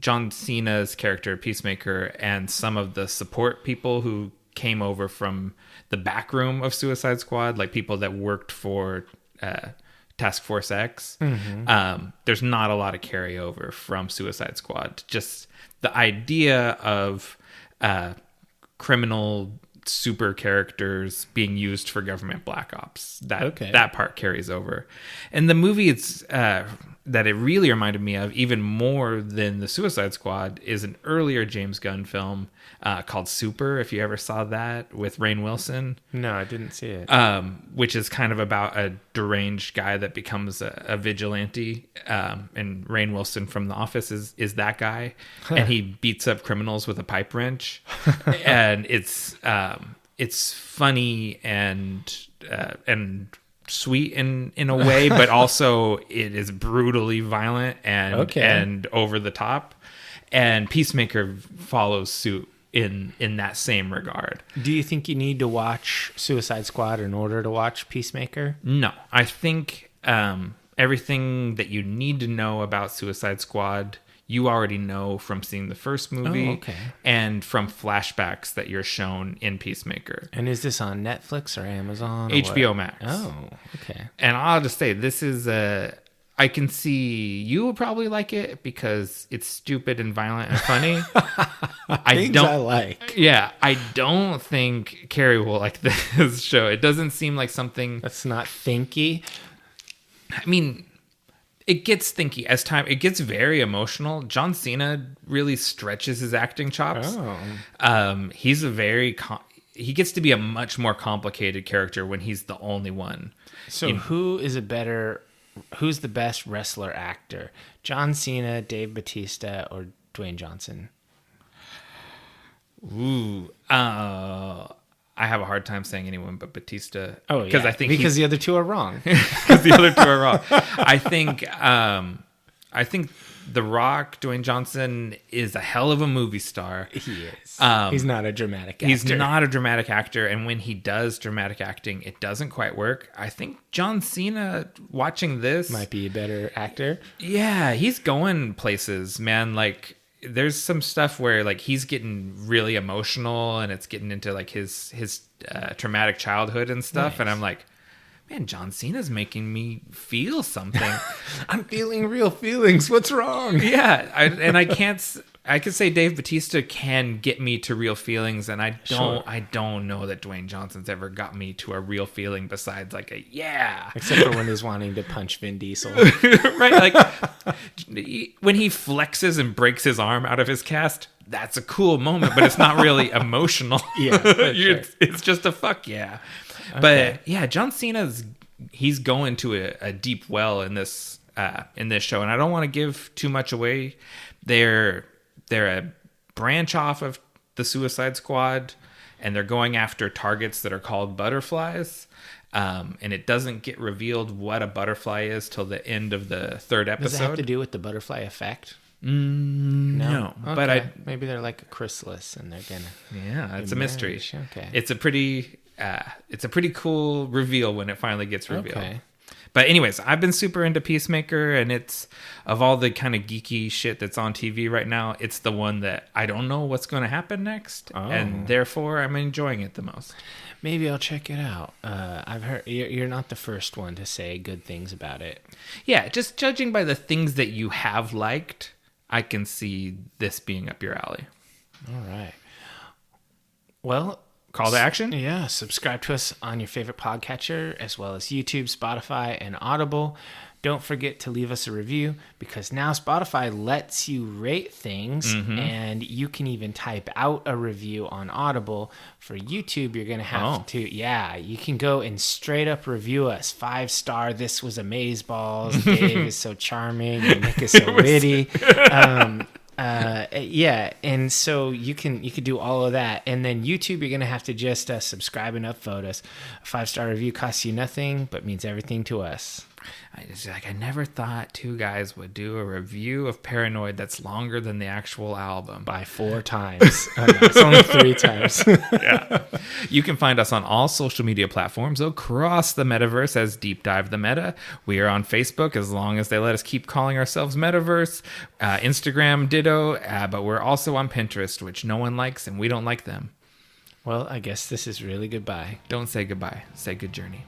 John Cena's character, Peacemaker, and some of the support people who came over from the back room of Suicide Squad, like people that worked for Task Force X, there's not a lot of carryover from Suicide Squad. Just the idea of criminal super characters being used for government black ops, that part carries over. And the movie that it really reminded me of even more than the Suicide Squad is an earlier James Gunn film called Super, if you ever saw that, with Rainn Wilson. No, I didn't see it. Which is kind of about a deranged guy that becomes a vigilante, and Rainn Wilson from The Office is that guy, and he beats up criminals with a pipe wrench. And it's funny and sweet in a way, but also it is brutally violent and over the top. And Peacemaker follows suit in that same regard. Do you think you need to watch Suicide Squad in order to watch Peacemaker? No, I think everything that you need to know about Suicide Squad you already know from seeing the first movie and from flashbacks that you're shown in Peacemaker. And is this on Netflix or Amazon? Or HBO Max. Oh, okay. And I'll just say, this is I can see you will probably like it because it's stupid and violent and funny. I like. Yeah, I don't think Carrie will like this show. It doesn't seem like something that's not thinky. I mean, it gets thinky as time. It gets very emotional. John Cena really stretches his acting chops. He's he gets to be a much more complicated character when he's the only one. So who's the best wrestler actor? John Cena, Dave Bautista, or Dwayne Johnson? Ooh, I have a hard time saying anyone but Batista. Oh, yeah. Because the other two are wrong. Because the other two are wrong. I think The Rock, Dwayne Johnson, is a hell of a movie star. He is. He's not a dramatic actor. He's not a dramatic actor, and when he does dramatic acting, it doesn't quite work. I think John Cena, watching this, might be a better actor. Yeah, he's going places, man. Like, there's some stuff where like he's getting really emotional, and it's getting into like his traumatic childhood and stuff. Nice. And I'm like, man, John Cena's making me feel something. I'm feeling real feelings. What's wrong? Yeah, I could say Dave Bautista can get me to real feelings, and I don't know that Dwayne Johnson's ever got me to a real feeling besides like a yeah. Except for when he's wanting to punch Vin Diesel. Right, like when he flexes and breaks his arm out of his cast, that's a cool moment, but it's not really emotional. Yeah, sure. It's just a fuck yeah. Okay. But yeah, John he's going to a deep well in this show, and I don't want to give too much away. They're a branch off of the Suicide Squad, and they're going after targets that are called butterflies. And it doesn't get revealed what a butterfly is till the end of the third episode. Does it have to do with the butterfly effect? No. Okay. But maybe they're like a chrysalis, and they're gonna. Yeah, it's a mystery. Okay. It's a pretty cool reveal when it finally gets revealed. Okay. But anyways, I've been super into Peacemaker, and it's, of all the kind of geeky shit that's on TV right now, it's the one that I don't know what's going to happen next, and therefore I'm enjoying it the most. Maybe I'll check it out. I've heard you're not the first one to say good things about it. Yeah, just judging by the things that you have liked, I can see this being up your alley. All right. Well, call to action? Yeah, subscribe to us on your favorite podcatcher, as well as YouTube, Spotify, and Audible. Don't forget to leave us a review, because now Spotify lets you rate things, and you can even type out a review on Audible. For YouTube, you're going to have to, you can go and straight up review us. 5-star, this was amazeballs, Dave is so charming, and Nick is so witty. And so you can do all of that, and then YouTube, you're gonna have to just subscribe and upvote us. A 5-star review costs you nothing, but means everything to us. I never thought two guys would do a review of Paranoid that's longer than the actual album. By 4 times. Oh, no, it's only 3 times. Yeah. You can find us on all social media platforms across the metaverse as Deep Dive the Meta. We are on Facebook, as long as they let us keep calling ourselves Metaverse. Instagram, ditto. But we're also on Pinterest, which no one likes, and we don't like them. Well, I guess this is really goodbye. Don't say goodbye. Say good journey.